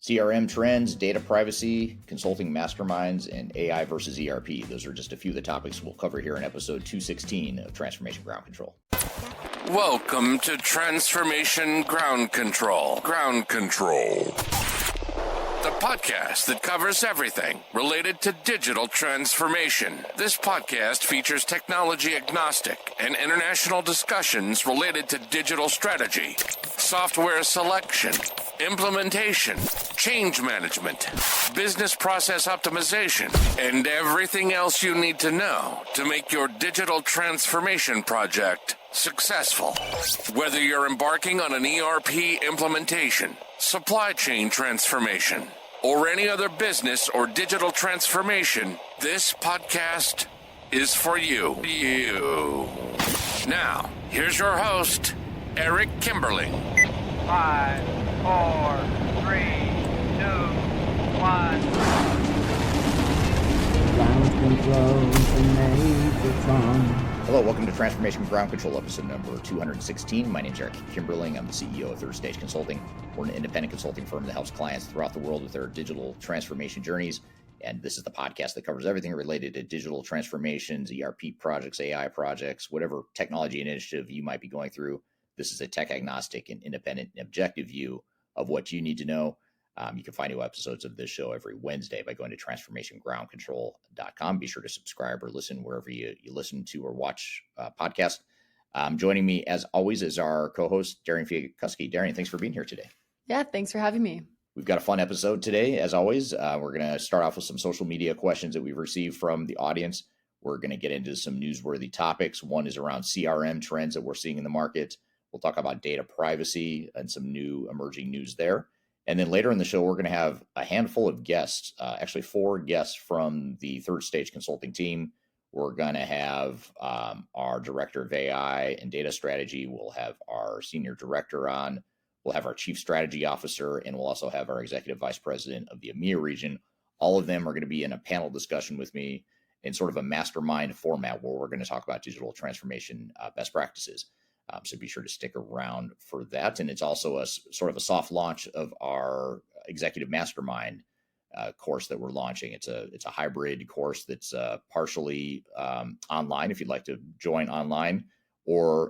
CRM trends, data privacy, consulting masterminds, and AI versus ERP. Those are just a few of the topics we'll cover here in episode 216 of Transformation Ground Control. Welcome to Transformation Ground Control. Ground Control. The podcast that covers everything related to digital transformation. This podcast features technology agnostic and international discussions related to digital strategy, software selection, implementation, change management, business process optimization, and everything else you need to know to make your digital transformation project successful. Whether you're embarking on an ERP implementation, supply chain transformation, or any other business or digital transformation, this podcast is for you. Now, here's your host, Eric Kimberling. 5, 4, 3, 2, 1. Ground control to Megatron. Hello, welcome to Transformation Ground Control, episode number 216. My name is Eric Kimberling. I'm the CEO of Third Stage Consulting. We're an independent consulting firm that helps clients throughout the world with their digital transformation journeys. And this is the podcast that covers everything related to digital transformations, ERP projects, AI projects, whatever technology initiative you might be going through. This is a tech agnostic and independent and objective view of what you need to know. You can find new episodes of this show every Wednesday by going to transformationgroundcontrol.com. Be sure to subscribe or listen wherever you listen to or watch podcasts. Joining me, as always, is our co-host, Darian Chwialkowski. Darian, thanks for being here today. Yeah, thanks for having me. We've got a fun episode today, as always. We're going to start off with some social media questions that we've received from the audience. We're going to get into some newsworthy topics. One is around CRM trends that we're seeing in the market. We'll talk about data privacy and some new emerging news there. And then later in the show, we're going to have a handful of guests, actually 4 guests from the Third Stage Consulting team. We're going to have our director of AI and data strategy. We'll have our senior director on. We'll have our chief strategy officer, and we'll also have our executive vice president of the EMEA region. All of them are going to be in a panel discussion with me in sort of a mastermind format where we're going to talk about digital transformation best practices. So be sure to stick around for that. And it's also a sort of a soft launch of our executive mastermind course that we're launching. It's a hybrid course that's partially online if you'd like to join online, or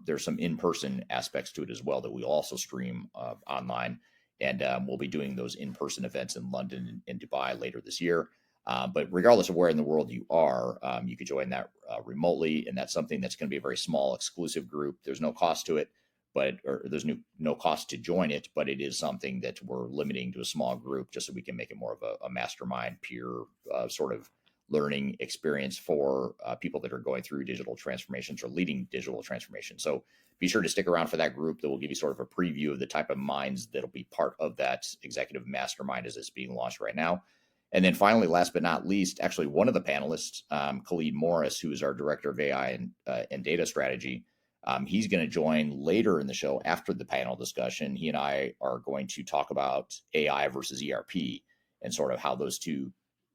there's some in-person aspects to it as well that we'll also stream online. And we'll be doing those in-person events in London and Dubai later this year. But regardless of where in the world you are, you could join that remotely, and that's something that's going to be a very small, exclusive group. There's no cost to it, or there's no cost to join it, but it is something that we're limiting to a small group just so we can make it more of a mastermind, peer sort of learning experience for people that are going through digital transformations or leading digital transformation. So be sure to stick around for that group that will give you sort of a preview of the type of minds that'll be part of that executive mastermind as it's being launched right now. And then finally, last but not least, actually one of the panelists, Khalid Morris, who is our director of AI and data strategy, he's going to join later in the show after the panel discussion. He and I are going to talk about AI versus ERP and sort of how those two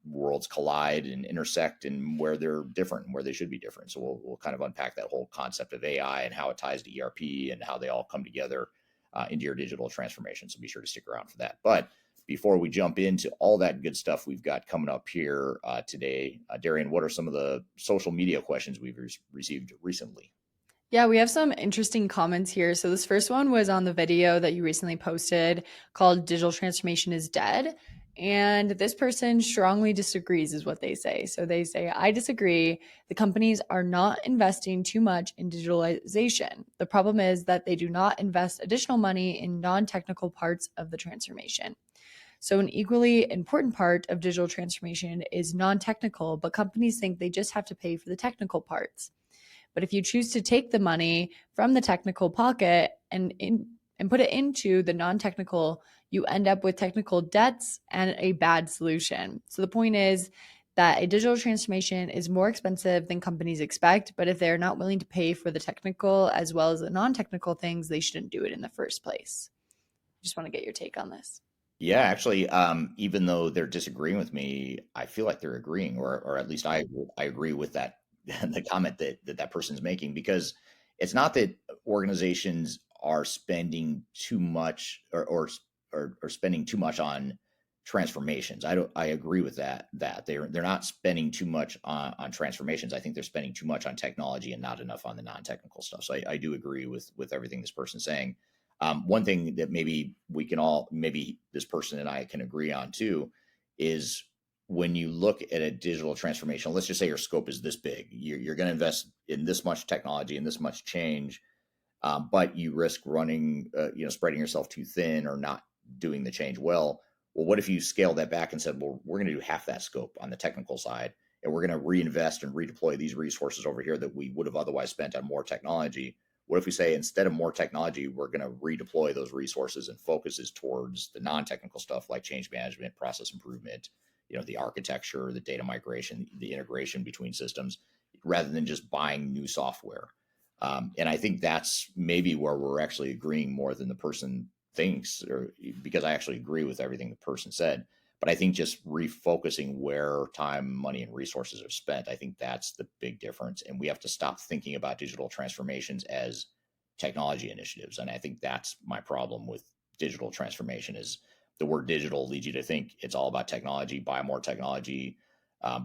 worlds collide and intersect and where they're different and where they should be different. So we'll kind of unpack that whole concept of AI and how it ties to ERP and how they all come together into your digital transformation. So be sure to stick around for that. But before we jump into all that good stuff we've got coming up here today, Darian, what are some of the social media questions we've received recently? Yeah, we have some interesting comments here. So this first one was on the video that you recently posted called Digital Transformation is Dead. And this person strongly disagrees is what they say. So they say, I disagree. The companies are not investing too much in digitalization. The problem is that they do not invest additional money in non-technical parts of the transformation. So an equally important part of digital transformation is non-technical, but companies think they just have to pay for the technical parts. But if you choose to take the money from the technical pocket and put it into the non-technical, you end up with technical debts and a bad solution. So the point is that a digital transformation is more expensive than companies expect, but if they're not willing to pay for the technical as well as the non-technical things, they shouldn't do it in the first place. I just want to get your take on this. Yeah, actually, even though they're disagreeing with me, I feel like they're agreeing, or at least I agree with that the comment that person's making, because it's not that organizations are spending too much or are spending too much on transformations. I agree with that they're not spending too much on transformations. I think they're spending too much on technology and not enough on the non-technical stuff. So I do agree with everything this person's saying. One thing that maybe this person and I can agree on too is when you look at a digital transformation, let's just say your scope is this big, you're going to invest in this much technology and this much change, but you risk running, spreading yourself too thin or not doing the change well. Well, what if you scale that back and said, well, we're going to do half that scope on the technical side, and we're going to reinvest and redeploy these resources over here that we would have otherwise spent on more technology? What if we say instead of more technology, we're going to redeploy those resources and focuses towards the non-technical stuff like change management, process improvement, the architecture, the data migration, the integration between systems, rather than just buying new software. And I think that's maybe where we're actually agreeing more than the person thinks, or because I actually agree with everything the person said. But I think just refocusing where time, money, and resources are spent, I think that's the big difference. And we have to stop thinking about digital transformations as technology initiatives. And I think that's my problem with digital transformation is the word digital leads you to think it's all about technology, buy more technology,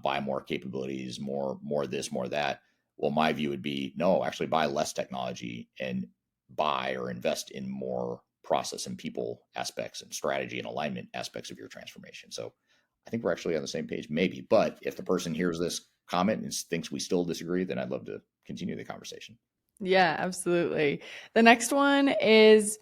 buy more capabilities, more this, more that. Well, my view would be, no, actually buy less technology and buy or invest in more process and people aspects and strategy and alignment aspects of your transformation. So I think we're actually on the same page, maybe. But if the person hears this comment and thinks we still disagree, then I'd love to continue the conversation. Yeah, absolutely. The next one is,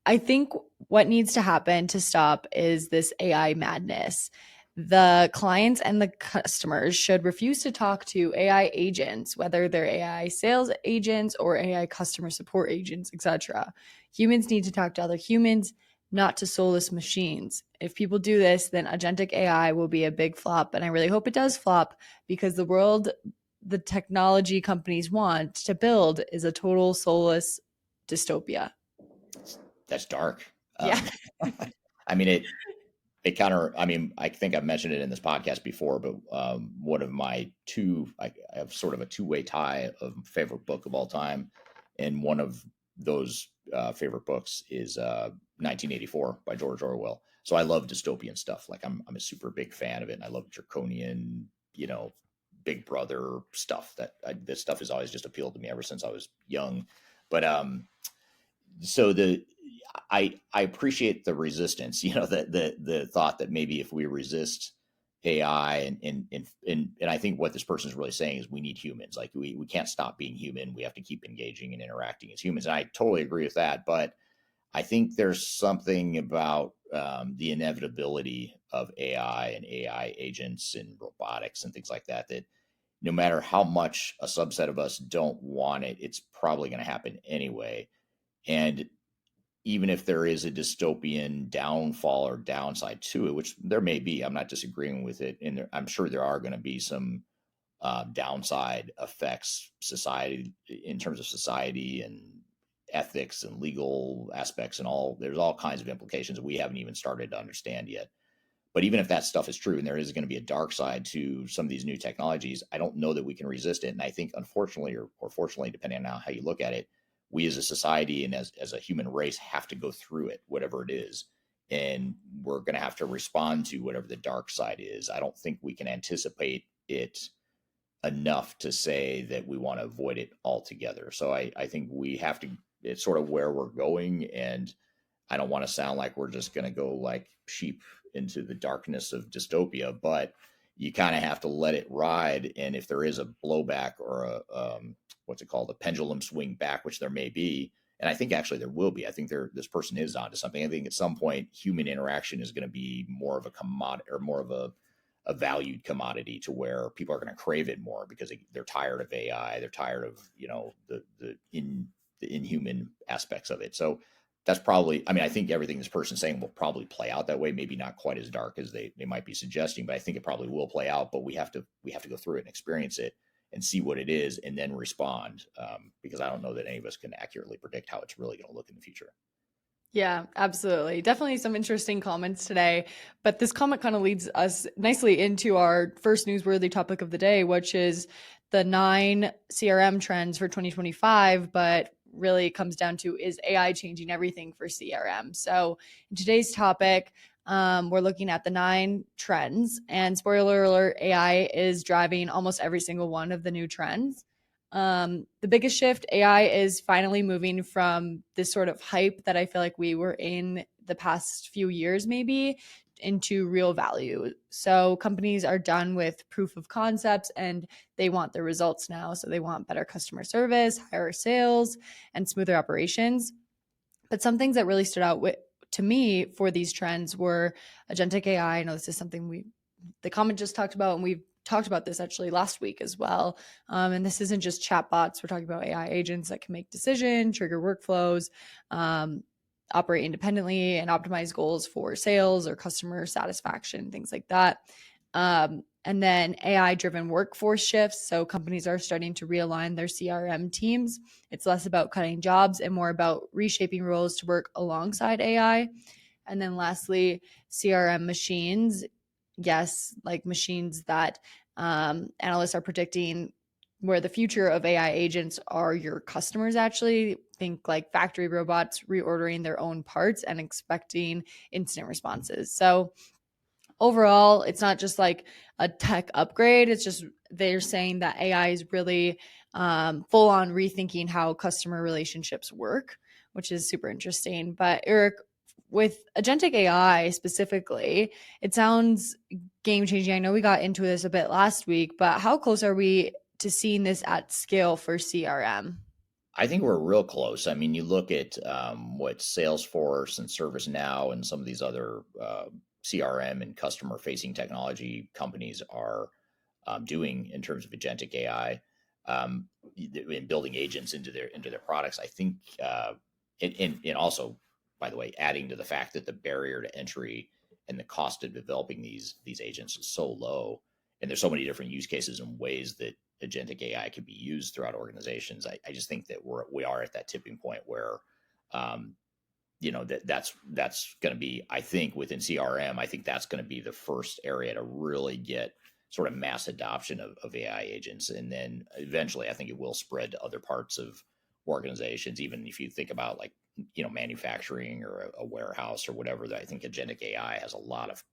I think what needs to happen to stop is this AI madness. The clients and the customers should refuse to talk to AI agents, whether they're AI sales agents or AI customer support agents, etc. Humans need to talk to other humans, not to soulless machines. If people do this, then agentic AI will be a big flop. And I really hope it does flop, because the world the technology companies want to build is a total soulless dystopia. That's dark. Yeah. I mean, I think I've mentioned it in this podcast before, but one of my I have sort of a two-way tie of favorite book of all time. And one of those favorite books is 1984 by George Orwell. So I love dystopian stuff. Like I'm a super big fan of it. And I love draconian, Big Brother stuff. This stuff has always just appealed to me ever since I was young. But so I appreciate the resistance, the thought that maybe if we resist AI and I think what this person is really saying is we need humans. Like we can't stop being human. We have to keep engaging and interacting as humans. And I totally agree with that. But I think there's something about the inevitability of AI and AI agents and robotics and things like that, that no matter how much a subset of us don't want it, it's probably going to happen anyway. And even if there is a dystopian downfall or downside to it, which there may be, I'm not disagreeing with it. And I'm sure there are going to be some downside effects in terms of society and ethics and legal aspects and all. There's all kinds of implications that we haven't even started to understand yet. But even if that stuff is true and there is going to be a dark side to some of these new technologies, I don't know that we can resist it. And I think, unfortunately, or fortunately, depending on how you look at it, we as a society and as a human race have to go through it, whatever it is. And we're going to have to respond to whatever the dark side is. I don't think we can anticipate it enough to say that we want to avoid it altogether. So I think we have to, it's sort of where we're going. And I don't want to sound like we're just going to go like sheep into the darkness of dystopia, but you kind of have to let it ride. And if there is a blowback or a pendulum swing back, which there may be, and I think actually there will be. I think this person is onto something. I think at some point human interaction is going to be more of a commodity, or more of a valued commodity, to where people are going to crave it more because they're tired of AI. They're tired of the inhuman aspects of it. So that's probably, I think everything this person's saying will probably play out that way. Maybe not quite as dark as they might be suggesting, but I think it probably will play out. But we have to go through it and experience it and see what it is and then respond, because I don't know that any of us can accurately predict how it's really going to look in the future. Yeah, absolutely. Definitely some interesting comments today. But this comment kind of leads us nicely into our first newsworthy topic of the day, which is the 9 CRM trends for 2025. But really comes down to, is AI changing everything for CRM? So in today's topic, we're looking at the 9 trends, and spoiler alert, AI is driving almost every single one of the new trends. The biggest shift, AI is finally moving from this sort of hype that I feel like we were in the past few years, maybe, into real value. So companies are done with proof of concepts and they want their results now. So they want better customer service, higher sales, and smoother operations. But some things that really stood out to me for these trends were agentic AI. I know this is something the comment just talked about, and we've talked about this actually last week as well. And this isn't just chatbots. We're talking about AI agents that can make decisions, trigger workflows, operate independently, and optimize goals for sales or customer satisfaction, things like that. And then AI-driven workforce shifts. So companies are starting to realign their CRM teams. It's less about cutting jobs and more about reshaping roles to work alongside AI. And then lastly, CRM machines. Yes, like machines that analysts are predicting where the future of AI agents are your customers. Actually, think like factory robots reordering their own parts and expecting instant responses. So overall, it's not just like a tech upgrade. It's just they're saying that AI is really full on rethinking how customer relationships work, which is super interesting. But Eric, with agentic AI specifically, it sounds game changing. I know we got into this a bit last week, but how close are we to seeing this at scale for CRM? I think we're real close. I mean, you look at what Salesforce and ServiceNow and some of these other CRM and customer facing technology companies are doing in terms of agentic AI, in building agents into their products. I think, and also, by the way, adding to the fact that the barrier to entry and the cost of developing these agents is so low, and there's so many different use cases and ways that agentic AI can be used throughout organizations. I just think that we are at that tipping point where, that's going to be, I think within CRM, I think that's going to be the first area to really get sort of mass adoption of AI agents. And then eventually I think it will spread to other parts of organizations. Even if you think about like, manufacturing or a warehouse or whatever, that I think agentic AI has a lot of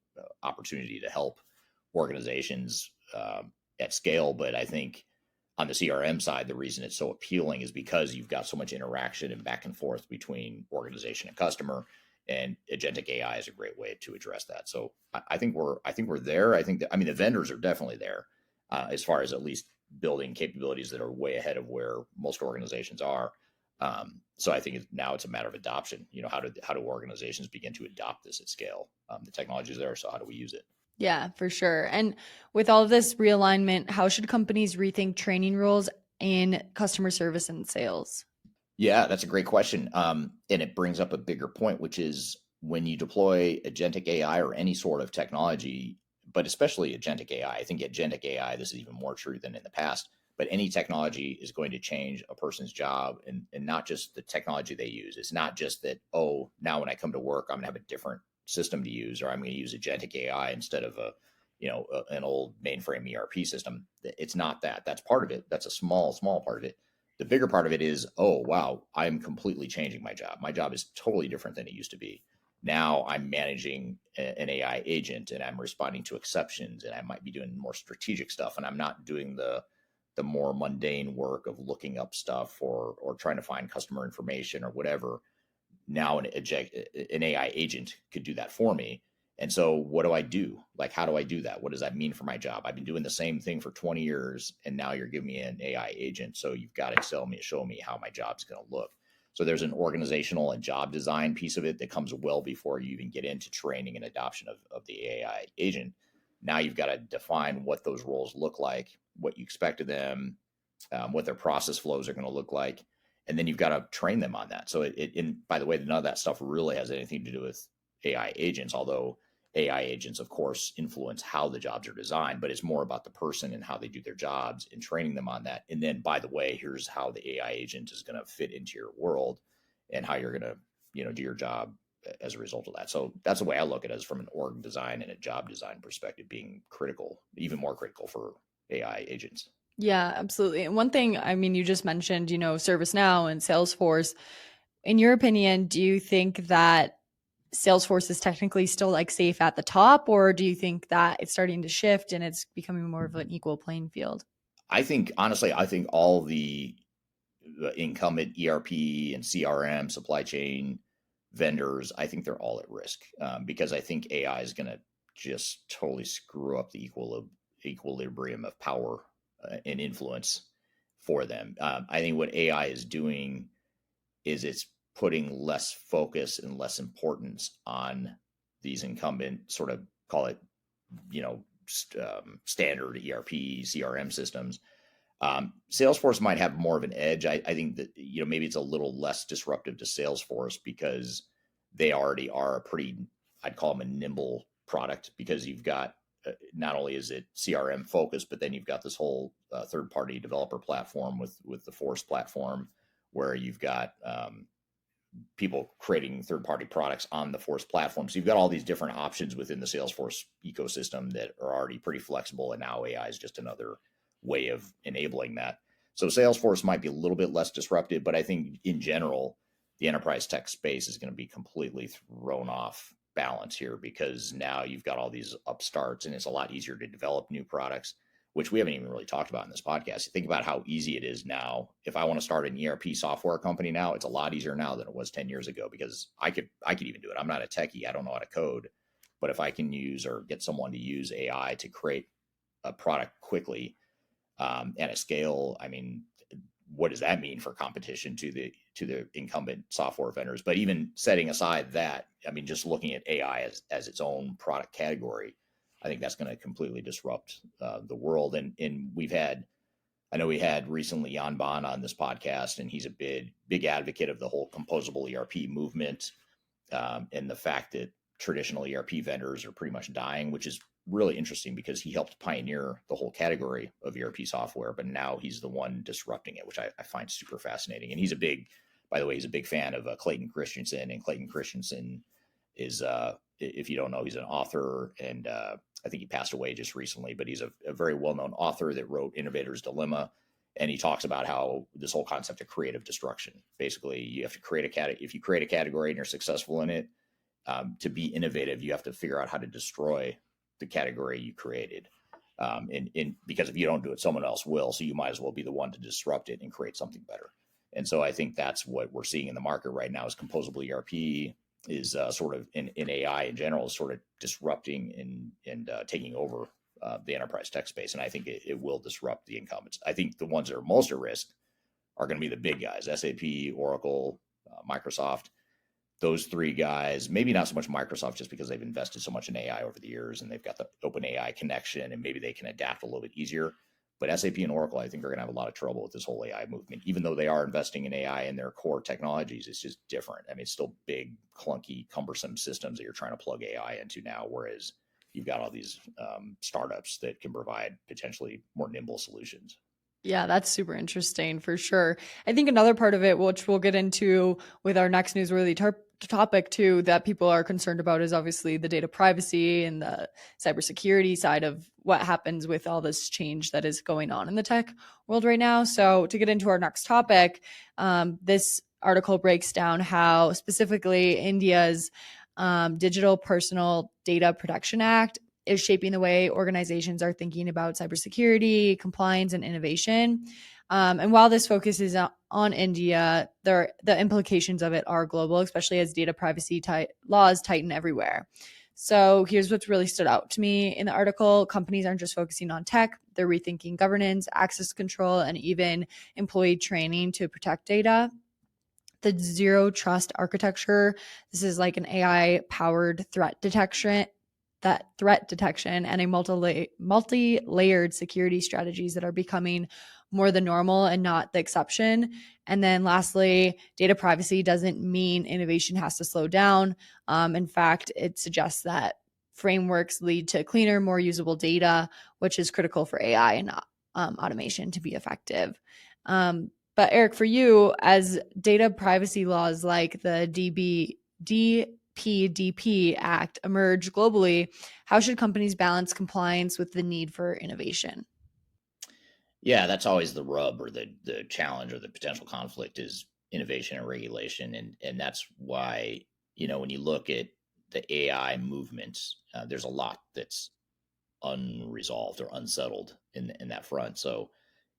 opportunity to help organizations at scale. But I think on the CRM side, the reason it's so appealing is because you've got so much interaction and back and forth between organization and customer, and agentic AI is a great way to address that. So I think we're there. I think that, the vendors are definitely there as far as at least building capabilities that are way ahead of where most organizations are. So I think now it's a matter of adoption. How do organizations begin to adopt this at scale? The technology is there, so how do we use it? Yeah, for sure. And with all of this realignment, how should companies rethink training roles in customer service and sales? Yeah, that's a great question. And it brings up a bigger point, which is when you deploy agentic AI or any sort of technology, but especially agentic AI, I think agentic AI, this is even more true than in the past, but any technology is going to change a person's job, and not just the technology they use. It's not just that, oh, now when I come to work, I'm gonna have a different system to use, or I'm going to use agentic AI instead of an old mainframe ERP system. It's not that. That's part of it. That's a small part of it. The bigger part of it is, oh, wow, I'm completely changing my job. My job is totally different than it used to be. Now I'm managing an AI agent, and I'm responding to exceptions, and I might be doing more strategic stuff, and I'm not doing the more mundane work of looking up stuff or trying to find customer information or whatever. Now an AI agent could do that for me. And so what do I do? Like, how do I do that? What does that mean for my job? I've been doing the same thing for 20 years, and now you're giving me an AI agent. So you've got to show me how my job's going to look. So there's an organizational and job design piece of it that comes well before you even get into training and adoption of the AI agent. Now you've got to define what those roles look like, what you expect of them, what their process flows are going to look like. And then you've got to train them on that. So and by the way, none of that stuff really has anything to do with AI agents, although AI agents, of course, influence how the jobs are designed, but it's more about the person and how they do their jobs and training them on that. And then, by the way, here's how the AI agent is going to fit into your world and how you're going to, do your job as a result of that. So that's the way I look at it, as from an org design and a job design perspective being critical, even more critical for AI agents. Yeah, absolutely. And one thing, I mean, you just mentioned, ServiceNow and Salesforce. In your opinion, do you think that Salesforce is technically still like safe at the top, or do you think that it's starting to shift and it's becoming more of an equal playing field? I think honestly, I think all the incumbent ERP and CRM supply chain vendors, I think they're all at risk because I think AI is going to just totally screw up the equilibrium of power and influence for them. I think what AI is doing is it's putting less focus and less importance on these incumbent sort of call it, standard ERP, CRM systems. Salesforce might have more of an edge. I think that maybe it's a little less disruptive to Salesforce because they already are a pretty, I'd call them a nimble product because you've got not only is it CRM focused, but then you've got this whole third party developer platform with the Force platform where you've got people creating third party products on the Force platform. So you've got all these different options within the Salesforce ecosystem that are already pretty flexible. And now AI is just another way of enabling that. So Salesforce might be a little bit less disruptive, but I think in general, the enterprise tech space is going to be completely thrown off balance here because now you've got all these upstarts and it's a lot easier to develop new products, which we haven't even really talked about in this podcast. You think about how easy it is now. If I want to start an ERP software company now, it's a lot easier now than it was 10 years ago because I could even do it. I'm not a techie. I don't know how to code, but if I can use or get someone to use AI to create a product quickly at a scale, I mean, what does that mean for competition to the incumbent software vendors? But even setting aside that, I mean, just looking at AI as its own product category, I think that's going to completely disrupt the world. And I know we had recently Jan Bon on this podcast, and he's a big advocate of the whole composable ERP movement and the fact that traditional ERP vendors are pretty much dying, which is really interesting because he helped pioneer the whole category of ERP software, but now he's the one disrupting it, which I find super fascinating. And by the way, he's a big fan of Clayton Christensen, and Clayton Christensen is, if you don't know, he's an author, and I think he passed away just recently, but he's a very well-known author that wrote Innovator's Dilemma. And he talks about how this whole concept of creative destruction, basically you have to if you create a category and you're successful in it, to be innovative, you have to figure out how to destroy the category you created. Because if you don't do it, someone else will. So you might as well be the one to disrupt it and create something better. And so I think that's what we're seeing in the market right now is composable ERP is sort of in AI in general is sort of disrupting and taking over the enterprise tech space. And I think it will disrupt the incumbents. I think the ones that are most at risk are going to be the big guys, SAP, Oracle, Microsoft. Those three guys, maybe not so much Microsoft just because they've invested so much in AI over the years and they've got the open AI connection and maybe they can adapt a little bit easier. But SAP and Oracle, I think, are going to have a lot of trouble with this whole AI movement, even though they are investing in AI in their core technologies. It's just different. I mean, it's still big, clunky, cumbersome systems that you're trying to plug AI into now, whereas you've got all these startups that can provide potentially more nimble solutions. Yeah, that's super interesting for sure. I think another part of it, which we'll get into with our next newsworthy topic too, that people are concerned about is obviously the data privacy and the cybersecurity side of what happens with all this change that is going on in the tech world right now. So to get into our next topic, this article breaks down how specifically India's Digital Personal Data Protection Act is shaping the way organizations are thinking about cybersecurity, compliance, and innovation. And while this focuses on India, the implications of it are global, especially as data privacy laws tighten everywhere. So here's what's really stood out to me in the article. Companies aren't just focusing on tech, they're rethinking governance, access control, and even employee training to protect data. The zero trust architecture, this is like an AI powered threat detection and a multi-layered security strategies that are becoming more the normal and not the exception. And then lastly, data privacy doesn't mean innovation has to slow down. In fact, it suggests that frameworks lead to cleaner, more usable data, which is critical for AI and automation to be effective. But Eric, for you, as data privacy laws like the PDP Act emerge globally, how should companies balance compliance with the need for innovation? Yeah, that's always the rub or the challenge or the potential conflict is innovation and regulation, and that's why when you look at the AI movements, there's a lot that's unresolved or unsettled in that front. So,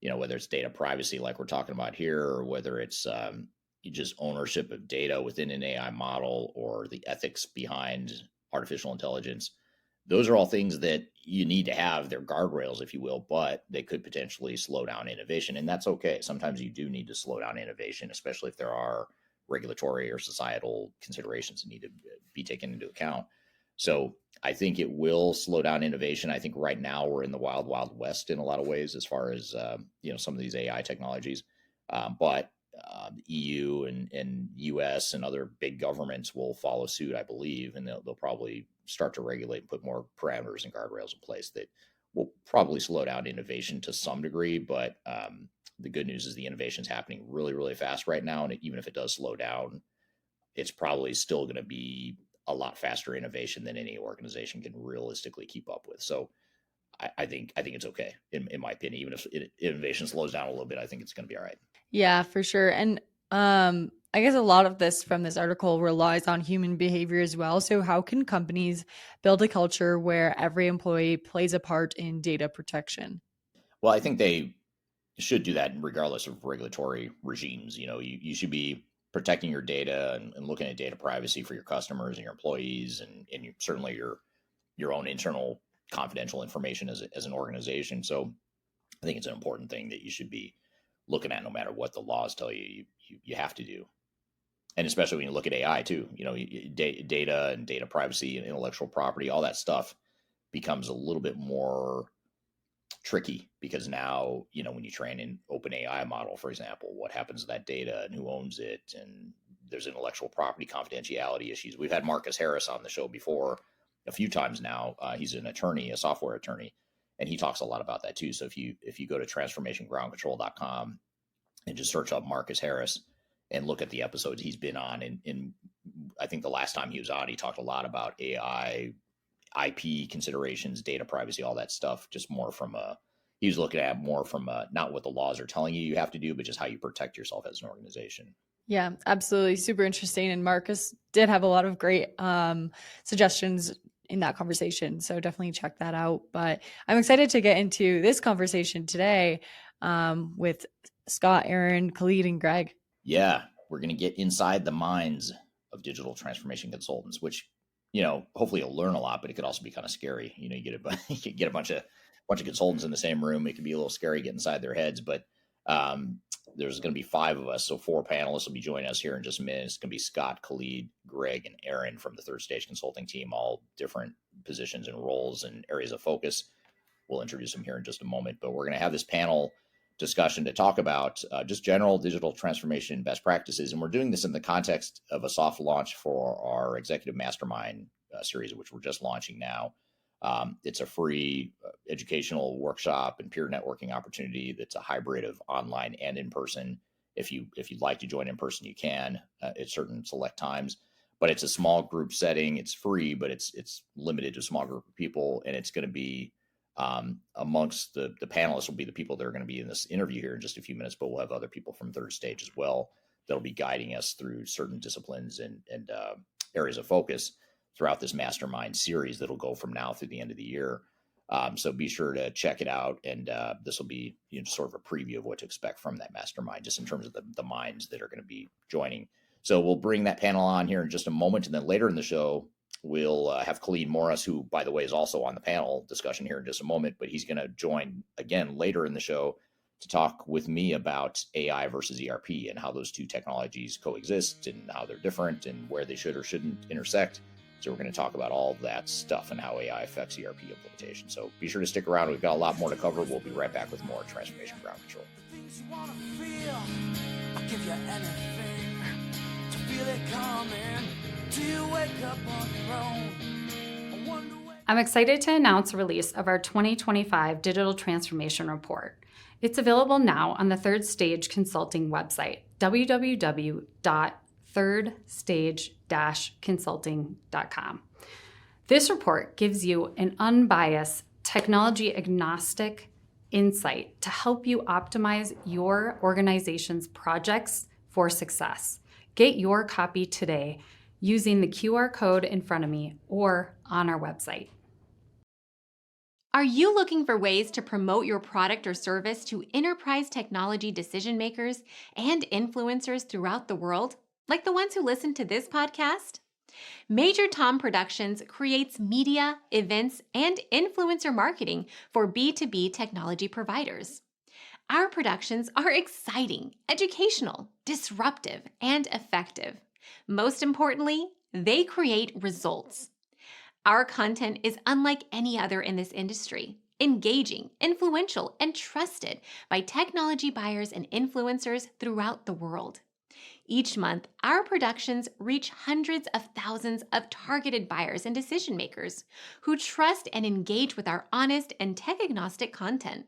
whether it's data privacy like we're talking about here, or whether it's just ownership of data within an AI model, or the ethics behind artificial intelligence, those are all things that you need to have. Their guardrails, if you will, but they could potentially slow down innovation, and that's okay. Sometimes you do need to slow down innovation, especially if there are regulatory or societal considerations that need to be taken into account. So I think it will slow down innovation. I think right now we're in the wild, wild west in a lot of ways as far as some of these AI technologies. But the EU and US and other big governments will follow suit, I believe, and they'll probably start to regulate and put more parameters and guardrails in place that will probably slow down innovation to some degree. But the good news is the innovation is happening really, really fast right now. And even if it does slow down, it's probably still going to be a lot faster innovation than any organization can realistically keep up with. So I think it's okay in my opinion. Even if innovation slows down a little bit, I think it's going to be all right. Yeah, for sure. And I guess a lot of this from this article relies on human behavior as well. So how can companies build a culture where every employee plays a part in data protection? Well, I think they should do that regardless of regulatory regimes. You should be protecting your data and looking at data privacy for your customers and your employees, and certainly your own internal confidential information as an organization. So I think it's an important thing that you should be looking at no matter what the laws tell you have to do. And especially when you look at AI too, data and data privacy and intellectual property, all that stuff becomes a little bit more tricky because now, when you train an open AI model, for example, what happens to that data and who owns it? And there's intellectual property confidentiality issues. We've had Marcus Harris on the show before a few times now. He's an attorney, a software attorney, and he talks a lot about that too. So if you go to transformationgroundcontrol.com and just search up Marcus Harris and look at the episodes he's been on, and I think the last time he was on, he talked a lot about AI, IP considerations, data privacy, all that stuff, just more from he was looking at more from not what the laws are telling you have to do, but just how you protect yourself as an organization. Yeah, absolutely. Super interesting. And Marcus did have a lot of great suggestions in that conversation. So definitely check that out. But I'm excited to get into this conversation today with Scott, Aaron, Khalid, and Greg. Yeah, we're going to get inside the minds of digital transformation consultants, which, hopefully you'll learn a lot, but it could also be kind of scary. You get a bunch of consultants in the same room. It can be a little scary, get inside their heads, but there's going to be 5 of us. So 4 panelists will be joining us here in just a minute. It's going to be Scott, Khalid, Greg, and Aaron from the Third Stage Consulting team, all different positions and roles and areas of focus. We'll introduce them here in just a moment, but we're going to have this panel discussion to talk about just general digital transformation best practices. And we're doing this in the context of a soft launch for our Executive Mastermind series, which we're just launching now. It's a free educational workshop and peer networking opportunity that's a hybrid of online and in person. If you'd like to join in person, you can at certain select times. But it's a small group setting. It's free, but it's limited to a small group of people, and it's going to be amongst the panelists will be the people that are going to be in this interview here in just a few minutes, but we'll have other people from Third Stage as well that'll be guiding us through certain disciplines and areas of focus throughout this mastermind series that'll go from now through the end of the year. So be sure to check it out, and this will be sort of a preview of what to expect from that mastermind, just in terms of the minds that are going to be joining. So we'll bring that panel on here in just a moment, and then later in the show, we'll have Khalid Morris, who, by the way, is also on the panel discussion here in just a moment, but he's going to join again later in the show to talk with me about AI versus ERP and how those two technologies coexist and how they're different and where they should or shouldn't intersect. So we're going to talk about all of that stuff and how AI affects ERP implementation. So be sure to stick around. We've got a lot more to cover. We'll be right back with more Transformation Ground Control. Things you wanna feel, I'll give you anything to feel it coming. Do you wake up on your own? I wonder I'm excited to announce the release of our 2025 Digital Transformation Report. It's available now on the Third Stage Consulting website, www.thirdstage-consulting.com. This report gives you an unbiased, technology-agnostic insight to help you optimize your organization's projects for success. Get your copy today using the QR code in front of me or on our website. Are you looking for ways to promote your product or service to enterprise technology decision makers and influencers throughout the world, like the ones who listen to this podcast? Major Tom Productions creates media, events, and influencer marketing for B2B technology providers. Our productions are exciting, educational, disruptive, and effective. Most importantly, they create results. Our content is unlike any other in this industry, engaging, influential, and trusted by technology buyers and influencers throughout the world. Each month, our productions reach hundreds of thousands of targeted buyers and decision makers who trust and engage with our honest and tech-agnostic content.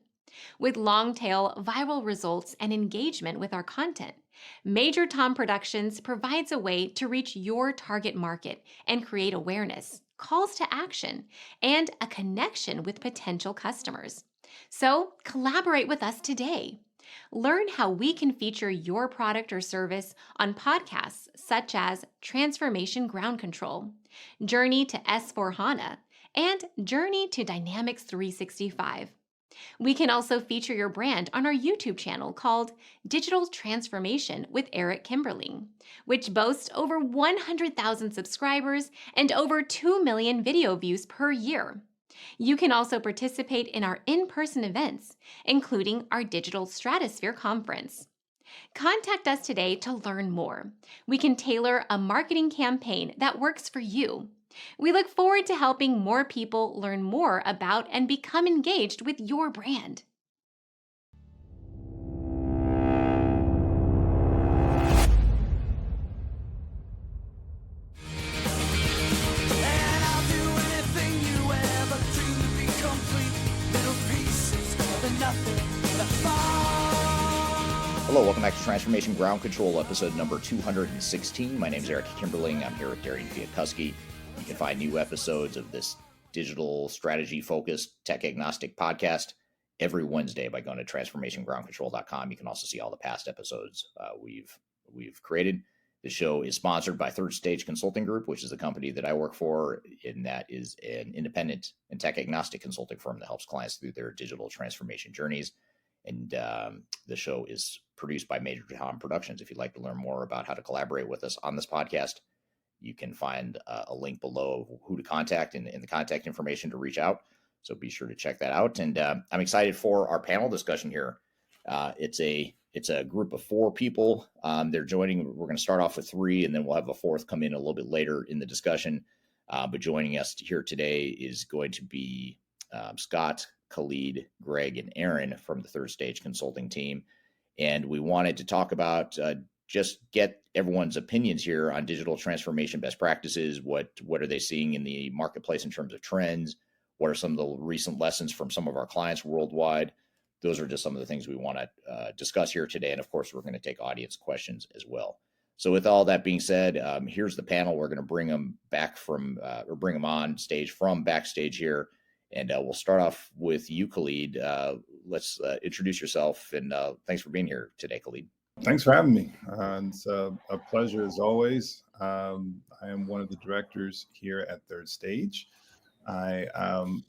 With long-tail viral results and engagement with our content, Major Tom Productions provides a way to reach your target market and create awareness, calls to action, and a connection with potential customers. So collaborate with us today. Learn how we can feature your product or service on podcasts such as Transformation Ground Control, Journey to S/4HANA, and Journey to Dynamics 365. We can also feature your brand on our YouTube channel called Digital Transformation with Eric Kimberling, which boasts over 100,000 subscribers and over 2 million video views per year. You can also participate in our in-person events, including our Digital Stratosphere Conference. Contact us today to learn more. We can tailor a marketing campaign that works for you. We look forward to helping more people learn more about and become engaged with your brand. And I'll do anything you ever dreamed to be complete. Little pieces of nothing that fall. Hello, welcome back to Transformation Ground Control, episode number 216. My name is Eric Kimberling. I'm here with Darian Chwialkowski. You can find new episodes of this digital strategy-focused, tech-agnostic podcast every Wednesday by going to transformationgroundcontrol.com. You can also see all the past episodes we've created. The show is sponsored by Third Stage Consulting Group, which is the company that I work for, and that is an independent and tech-agnostic consulting firm that helps clients through their digital transformation journeys. And the show is produced by Major Tom Productions. If you'd like to learn more about how to collaborate with us on this podcast, you can find a link below of who to contact and the contact information to reach out. So be sure to check that out. And I'm excited for our panel discussion here. It's a group of 4 people. They're joining. We're going to start off with 3, and then we'll have a 4th come in a little bit later in the discussion. But joining us here today is going to be Scott, Khalid, Greg, and Aaron from the Third Stage Consulting team. And we wanted to talk about just get everyone's opinions here on digital transformation best practices. What are they seeing in the marketplace in terms of trends? What are some of the recent lessons from some of our clients worldwide? Those are just some of the things we want to discuss here today. And of course, we're going to take audience questions as well. So with all that being said, here's the panel. We're going to bring them back from, or bring them on stage from backstage here. And we'll start off with you, Khalid. Let's introduce yourself. And thanks for being here today, Khalid. Thanks for having me. It's a pleasure as always. I am one of the directors here at Third Stage. I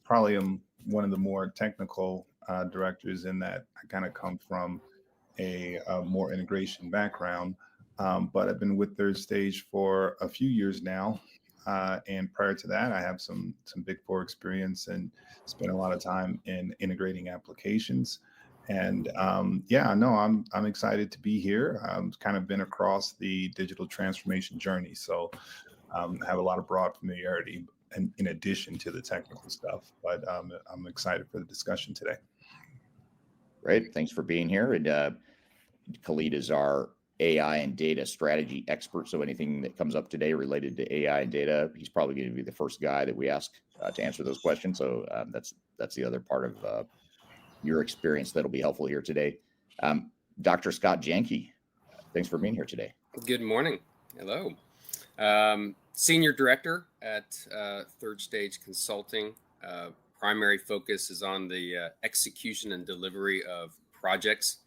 probably am one of the more technical directors in that I kind of come from a more integration background, but I've been with Third Stage for a few years now. And prior to that, I have some Big Four experience and spent a lot of time in integrating applications. And I'm excited to be here. I've kind of been across the digital transformation journey, so I have a lot of broad familiarity in addition to the technical stuff. But I'm excited for the discussion today. Great, thanks for being here. And Khalid is our AI and data strategy expert. So anything that comes up today related to AI and data, he's probably going to be the first guy that we ask to answer those questions. So that's the other part of your experience that'll be helpful here today. Dr. Scott Janke, thanks for being here today. Good morning. Hello. Senior Director at Third Stage Consulting. primary focus is on the execution and delivery of projects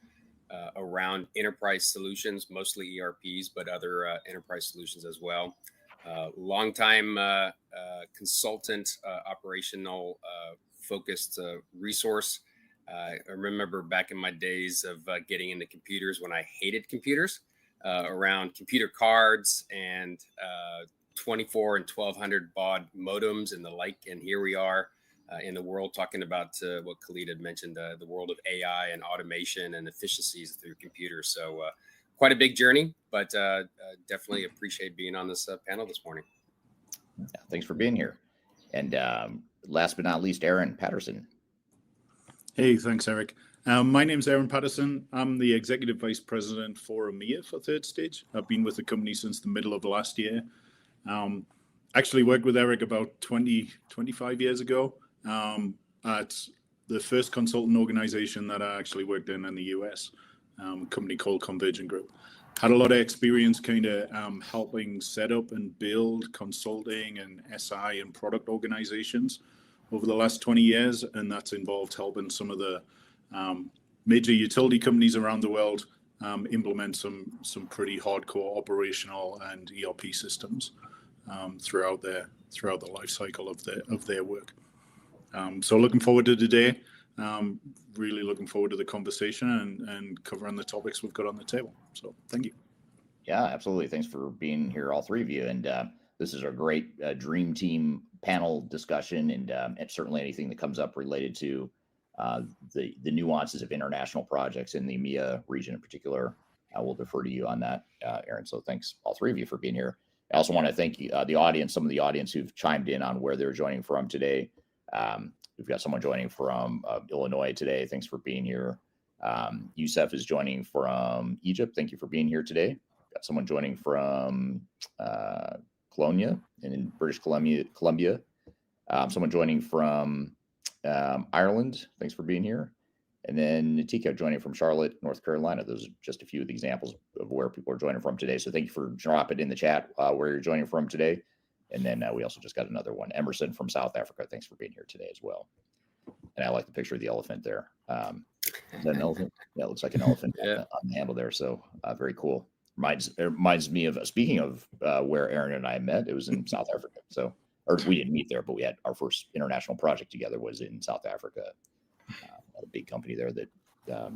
around enterprise solutions, mostly ERPs, but other enterprise solutions as well. Longtime consultant, operational focused resource. I remember back in my days of getting into computers when I hated computers, around computer cards and 24 and 1200 baud modems and the like. And here we are in the world talking about what Khalid had mentioned, the world of AI and automation and efficiencies through computers. So quite a big journey, but definitely appreciate being on this panel this morning. Yeah, thanks for being here. And last but not least, Aaron Patterson. Hey, thanks, Eric. My name's Aaron Patterson. I'm the Executive Vice President for EMEA for Third Stage. I've been with the company since the middle of last year. Actually worked with Eric about 25 years ago at the first consultant organization that I actually worked in the US, a company called Convergent Group. Had a lot of experience kind of helping set up and build consulting and SI and product organizations over the last 20 years, and that's involved helping some of the major utility companies around the world implement some pretty hardcore operational and ERP systems throughout the life cycle of their work. So looking forward to today. Really looking forward to the conversation and covering the topics we've got on the table. So thank you. Yeah, absolutely. Thanks for being here, all three of you. And this is a great dream team panel discussion, and certainly anything that comes up related to the nuances of international projects in the EMEA region in particular. I will defer to you on that, Aaron. So thanks, all three of you, for being here. I also want to thank the audience, some of the audience who've chimed in on where they're joining from today. We've got someone joining from Illinois today. Thanks for being here. Youssef is joining from Egypt. Thank you for being here today. Got someone joining from Colonia in British Columbia. Someone joining from Ireland. Thanks for being here. And then Natika joining from Charlotte, North Carolina. Those are just a few of the examples of where people are joining from today. So thank you for dropping in the chat where you're joining from today. And then we also just got another one, Emerson from South Africa. Thanks for being here today as well. And I like the picture of the elephant there. Is that an elephant? Yeah, it looks like an elephant on the handle there. So very cool. Reminds me of, speaking of where Aaron and I met, it was in South Africa. So, or we didn't meet there, but we had our first international project together was in South Africa. A big company there that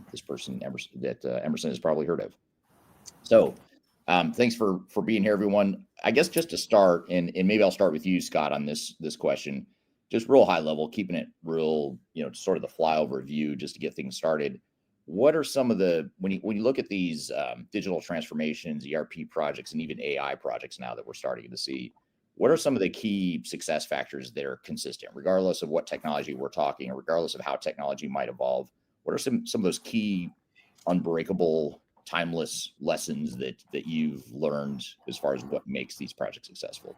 this person, Emerson has probably heard of. So thanks for being here, everyone. I guess just to start, and maybe I'll start with you, Scott, on this question, just real high level, keeping it real, sort of the flyover view, just to get things started. What are some of the, when you look at these digital transformations, ERP projects, and even AI projects now that we're starting to see, what are some of the key success factors that are consistent, regardless of what technology we're talking, or regardless of how technology might evolve? What are some of those key unbreakable, timeless lessons that you've learned as far as what makes these projects successful?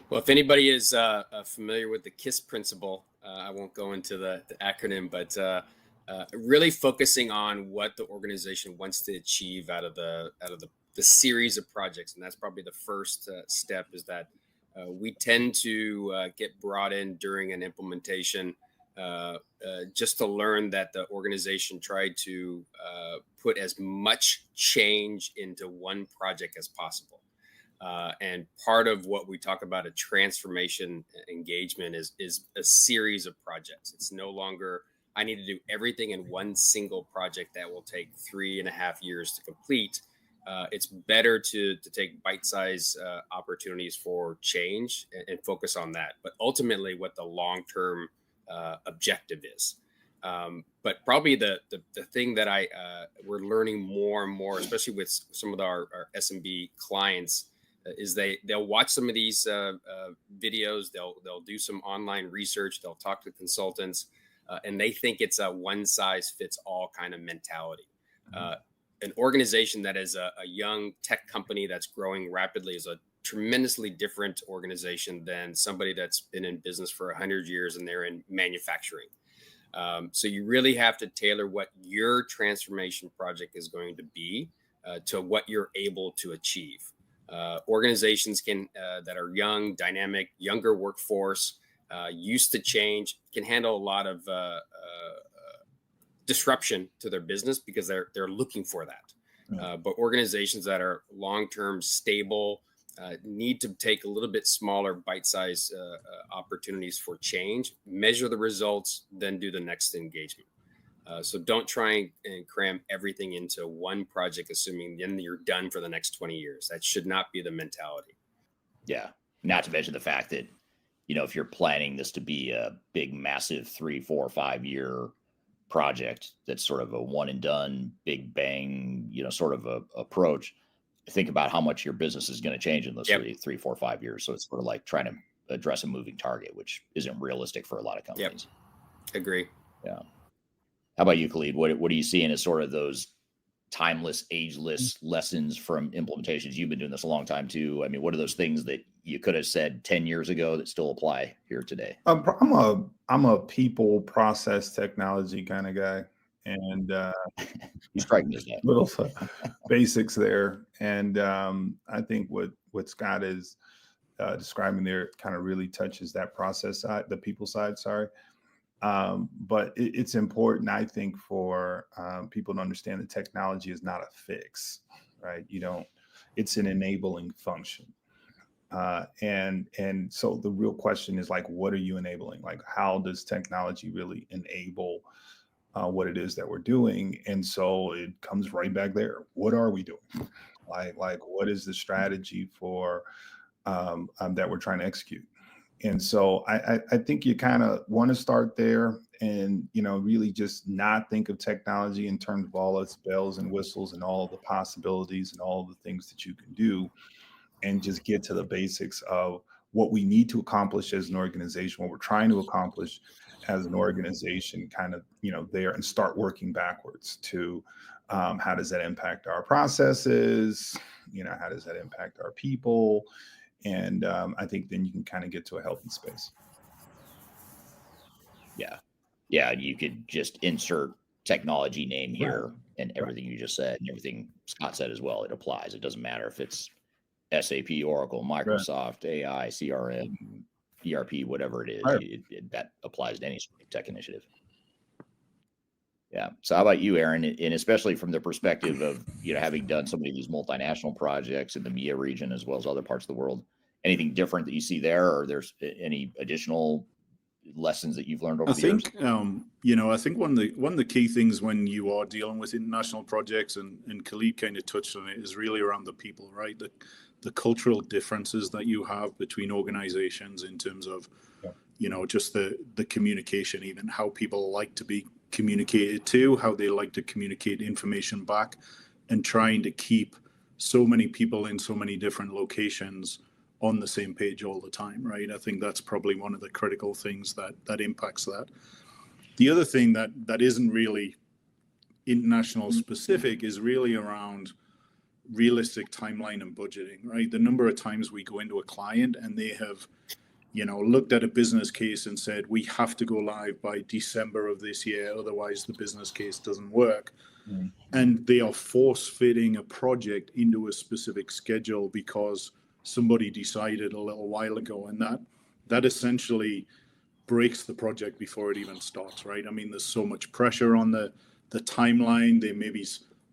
Well, if anybody is familiar with the KISS principle, I won't go into the acronym, but really focusing on what the organization wants to achieve out of the series of projects, and that's probably the first step. Is that we tend to get brought in during an implementation just to learn that the organization tried to put as much change into one project as possible. And part of what we talk about a transformation engagement is a series of projects. It's no longer, I need to do everything in one single project that will take 3.5 years to complete. It's better to take bite-sized opportunities for change and focus on that, but ultimately what the long-term objective is. But probably the thing that we're learning more and more, especially with some of our SMB clients, is they'll watch some of these videos, they'll do some online research, they'll talk to consultants, and they think it's a one-size-fits-all kind of mentality. An organization that is a young tech company that's growing rapidly is a tremendously different organization than somebody that's been in business for 100 years and they're in manufacturing. So you really have to tailor what your transformation project is going to be to what you're able to achieve. Organizations that are young, dynamic, younger workforce, used to change, can handle a lot of disruption to their business because they're looking for that. But organizations that are long-term stable need to take a little bit smaller bite-sized opportunities for change, measure the results, then do the next engagement. So don't try and cram everything into one project, assuming then you're done for the next 20 years. That should not be the mentality. Yeah. Not to mention the fact that, if you're planning this to be a big, massive 3, 4, 5 year project, that's sort of a one and done, big bang, sort of a approach, think about how much your business is going to change in those 3, 4, 5 years. So it's sort of like trying to address a moving target, which isn't realistic for a lot of companies. Agree. Yeah. How about you, Khalid? What are you seeing as sort of those timeless, ageless lessons from implementations? You've been doing this a long time too. I mean, what are those things that you could have said 10 years ago that still apply here today? I'm a people process technology kind of guy, and you strike me as that. Little basics there. And I think what Scott is describing there kind of really touches that process side, the people side. Sorry. But it's important, I think, for people to understand that technology is not a fix, right? It's an enabling function. And so the real question is, like, what are you enabling? Like, how does technology really enable what it is that we're doing? And so it comes right back there. What are we doing? Like what is the strategy for that we're trying to execute? And so I think you kind of want to start there and, really just not think of technology in terms of all its bells and whistles and all of the possibilities and all of the things that you can do, and just get to the basics of what we need to accomplish as an organization, what we're trying to accomplish as an organization, kind of, there, and start working backwards to how does that impact our processes? How does that impact our people? And I think then you can kind of get to a healthy space. Yeah. You could just insert technology name here, and everything you just said and everything Scott said as well, it applies. It doesn't matter if it's SAP, Oracle, Microsoft, AI, CRM, ERP, whatever it is, that applies to any sort of tech initiative. Yeah. So how about you, Aaron? And especially from the perspective of, having done so many of these multinational projects in the MIA region, as well as other parts of the world, anything different that you see there, or there's any additional lessons that you've learned over the years? I think one of the key things when you are dealing with international projects, and Khalid kind of touched on it, is really around the people, right? The cultural differences that you have between organizations in terms of, just the communication, even how people like to be communicated to, how they like to communicate information back, and trying to keep so many people in so many different locations on the same page all the time, right? I think that's probably one of the critical things that impacts that. The other thing that isn't really international specific is really around realistic timeline and budgeting, right? The number of times we go into a client and they have, looked at a business case and said, we have to go live by December of this year, otherwise the business case doesn't work. And they are force fitting a project into a specific schedule because somebody decided a little while ago, and that essentially breaks the project before it even starts, right? I mean, there's so much pressure on the timeline. They maybe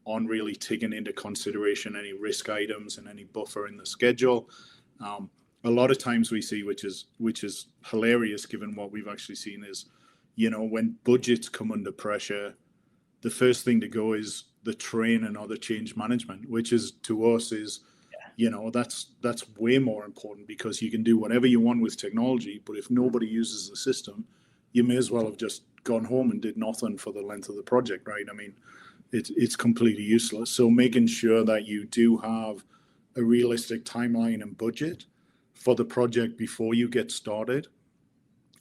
aren't really taking into consideration any risk items and any buffer in the schedule. A lot of times we see, which is hilarious given what we've actually seen, is, when budgets come under pressure, the first thing to go is the train and other change management, which is, to us, is, that's way more important, because you can do whatever you want with technology, but if nobody uses the system, you may as well have just gone home and did nothing for the length of the project, right? I mean, it's completely useless. So making sure that you do have a realistic timeline and budget for the project before you get started,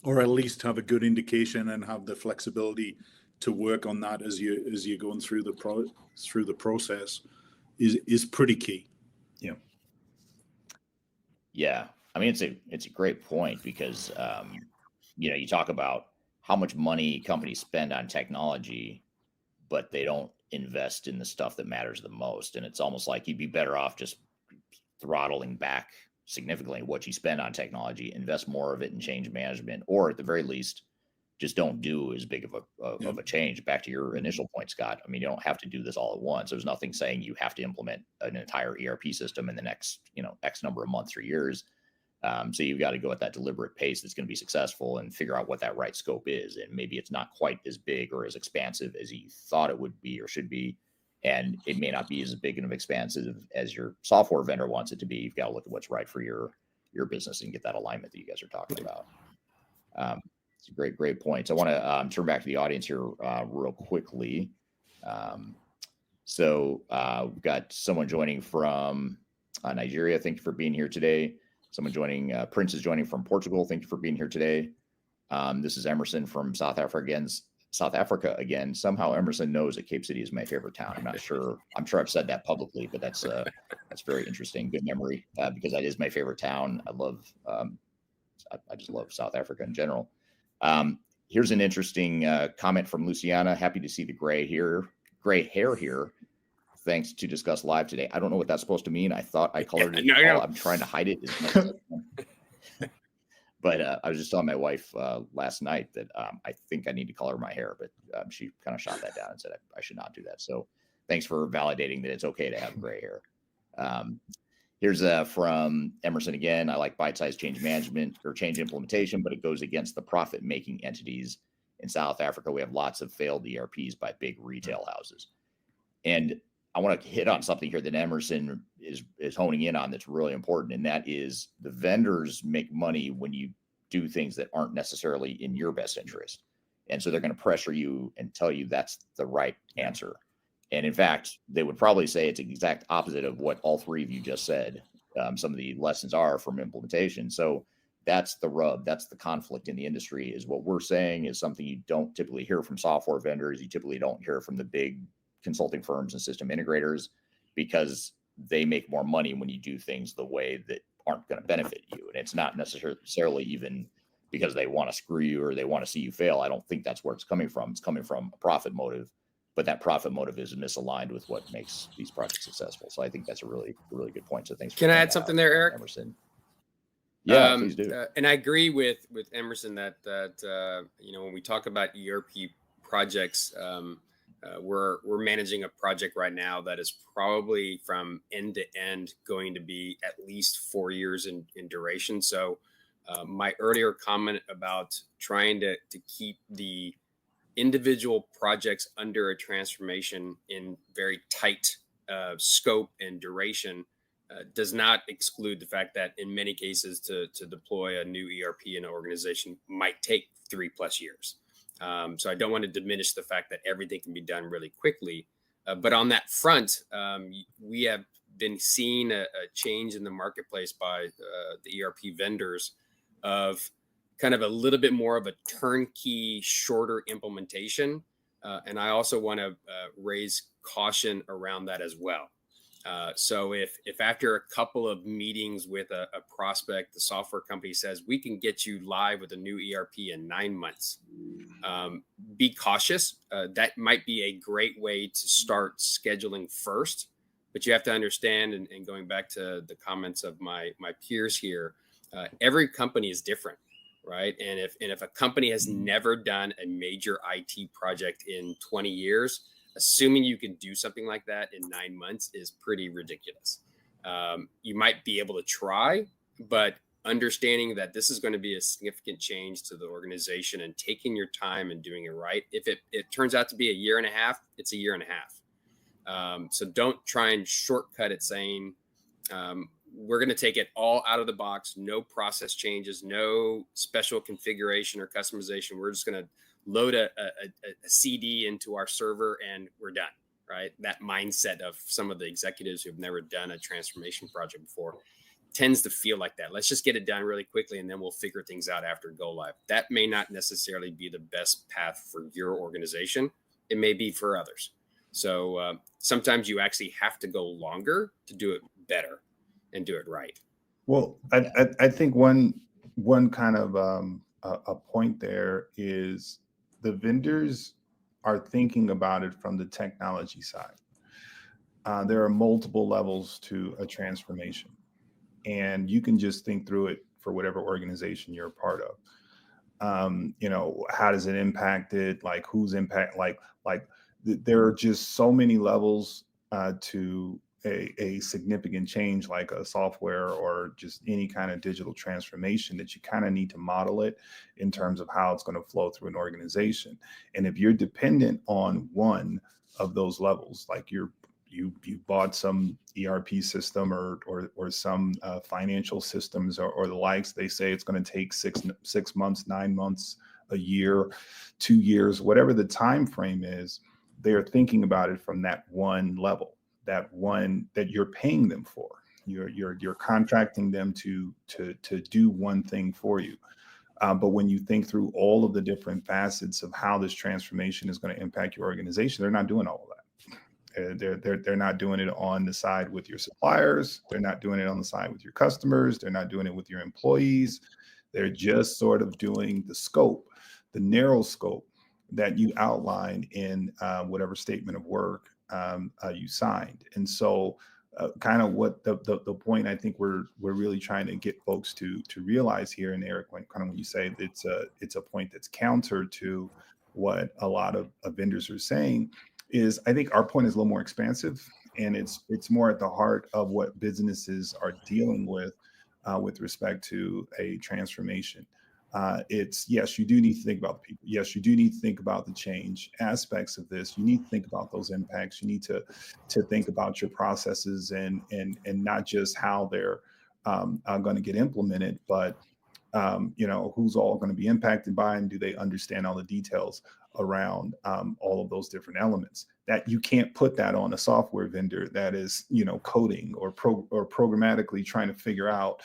or at least have a good indication and have the flexibility to work on that as you're going through the process is pretty key. Yeah. I mean, it's a great point, because, you talk about how much money companies spend on technology, but they don't invest in the stuff that matters the most. And it's almost like you'd be better off just throttling back significantly what you spend on technology, invest more of it in change management, or at the very least, just don't do as big of a change. Back to your initial point, Scott. I mean, you don't have to do this all at once. There's nothing saying you have to implement an entire ERP system in the next, X number of months or years. So you've got to go at that deliberate pace that's going to be successful and figure out what that right scope is. And maybe it's not quite as big or as expansive as you thought it would be or should be. And it may not be as big and expansive as your software vendor wants it to be. You've got to look at what's right for your business and get that alignment that you guys are talking about. It's a great points. I want to turn back to the audience here real quickly. So we've got someone joining from Nigeria. Thank you for being here today. Someone joining, Prince is joining from Portugal. Thank you for being here today. This is Emerson from South Africa again. Somehow Emerson knows that Cape City is my favorite town. I'm not sure. I'm sure I've said that publicly, but that's very interesting. Good memory because that is my favorite town. I love. I just love South Africa in general. Here's an interesting comment from Luciana. Happy to see the gray hair here. Thanks to discuss live today. I don't know what that's supposed to mean. I thought I colored it. No. I'm trying to hide it as much as I can. But I was just telling my wife last night that I think I need to color my hair, but she kind of shot that down and said I should not do that. So thanks for validating that it's okay to have gray hair. Here's from Emerson again. I like bite-sized change management or change implementation, but it goes against the profit-making entities. In South Africa, we have lots of failed ERPs by big retail houses. And I want to hit on something here that Emerson is honing in on that's really important, and that is the vendors make money when you do things that aren't necessarily in your best interest. And so they're going to pressure you and tell you that's the right answer. And in fact, they would probably say it's the exact opposite of what all three of you just said. Some of the lessons are from implementation. So that's the rub. That's the conflict in the industry is what we're saying is something you don't typically hear from software vendors. You typically don't hear from the big consulting firms and system integrators because they make more money when you do things the way that aren't going to benefit you. And it's not necessarily even because they want to screw you or they want to see you fail. I don't think that's where it's coming from. It's coming from a profit motive, but that profit motive is misaligned with what makes these projects successful. So I think that's a really, really good point. So thanks. Can I add something there, Eric? Emerson? Yeah, please do. And I agree with Emerson that when we talk about ERP projects, we're managing a project right now that is probably from end to end going to be at least 4 years in duration. So my earlier comment about trying to keep the individual projects under a transformation in very tight scope and duration does not exclude the fact that in many cases to deploy a new ERP in an organization might take 3+ years. So I don't want to diminish the fact that everything can be done really quickly. But on that front, we have been seeing a change in the marketplace by the ERP vendors of kind of a little bit more of a turnkey, shorter implementation. And I also want to raise caution around that as well. So if after a couple of meetings with a prospect, the software company says, we can get you live with a new ERP in 9 months, be cautious. That might be a great way to start scheduling first, but you have to understand, and going back to the comments of my peers here, every company is different, right? And if a company has never done a major IT project in 20 years, assuming you can do something like that in 9 months is pretty ridiculous. You might be able to try, but understanding that this is going to be a significant change to the organization and taking your time and doing it right. If it turns out to be a year and a half, it's a year and a half. So don't try and shortcut it saying, we're going to take it all out of the box, no process changes, no special configuration or customization. We're just going to load a CD into our server and we're done, right? That mindset of some of the executives who've never done a transformation project before tends to feel like that. Let's just get it done really quickly and then we'll figure things out after go live. That may not necessarily be the best path for your organization. It may be for others. So sometimes you actually have to go longer to do it better and do it right. Well, I think one kind of a point there is the vendors are thinking about it from the technology side. There are multiple levels to a transformation. and you can just think through it for whatever organization you're a part of. How does it impact it? Like who's impact? There are just so many levels to a significant change, like a software or just any kind of digital transformation, that you kind of need to model it in terms of how it's going to flow through an organization. And if you're dependent on one of those levels, like you bought some ERP system or some financial systems or the likes, they say it's going to take 6 months, 9 months, a year, 2 years, whatever the time frame is. They're thinking about it from that one level, that one that you're paying them for. You're contracting them to do one thing for you. But when you think through all of the different facets of how this transformation is going to impact your organization, they're not doing all of that. They're not doing it on the side with your suppliers. They're not doing it on the side with your customers. They're not doing it with your employees. They're just sort of doing the scope, the narrow scope that you outlined in whatever statement of work you signed. And so kind of what the point I think we're really trying to get folks to realize here, and Eric, when you say it's a point that's counter to what a lot of vendors are saying, is I think our point is a little more expansive, and it's more at the heart of what businesses are dealing with respect to a transformation. It's, yes, you do need to think about the people. Yes, you do need to think about the change aspects of this. You need to think about those impacts. You need to think about your processes and not just how they're going to get implemented, but who's all going to be impacted by, and do they understand all the details around all of those different elements. That you can't put that on a software vendor that is coding or programmatically trying to figure out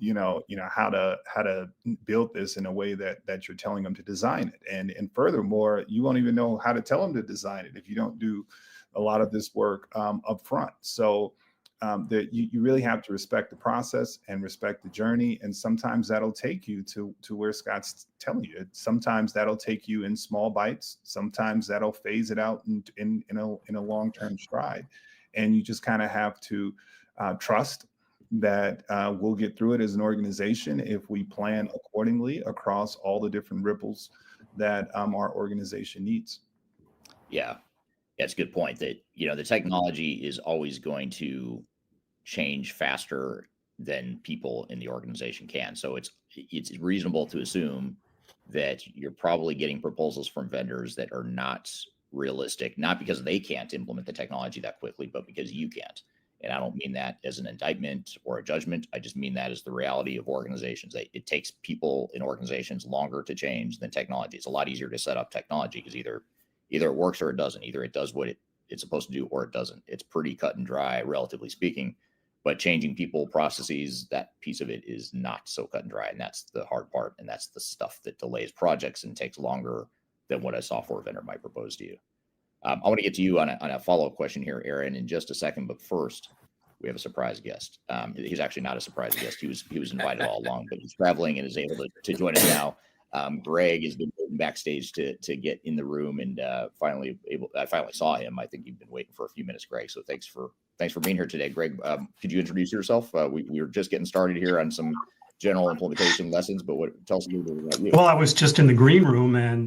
how to build this in a way that you're telling them to design it. And furthermore, you won't even know how to tell them to design it if you don't do a lot of this work up front. So that you really have to respect the process and respect the journey. And sometimes that'll take you to where Scott's telling you. Sometimes that'll take you in small bites. Sometimes that'll phase it out in a long-term stride. And you just kind of have to trust that we'll get through it as an organization if we plan accordingly across all the different ripples that our organization needs. Yeah, that's a good point. That the technology is always going to change faster than people in the organization can. So it's reasonable to assume that you're probably getting proposals from vendors that are not realistic, not because they can't implement the technology that quickly, but because you can't. And I don't mean that as an indictment or a judgment. I just mean that as the reality of organizations. It takes people in organizations longer to change than technology. It's a lot easier to set up technology because either it works or it doesn't. Either it does what it's supposed to do or it doesn't. It's pretty cut and dry, relatively speaking. But changing people, processes, that piece of it is not so cut and dry. And that's the hard part. And that's the stuff that delays projects and takes longer than what a software vendor might propose to you. I want to get to you on a follow-up question here, Aaron, in just a second. But first, we have a surprise guest. He's actually not a surprise guest. He was invited all along, but he's traveling and is able to join us now. Greg has been waiting backstage to get in the room, and I finally saw him. I think you've been waiting for a few minutes, Greg. So thanks for being here today, Greg. Could you introduce yourself? We were just getting started here on some general implementation lessons, but tell us a little bit about you. Well, I was just in the green room, and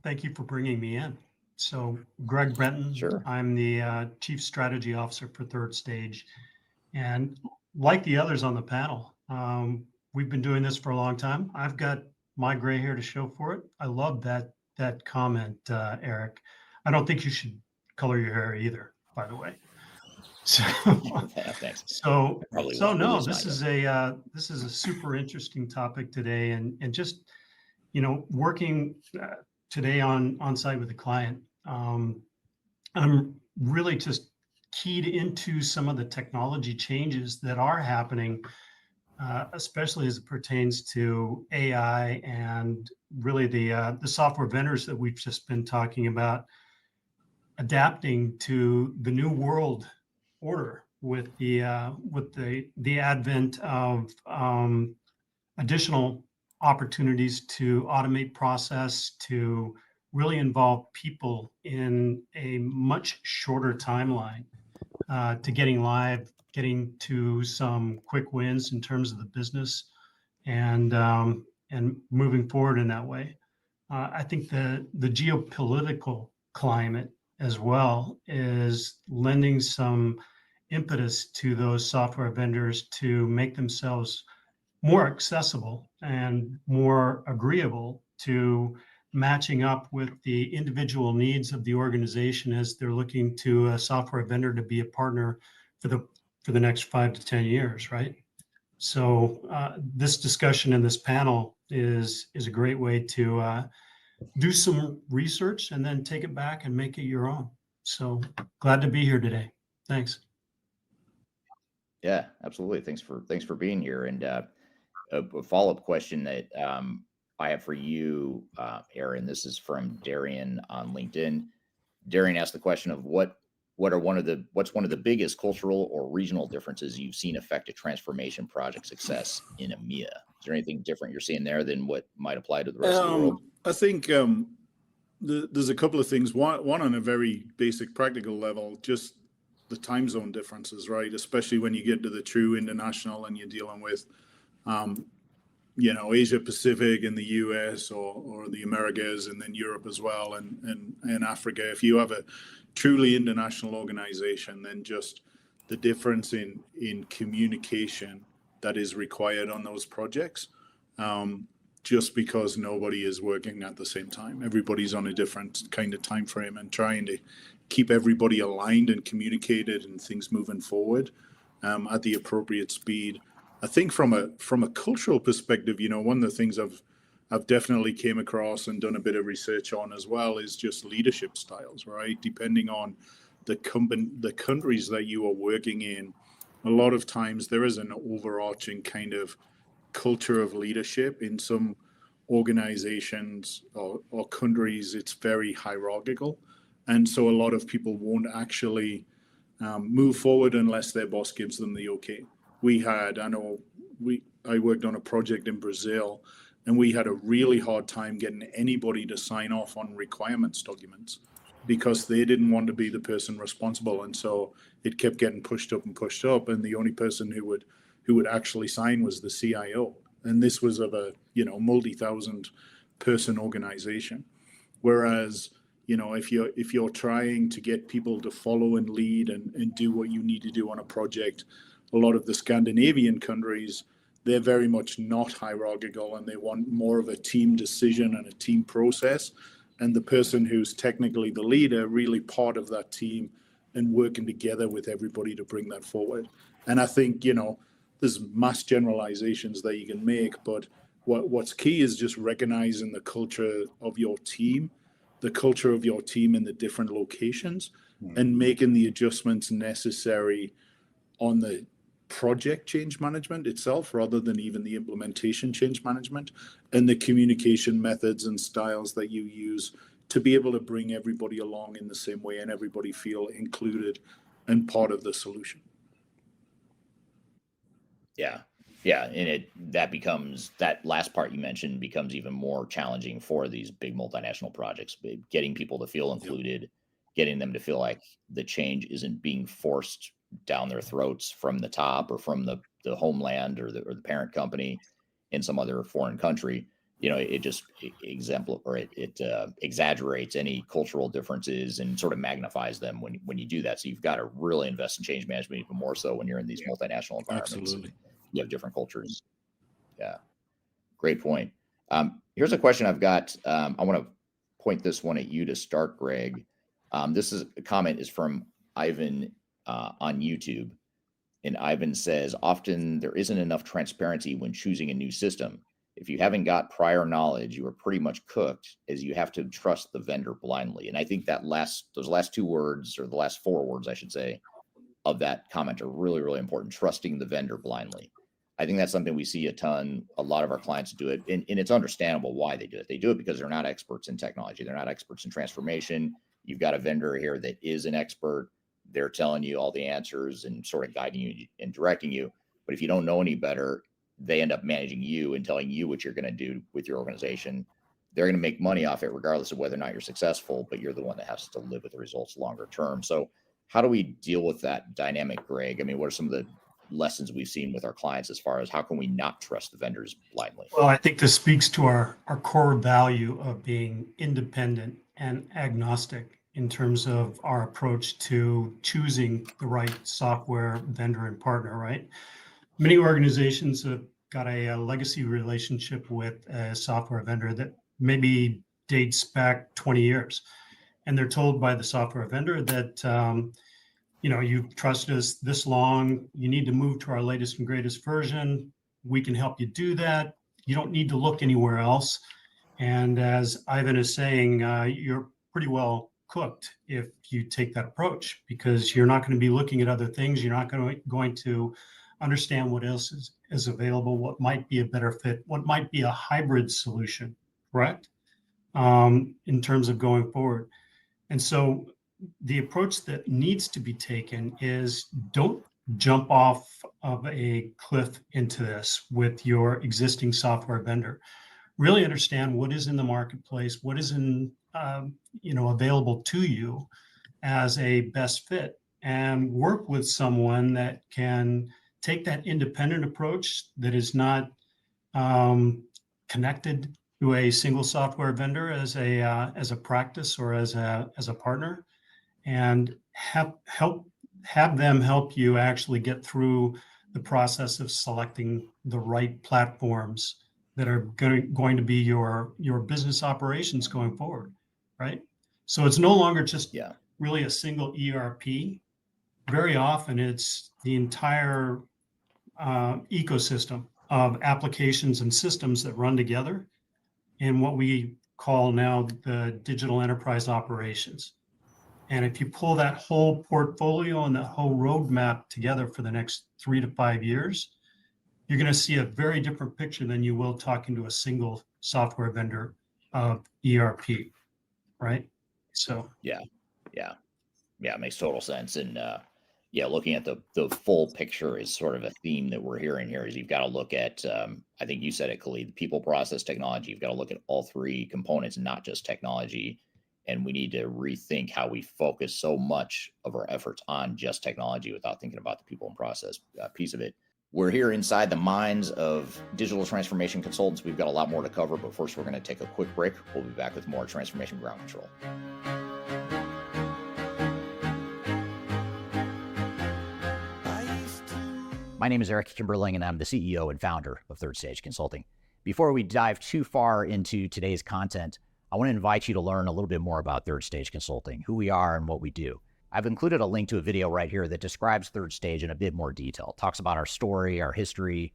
thank you for bringing me in. So, Greg Benton, sure. I'm the Chief Strategy Officer for Third Stage, and like the others on the panel, we've been doing this for a long time. I've got my gray hair to show for it. I love that comment, Eric. I don't think you should color your hair either, by the way. So, thanks. So no, this is a super interesting topic today, and just working today on site with a client. I'm really just keyed into some of the technology changes that are happening, especially as it pertains to AI and really the software vendors that we've just been talking about adapting to the new world order with the advent of additional opportunities to automate process, to really involve people in a much shorter timeline to getting live getting to some quick wins in terms of the business and moving forward in that way. I think the geopolitical climate as well is lending some impetus to those software vendors to make themselves more accessible and more agreeable to matching up with the individual needs of the organization as they're looking to a software vendor to be a partner for the next 5 to 10 years, right? So this discussion in this panel is a great way to do some research and then take it back and make it your own. So glad to be here today. Thanks. Yeah, absolutely. Thanks for being here. And a follow-up question that I have for you, Aaron. This is from Darian on LinkedIn. Darian asked the question of what's one of the biggest cultural or regional differences you've seen affect a transformation project success in EMEA? Is there anything different you're seeing there than what might apply to the rest of the world? I think there's a couple of things. One on a very basic practical level, just the time zone differences, right? Especially when you get to the true international and you're dealing with, Asia Pacific and the US or the Americas and then Europe as well and Africa. If you have a truly international organization, then just the difference in communication that is required on those projects, just because nobody is working at the same time. Everybody's on a different kind of time frame and trying to keep everybody aligned and communicated and things moving forward at the appropriate speed. I think from a cultural perspective, one of the things I've definitely came across and done a bit of research on as well is just leadership styles, right? Depending on the countries that you are working in, a lot of times there is an overarching kind of culture of leadership. In some organizations or countries, it's very hierarchical. And so a lot of people won't actually move forward unless their boss gives them the okay. I worked on a project in Brazil, and we had a really hard time getting anybody to sign off on requirements documents because they didn't want to be the person responsible. And so it kept getting pushed up. And the only person who would actually sign was the CIO. And this was of a, multi-thousand person organization. Whereas, if you're trying to get people to follow and lead and do what you need to do on a project, a lot of the Scandinavian countries, they're very much not hierarchical and they want more of a team decision and a team process. And the person who's technically the leader, really part of that team and working together with everybody to bring that forward. And I think, there's mass generalizations that you can make, but what's key is just recognizing the culture of your team, the culture of your team in the different locations, and making the adjustments necessary on the project change management itself rather than even the implementation change management, and the communication methods and styles that you use to be able to bring everybody along in the same way and everybody feel included and part of the solution. Yeah. And that last part you mentioned becomes even more challenging for these big multinational projects, getting people to feel included, getting them to feel like the change isn't being forced down their throats from the top or from the homeland or the parent company in some other foreign country. It exaggerates any cultural differences and sort of magnifies them when you do that. So you've got to really invest in change management even more so when you're in these multinational environments. Absolutely. You have different cultures. Yeah. Great point. Here's a question I've got. I want to point this one at you to start, Greg. This is a comment is from Ivan on YouTube. And Ivan says, often there isn't enough transparency when choosing a new system. If you haven't got prior knowledge, you are pretty much cooked, as you have to trust the vendor blindly. And I think those last two words, or the last four words, I should say, of that comment are really, really important. Trusting the vendor blindly. I think that's something we see a ton. A lot of our clients do it, and it's understandable why they do it. They do it because they're not experts in technology. They're not experts in transformation. You've got a vendor here that is an expert. They're telling you all the answers and sort of guiding you and directing you. But if you don't know any better, they end up managing you and telling you what you're going to do with your organization. They're going to make money off it regardless of whether or not you're successful, but you're the one that has to live with the results longer term. So How do we deal with that dynamic, Greg? I mean, what are some of the lessons we've seen with our clients as far as how can we not trust the vendors blindly? Well, I think this speaks to our core value of being independent and agnostic in terms of our approach to choosing the right software vendor and partner, right? Many organizations have got a legacy relationship with a software vendor that maybe dates back 20 years. And they're told by the software vendor that, you've trusted us this long, you need to move to our latest and greatest version. We can help you do that. You don't need to look anywhere else. And as Ivan is saying, you're pretty well cooked if you take that approach, because you're not going to be looking at other things. You're not going to understand what else is available, what might be a better fit, what might be a hybrid solution, correct? In terms of going forward. And so the approach that needs to be taken is don't jump off of a cliff into this with your existing software vendor. Really understand what is in the marketplace, what is available to you as a best fit, and work with someone that can take that independent approach that is not connected to a single software vendor as a practice or as a partner, and have them help you actually get through the process of selecting the right platforms that are going to be your business operations going forward, right? So it's no longer just really a single ERP. Very often it's the entire ecosystem of applications and systems that run together in what we call now the digital enterprise operations. And if you pull that whole portfolio and that whole roadmap together for the next 3 to 5 years, you're going to see a very different picture than you will talking to a single software vendor of ERP, right? So yeah, it makes total sense. And looking at the full picture is sort of a theme that we're hearing here. Is you've got to look at, I think you said it, Khalid, people, process, technology. You've got to look at all three components, not just technology. And we need to rethink how we focus so much of our efforts on just technology without thinking about the people and process piece of it. We're here inside the minds of digital transformation consultants. We've got a lot more to cover, but first we're going to take a quick break. We'll be back with more Transformation Ground Control. My name is Eric Kimberling, and I'm the CEO and founder of Third Stage Consulting. Before we dive too far into today's content, I want to invite you to learn a little bit more about Third Stage Consulting, who we are and what we do. I've included a link to a video right here that describes Third Stage in a bit more detail. It talks about our story, our history,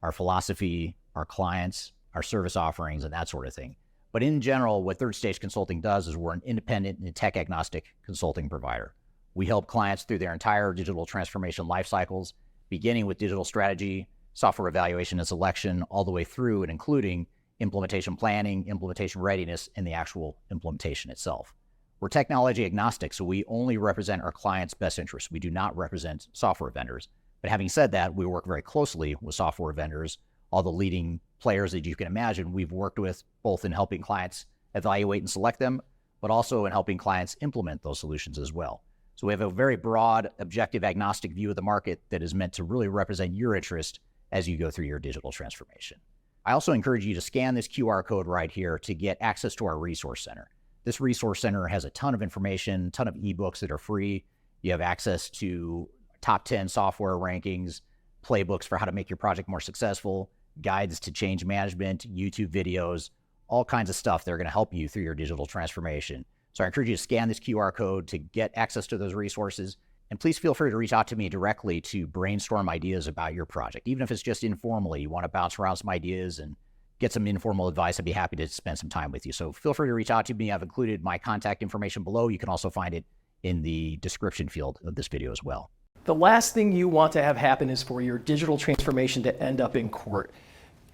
our philosophy, our clients, our service offerings, and that sort of thing. But in general, what Third Stage Consulting does is we're an independent and tech-agnostic consulting provider. We help clients through their entire digital transformation life cycles, beginning with digital strategy, software evaluation and selection, all the way through and including implementation planning, implementation readiness, and the actual implementation itself. We're technology agnostic, so we only represent our clients' best interests. We do not represent software vendors. But having said that, we work very closely with software vendors, all the leading players that you can imagine we've worked with, both in helping clients evaluate and select them, but also in helping clients implement those solutions as well. So we have a very broad, objective, agnostic view of the market that is meant to really represent your interest as you go through your digital transformation. I also encourage you to scan this QR code right here to get access to our resource center. This resource center has a ton of information, a ton of ebooks that are free. You have access to top 10 software rankings, playbooks for how to make your project more successful, guides to change management, YouTube videos, all kinds of stuff that are going to help you through your digital transformation. So I encourage you to scan this QR code to get access to those resources. And please feel free to reach out to me directly to brainstorm ideas about your project. Even if it's just informally, you want to bounce around some ideas and get some informal advice, I'd be happy to spend some time with you. So feel free to reach out to me. I've included my contact information below. You can also find it in the description field of this video as well. The last thing you want to have happen is for your digital transformation to end up in court.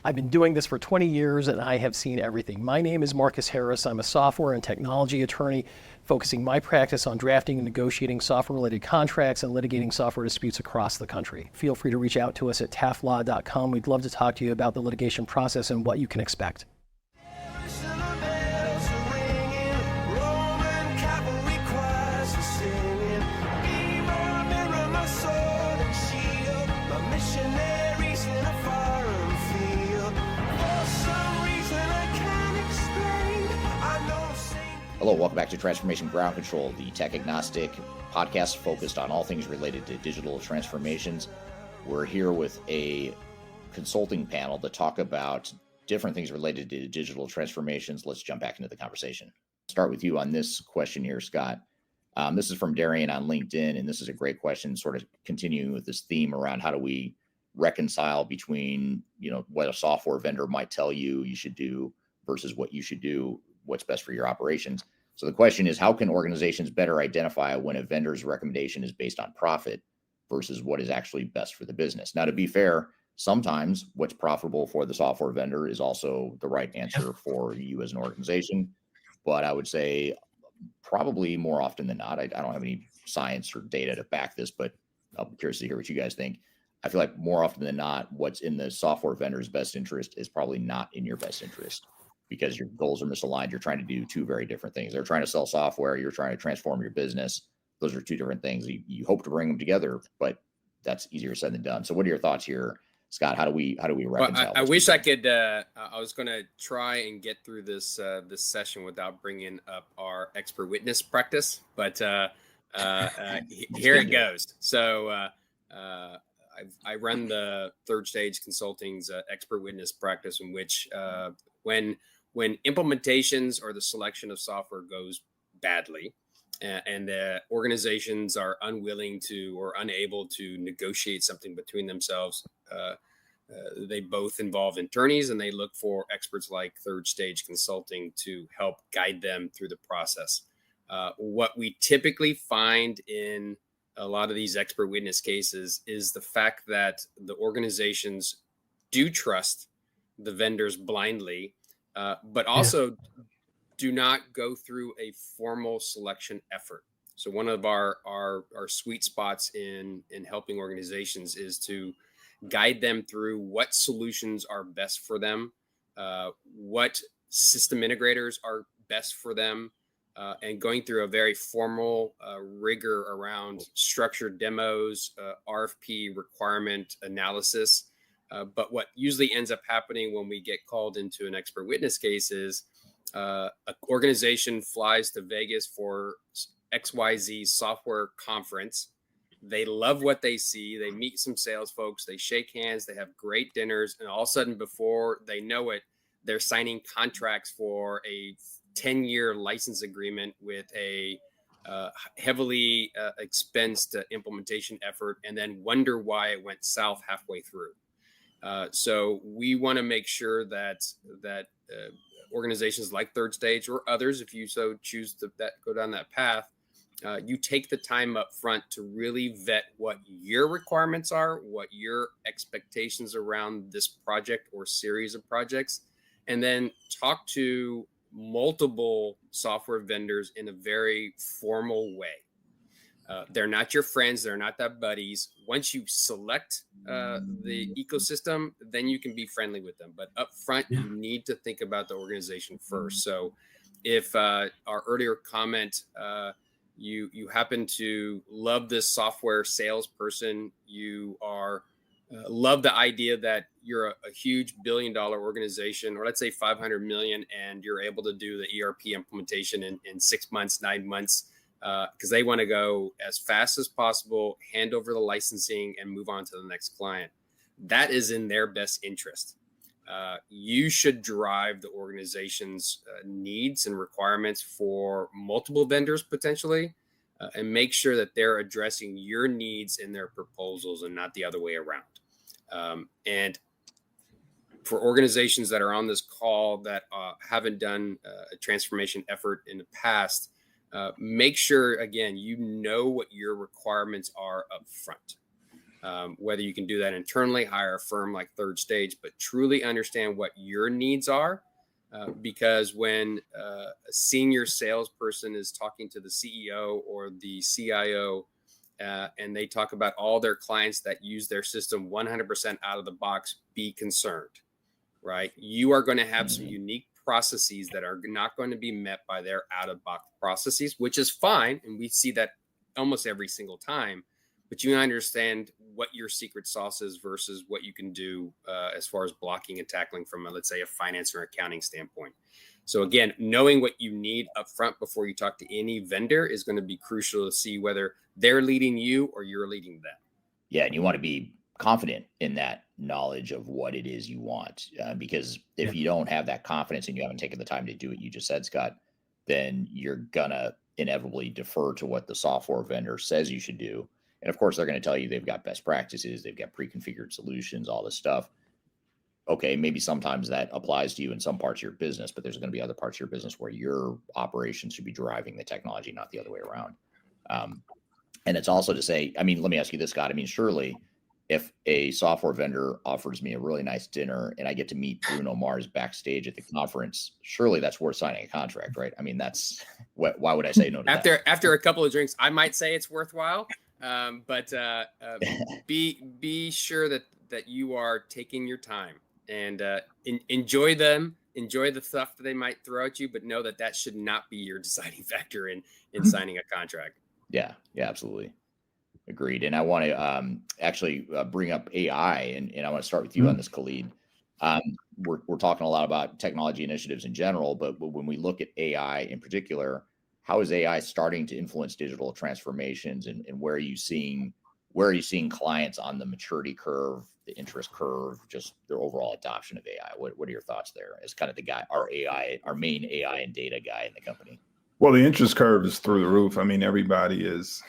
I've been doing this for 20 years and I have seen everything. My name is Marcus Harris. I'm a software and technology attorney focusing my practice on drafting and negotiating software-related contracts and litigating software disputes across the country. Feel free to reach out to us at taftlaw.com. We'd love to talk to you about the litigation process and what you can expect. Roman cavalry choirs are singing. Hello, welcome back to Transformation Ground Control, the tech agnostic podcast focused on all things related to digital transformations. We're here with a consulting panel to talk about different things related to digital transformations. Let's jump back into the conversation. Start with you on this question here, Scott. This is from Darian on LinkedIn, and this is a great question, sort of continuing with this theme around how do we reconcile between, what a software vendor might tell you you should do versus what you should do, what's best for your operations. So the question is, how can organizations better identify when a vendor's recommendation is based on profit versus what is actually best for the business? Now, to be fair, sometimes what's profitable for the software vendor is also the right answer for you as an organization. But I would say probably more often than not, I don't have any science or data to back this, but I'm curious to hear what you guys think. I feel like more often than not, what's in the software vendor's best interest is probably not in your best interest because your goals are misaligned. You're trying to do two very different things. They're trying to sell software. You're trying to transform your business. Those are two different things. You hope to bring them together, but that's easier said than done. So what are your thoughts here, Scott? How do we reconcile? I wish I could. I was going to try and get through this session without bringing up our expert witness practice, but here it goes. So I run the Third Stage Consulting's expert witness practice, in which when implementations or the selection of software goes badly, and the organizations are unwilling to or unable to negotiate something between themselves, they both involve attorneys, and they look for experts like Third Stage Consulting to help guide them through the process. What we typically find in a lot of these expert witness cases is the fact that the organizations do trust the vendors blindly, but also do not go through a formal selection effort. So one of our sweet spots in helping organizations is to guide them through what solutions are best for them, what system integrators are best for them, and going through a very formal rigor around structured demos, RFP requirement analysis. But what usually ends up happening when we get called into an expert witness case is an organization flies to Vegas for XYZ software conference. They love what they see. They meet some sales folks. They shake hands. They have great dinners. And all of a sudden, before they know it, they're signing contracts for a 10-year license agreement with a heavily expensed implementation effort, and then wonder why it went south halfway through. So we want to make sure that organizations like Third Stage or others, if you so choose to go down that path, you take the time up front to really vet what your requirements are, what your expectations around this project or series of projects, and then talk to multiple software vendors in a very formal way. They're not your friends. They're not that buddies. Once you select the ecosystem, then you can be friendly with them. But up front, you need to think about the organization first. So if our earlier comment, you happen to love this software salesperson, you are love the idea that you're a huge billion-dollar organization, or let's say 500 million, and you're able to do the ERP implementation in 6 months, 9 months, because they want to go as fast as possible, hand over the licensing, and move on to the next client. That is in their best interest. You should drive the organization's needs and requirements for multiple vendors potentially, and make sure that they're addressing your needs in their proposals and not the other way around. And for organizations that are on this call that haven't done a transformation effort in the past, make sure, again, you know what your requirements are up front. Whether you can do that internally, hire a firm like Third Stage, but truly understand what your needs are. Because when a senior salesperson is talking to the CEO or the CIO, and they talk about all their clients that use their system 100% out of the box, be concerned, right? You are going to have some unique processes that are not going to be met by their out of box processes, which is fine. And we see that almost every single time. But you understand what your secret sauce is versus what you can do as far as blocking and tackling from, let's say, a finance or accounting standpoint. So again, knowing what you need up front before you talk to any vendor is going to be crucial to see whether they're leading you or you're leading them. Yeah, and you want to be confident in that knowledge of what it is you want, because if you don't have that confidence and you haven't taken the time to do what you just said, Scott, then you're gonna inevitably defer to what the software vendor says you should do. And of course, they're going to tell you they've got best practices, they've got pre-configured solutions, all this stuff. Okay, maybe sometimes that applies to you in some parts of your business, but there's going to be other parts of your business where your operations should be driving the technology, not the other way around. And it's also to say, I mean, let me ask you this, Scott. I mean, surely if a software vendor offers me a really nice dinner and I get to meet Bruno Mars backstage at the conference, surely that's worth signing a contract, right? I mean, that's why would I say no to that? After a couple of drinks, I might say it's worthwhile, but be sure that you are taking your time and enjoy them. Enjoy the stuff that they might throw at you, but know that should not be your deciding factor in signing a contract. Yeah, absolutely. Agreed. And I want to actually bring up AI, and I want to start with you on this, Khalid. We're talking a lot about technology initiatives in general, but when we look at AI in particular, how is AI starting to influence digital transformations, and where are you seeing clients on the maturity curve, the interest curve, just their overall adoption of AI? What are your thoughts there as kind of the guy, our main AI and data guy in the company? Well, the interest curve is through the roof. I mean, everybody is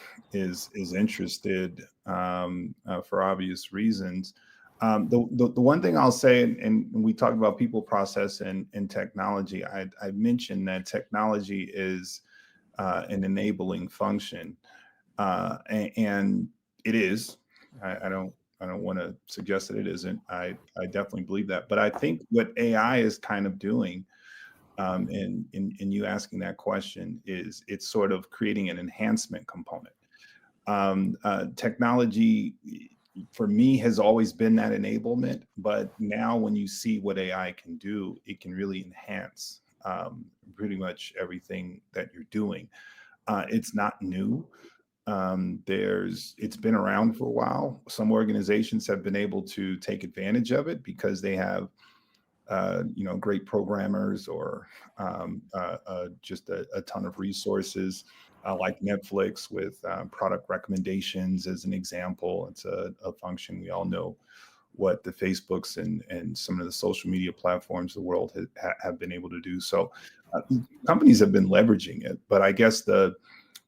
interested for obvious reasons. The one thing I'll say, and we talked about people, process, and technology. I mentioned that technology is an enabling function, and it is. I don't want to suggest that it isn't. I definitely believe that. But I think what AI is kind of doing, in you asking that question, is it's sort of creating an enhancement component. Technology, for me, has always been that enablement, but now when you see what AI can do, it can really enhance pretty much everything that you're doing. It's not new. It's been around for a while. Some organizations have been able to take advantage of it because they have great programmers or just a ton of resources, like Netflix with product recommendations as an example. It's a function we all know what the Facebooks and some of the social media platforms of the world have been able to do. So companies have been leveraging it, but I guess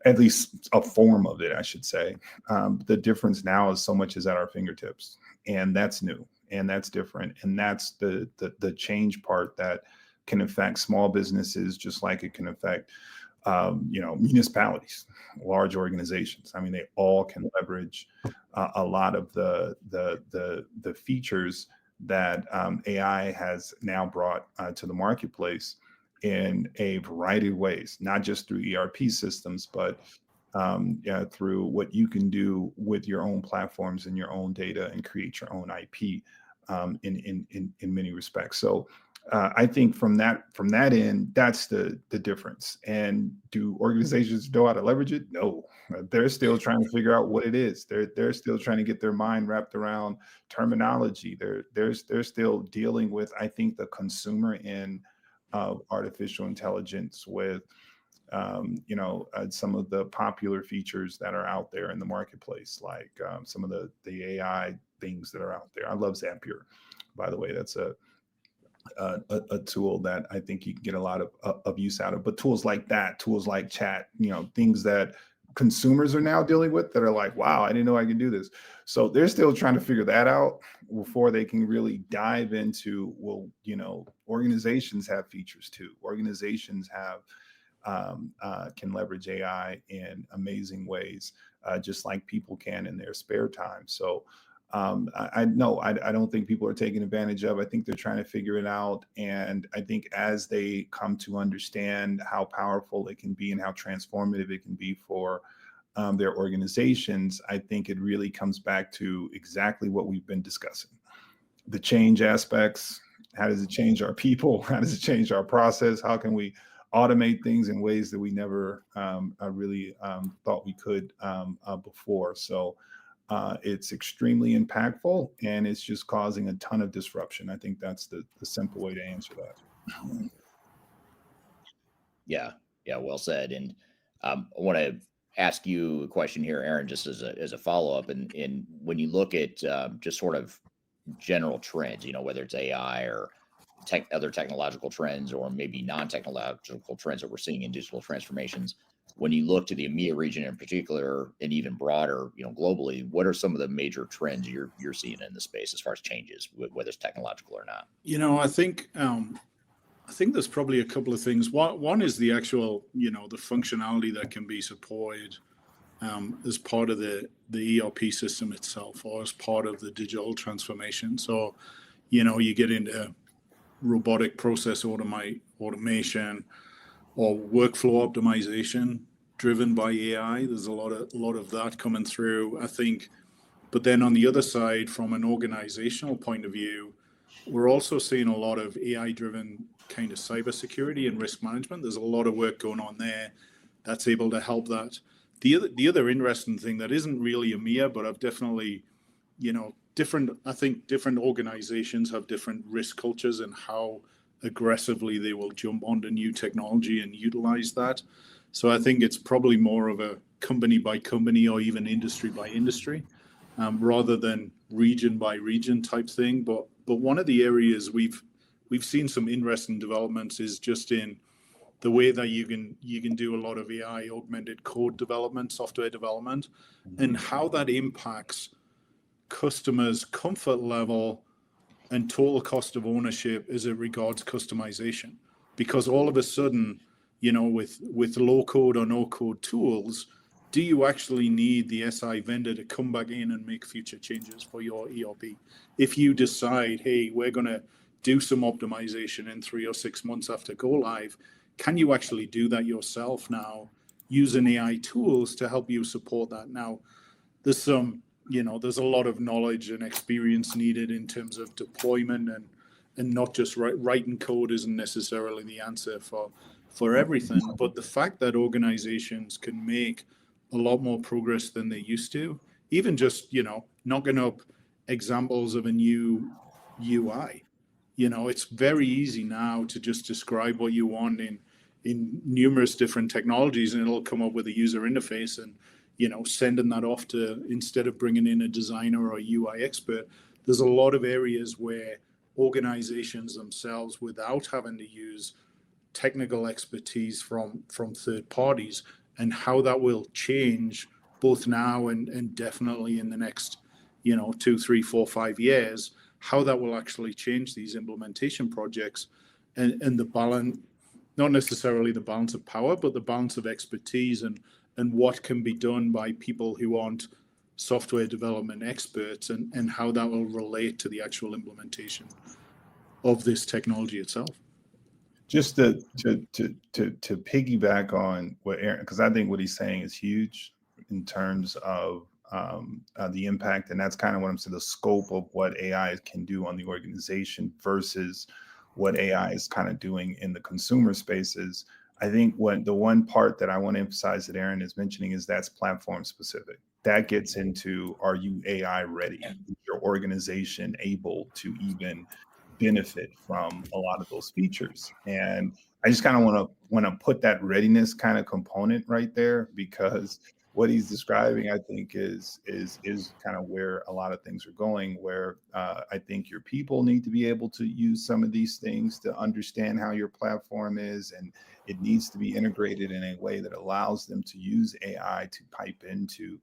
at least a form of it, I should say. The difference now is so much is at our fingertips, and that's new. And that's different. And that's the change part that can affect small businesses, just like it can affect, municipalities, large organizations. I mean, they all can leverage a lot of the features that AI has now brought to the marketplace in a variety of ways, not just through ERP systems, but through what you can do with your own platforms and your own data and create your own IP in many respects. So I think from that end, that's the difference. And do organizations know how to leverage it? No, they're still trying to figure out what it is. They're still trying to get their mind wrapped around terminology. They're still dealing with, I think, the consumer end of artificial intelligence with some of the popular features that are out there in the marketplace, like some of the AI things that are out there. I love Zapier, by the way. That's a tool that I think you can get a lot of use out of. But tools like that, tools like chat, things that consumers are now dealing with that are like, wow, I didn't know I could do this. So they're still trying to figure that out before they can really dive into, well, organizations have features too. Organizations have can leverage AI in amazing ways, just like people can in their spare time. So I don't think people are taking advantage of. I think they're trying to figure it out. And I think as they come to understand how powerful it can be and how transformative it can be for their organizations, I think it really comes back to exactly what we've been discussing. The change aspects. How does it change our people? How does it change our process? How can we automate things in ways that we never really thought we could before? So it's extremely impactful, and it's just causing a ton of disruption. I think that's the simple way to answer that. Yeah, well said. And I want to ask you a question here, Aaron, just as a follow up. And when you look at just sort of general trends, whether it's AI or other technological trends, or maybe non-technological trends that we're seeing in digital transformations, when you look to the EMEA region in particular, and even broader, globally, what are some of the major trends you're seeing in the space as far as changes, whether it's technological or not? I think there's probably a couple of things. One is the actual, the functionality that can be supported as part of the ERP system itself, or as part of the digital transformation. So, you get into robotic process automation or workflow optimization driven by AI. There's a lot of that coming through, I think. But then on the other side, from an organizational point of view, we're also seeing a lot of AI-driven kind of cybersecurity and risk management. There's a lot of work going on there that's able to help that. The other interesting thing that isn't really EMEA, but I've definitely, I think different organizations have different risk cultures and how aggressively they will jump onto new technology and utilize that. So I think it's probably more of a company by company or even industry by industry, rather than region by region type thing. But one of the areas we've seen some interesting developments is just in the way that you can do a lot of AI augmented code development, software development, and how that impacts customers' comfort level and total cost of ownership as it regards customization. Because all of a sudden, with low code or no code tools, do you actually need the SI vendor to come back in and make future changes for your ERP? If you decide, hey, we're going to do some optimization in 3 or 6 months after go live, can you actually do that yourself now using AI tools to help you support that? Now, there's a lot of knowledge and experience needed in terms of deployment, and not just writing code isn't necessarily the answer for everything. But the fact that organizations can make a lot more progress than they used to, even just, knocking up examples of a new UI. It's very easy now to just describe what you want in numerous different technologies, and it'll come up with a user interface, and, sending that off to, instead of bringing in a designer or a UI expert. There's a lot of areas where organizations themselves, without having to use technical expertise from third parties, and how that will change both now and definitely in the next, 2, 3, 4, 5 years, how that will actually change these implementation projects, and the balance, not necessarily the balance of power, but the balance of expertise, and what can be done by people who aren't software development experts, and how that will relate to the actual implementation of this technology itself. Just to piggyback on what Aaron, because I think what he's saying is huge in terms of the impact, and that's kind of what I'm saying, the scope of what AI can do on the organization versus what AI is kind of doing in the consumer spaces. I think the one part that I want to emphasize that Aaron is mentioning is that's platform specific. That gets into, are you AI ready? Is your organization able to even benefit from a lot of those features? And I just kind of want to put that readiness kind of component right there, because what he's describing, I think, is kind of where a lot of things are going, where I think your people need to be able to use some of these things to understand how your platform is, and it needs to be integrated in a way that allows them to use AI to pipe into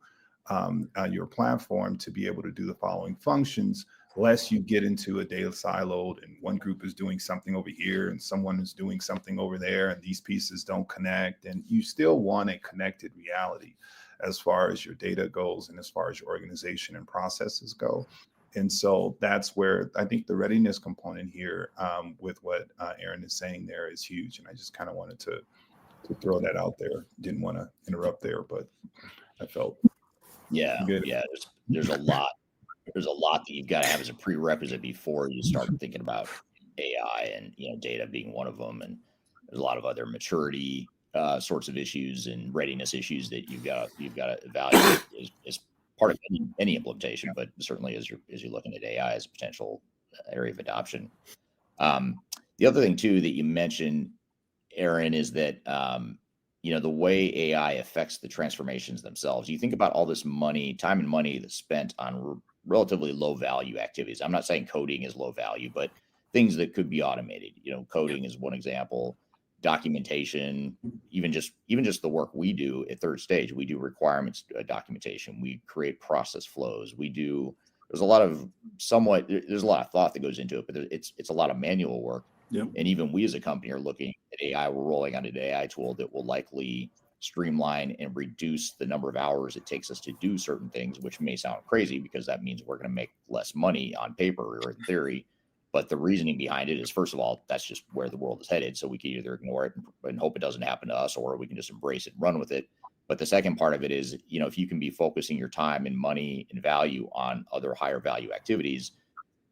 your platform to be able to do the following functions, lest you get into a data siloed and one group is doing something over here and someone is doing something over there, and these pieces don't connect. And you still want a connected reality as far as your data goes and as far as your organization and processes go. And so that's where I think the readiness component here with what Aaron is saying there is huge. And I just kind of wanted to throw that out there. Didn't want to interrupt there, but I felt good. There's a lot. There's a lot that you've got to have as a prerequisite before you start thinking about AI, and data being one of them. And there's a lot of other maturity sorts of issues and readiness issues that you've got to evaluate as part of any implementation, but certainly as you're looking at AI as a potential area of adoption. The other thing too that you mentioned, Aaron, is that the way AI affects the transformations themselves. You think about all this money, time and money that's spent on relatively low value activities. I'm not saying coding is low value, but things that could be automated. Coding is one example. Documentation, even just the work we do at Third Stage, we do requirements documentation. We create process flows. There's a lot of thought that goes into it, but it's a lot of manual work. Yep. And even we as a company are looking at AI. We're rolling out an AI tool that will likely streamline and reduce the number of hours it takes us to do certain things, which may sound crazy because that means we're going to make less money on paper or in theory. But the reasoning behind it is, first of all, that's just where the world is headed. So we can either ignore it and hope it doesn't happen to us, or we can just embrace it and run with it. But the second part of it is, if you can be focusing your time and money and value on other higher value activities,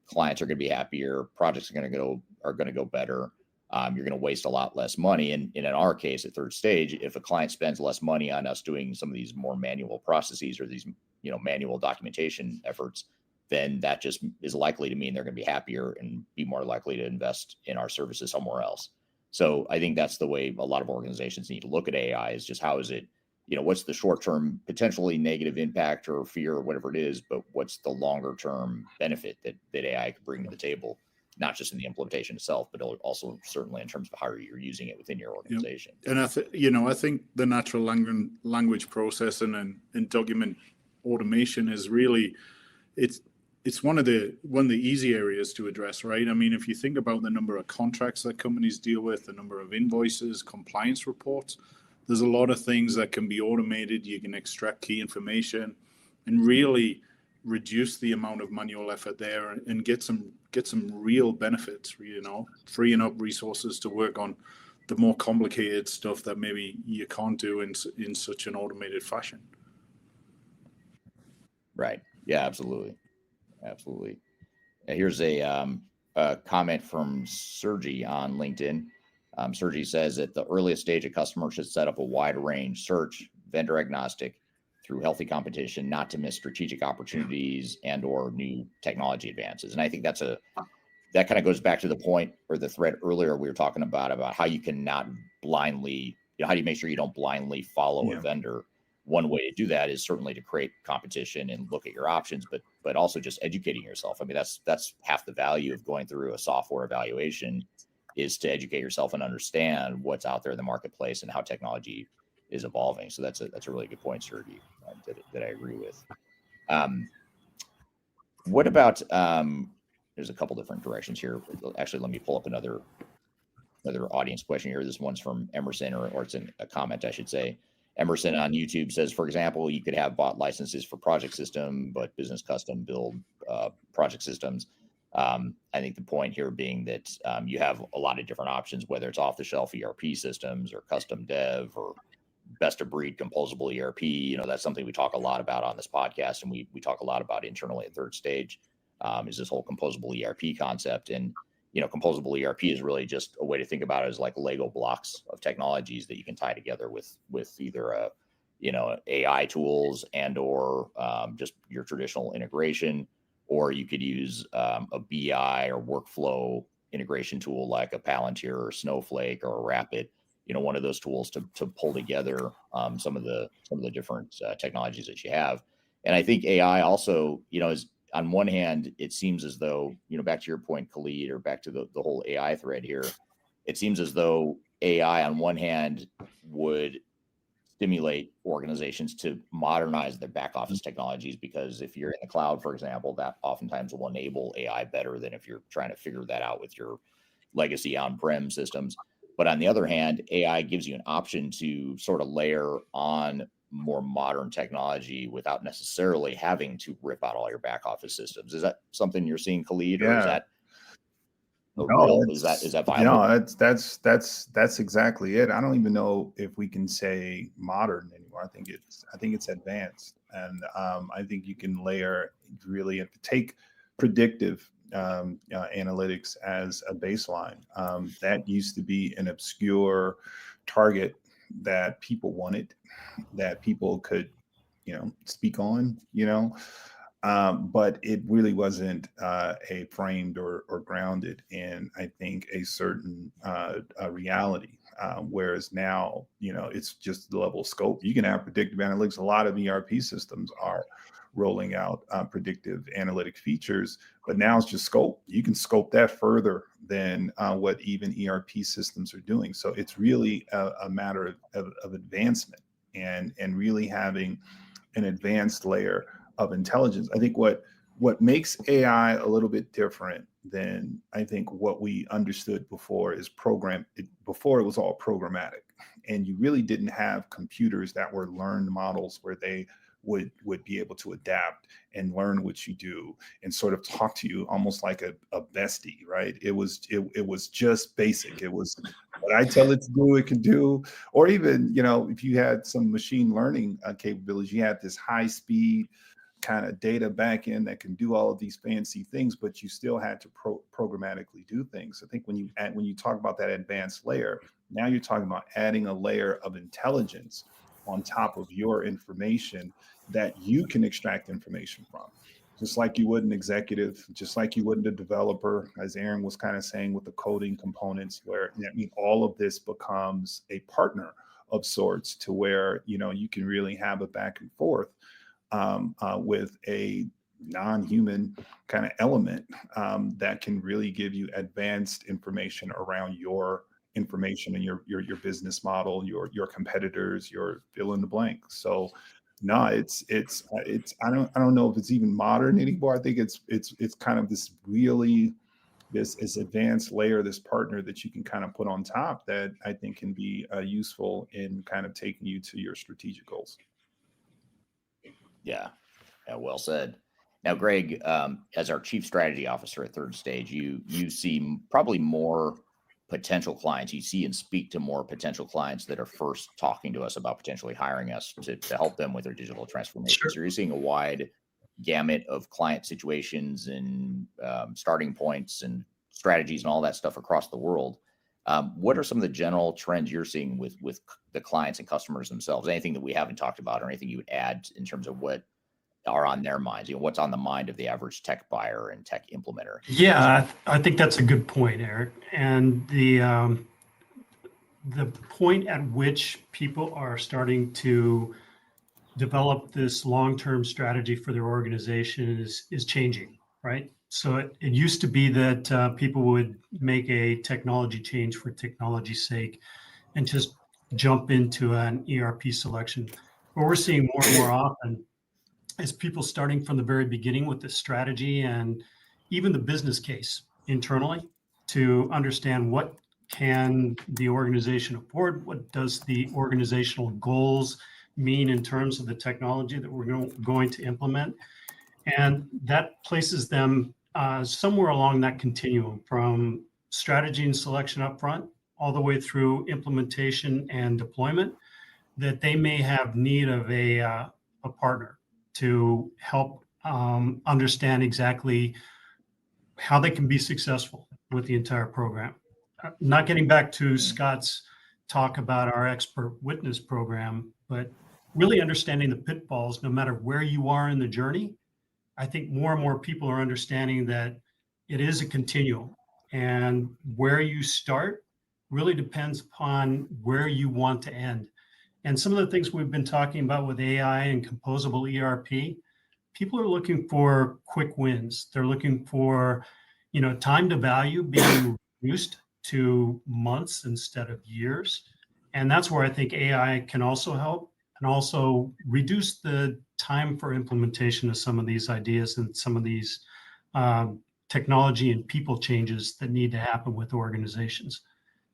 clients are going to be happier, projects are going to go better. You're going to waste a lot less money. And in our case at Third Stage, if a client spends less money on us doing some of these more manual processes or these manual documentation efforts, then that just is likely to mean they're going to be happier and be more likely to invest in our services somewhere else. So I think that's the way a lot of organizations need to look at AI, is just how is it, what's the short-term potentially negative impact or fear or whatever it is, but what's the longer-term benefit that AI could bring to the table, not just in the implementation itself, but also certainly in terms of how you're using it within your organization. Yep. And I think the natural language processing and document automation is really, it's one of the easy areas to address, right? I mean, if you think about the number of contracts that companies deal with, the number of invoices, compliance reports, there's a lot of things that can be automated. You can extract key information and really reduce the amount of manual effort there and get some real benefits, freeing up resources to work on the more complicated stuff that maybe you can't do in such an automated fashion. Right. Yeah, absolutely. Absolutely. Here's a comment from Sergi on LinkedIn. Sergi says, at the earliest stage, a customer should set up a wide range search, vendor agnostic, through healthy competition, not to miss strategic opportunities and or new technology advances. And I think that kind of goes back to the point or the thread earlier we were talking about how you can not blindly, how do you make sure you don't blindly follow a vendor? One way to do that is certainly to create competition and look at your options, but also just educating yourself. I mean, that's half the value of going through a software evaluation, is to educate yourself and understand what's out there in the marketplace and how technology is evolving. So that's a really good point, Sergi, that I agree with. What about there's a couple different directions here. Actually, let me pull up another audience question here. This one's from Emerson, or it's a comment, I should say. Emerson on YouTube says, for example, you could have bought licenses for project system, but business custom build project systems. I think the point here being that you have a lot of different options, whether it's off-the-shelf ERP systems or custom dev or best of breed composable ERP. That's something we talk a lot about on this podcast, and we talk a lot about internally at Third Stage, is this whole composable ERP concept. And composable ERP is really just a way to think about it as like Lego blocks of technologies that you can tie together with either AI tools and or just your traditional integration, or you could use a BI or workflow integration tool like a Palantir or Snowflake or a Rapid, one of those tools to pull together some of the different technologies that you have. And I think AI also, is, on one hand, it seems as though, back to your point, Khalid, or back to the whole AI thread here, it seems as though AI on one hand would stimulate organizations to modernize their back office technologies, because if you're in the cloud, for example, that oftentimes will enable AI better than if you're trying to figure that out with your legacy on-prem systems. But on the other hand, AI gives you an option to sort of layer on more modern technology without necessarily having to rip out all your back office systems. Is that something you're seeing, Khalid, or is that is that viable? No, that's exactly it. I don't even know if we can say modern anymore. I think it's advanced, and I think you can layer really take predictive analytics as a baseline. That used to be an obscure target that people wanted, that people could, speak on, but it really wasn't a framed or grounded in, I think, a certain reality. whereas now, it's just the level of scope. You can have predictive analytics. A lot of ERP systems are rolling out predictive analytic features, but now it's just scope. You can scope that further than what even ERP systems are doing. So it's really a matter of advancement and really having an advanced layer of intelligence. I think what makes AI a little bit different than I think what we understood before is before it was all programmatic, and you really didn't have computers that were learned models where they would be able to adapt and learn what you do and sort of talk to you almost like a bestie, right? It was just basic. It was what I tell it to do, it can do. Or even, if you had some machine learning capabilities, you had this high speed kind of data backend that can do all of these fancy things, but you still had to programmatically do things. I think when you talk about that advanced layer, now you're talking about adding a layer of intelligence on top of your information that you can extract information from, just like you would an executive, just like you would a developer, as Aaron was kind of saying with the coding components, where all of this becomes a partner of sorts, to where you can really have a back and forth with a non-human kind of element that can really give you advanced information around your information and your business model, your competitors, your fill in the blank. So no, it's I don't know if it's even modern anymore. I think it's kind of this advanced layer, this partner that you can kind of put on top that I think can be useful in kind of taking you to your strategic goals. Yeah, well said. Now, Greg, as our Chief Strategy Officer at Third Stage, you see probably more potential clients. You see and speak to more potential clients that are first talking to us about potentially hiring us to help them with their digital transformation. Sure. So you're seeing a wide gamut of client situations and starting points and strategies and all that stuff across the world. What are some of the general trends you're seeing with the clients and customers themselves? Anything that we haven't talked about, or anything you would add in terms of what are on their minds? What's on the mind of the average tech buyer and tech implementer? Yeah, I think that's a good point, Eric. And the point at which people are starting to develop this long-term strategy for their organization is changing, right? So it used to be that people would make a technology change for technology's sake and just jump into an ERP selection. What we're seeing more and more often is people starting from the very beginning with the strategy and even the business case internally to understand what can the organization afford, what does the organizational goals mean in terms of the technology that we're going to implement. And that places them somewhere along that continuum from strategy and selection up front all the way through implementation and deployment, that they may have need of a partner to help understand exactly how they can be successful with the entire program. Not getting back to Scott's talk about our expert witness program, but really understanding the pitfalls no matter where you are in the journey. I think more and more people are understanding that it is a continuum, and where you start really depends upon where you want to end. And some of the things we've been talking about with AI and composable ERP, people are looking for quick wins. They're looking for, time to value being reduced to months instead of years. And that's where I think AI can also help, and also reduce the time for implementation of some of these ideas and some of these technology and people changes that need to happen with organizations.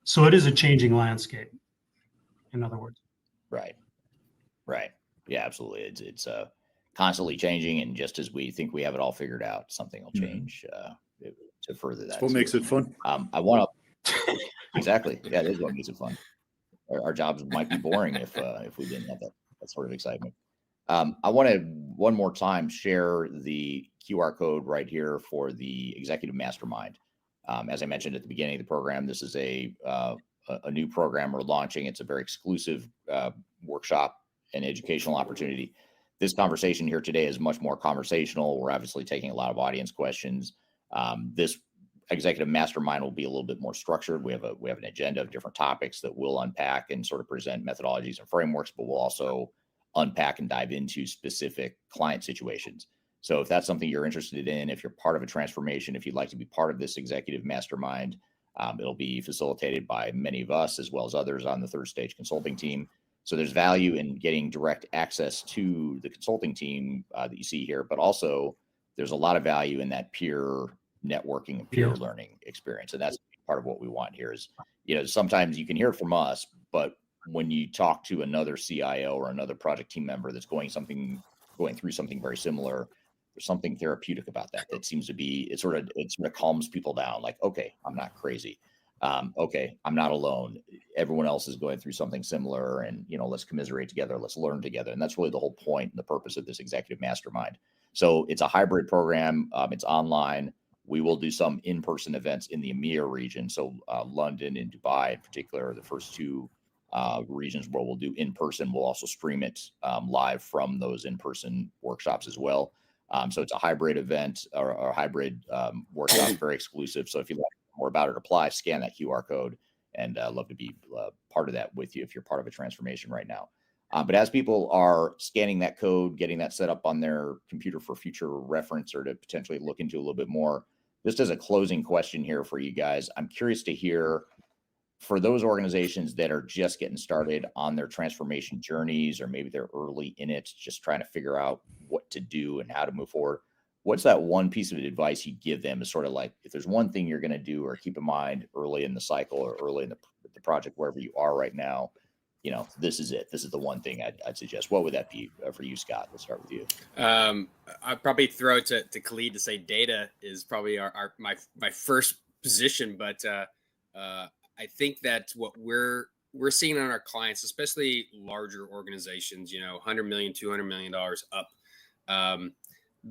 So it is a changing landscape, in other words. Right. Yeah, absolutely. It's constantly changing, and just as we think we have it all figured out, something will change to further that. That's what makes it fun. I want to exactly. Yeah, it is what makes it fun. Our jobs might be boring if we didn't have that sort of excitement. I want to one more time share the QR code right here for the Executive Mastermind. As I mentioned at the beginning of the program, this is a new program we're launching. It's a very exclusive workshop and educational opportunity. This conversation here today is much more conversational. We're obviously taking a lot of audience questions. This executive mastermind will be a little bit more structured. We have an agenda of different topics that we'll unpack and sort of present methodologies and frameworks, but we'll also unpack and dive into specific client situations. So if that's something you're interested in, if you're part of a transformation, if you'd like to be part of this executive mastermind, it'll be facilitated by many of us as well as others on the Third Stage consulting team. So there's value in getting direct access to the consulting team that you see here, but also there's a lot of value in that peer networking and peer learning experience. And that's part of what we want here is, sometimes you can hear it from us, but when you talk to another CIO or another project team member that's going through something very similar, there's something therapeutic about that seems to be, it sort of calms people down. Like, okay, I'm not crazy. Okay, I'm not alone. Everyone else is going through something similar, and let's commiserate together. Let's learn together. And that's really the whole point and the purpose of this executive mastermind. So it's a hybrid program. It's online. We will do some in-person events in the EMEA region. So London and Dubai in particular are the first two regions where we'll do in-person. We'll also stream it live from those in-person workshops as well. So it's a hybrid event or a hybrid workshop, very exclusive. So if you'd like more about it, apply, scan that QR code, and love to be part of that with you if you're part of a transformation right now. But as people are scanning that code, getting that set up on their computer for future reference or to potentially look into a little bit more, just as a closing question here for you guys, I'm curious to hear, for those organizations that are just getting started on their transformation journeys, or maybe they're early in it, just trying to figure out what to do and how to move forward, what's that one piece of advice you give them is sort of like, if there's one thing you're going to do or keep in mind early in the cycle or early in the project, wherever you are right now, this is it. This is the one thing I'd suggest. What would that be for you, Scott? Let's start with you. I'd probably throw it to Khalid to say data is probably my first position, but I think that what we're seeing on our clients, especially larger organizations, $100 million, $200 million up,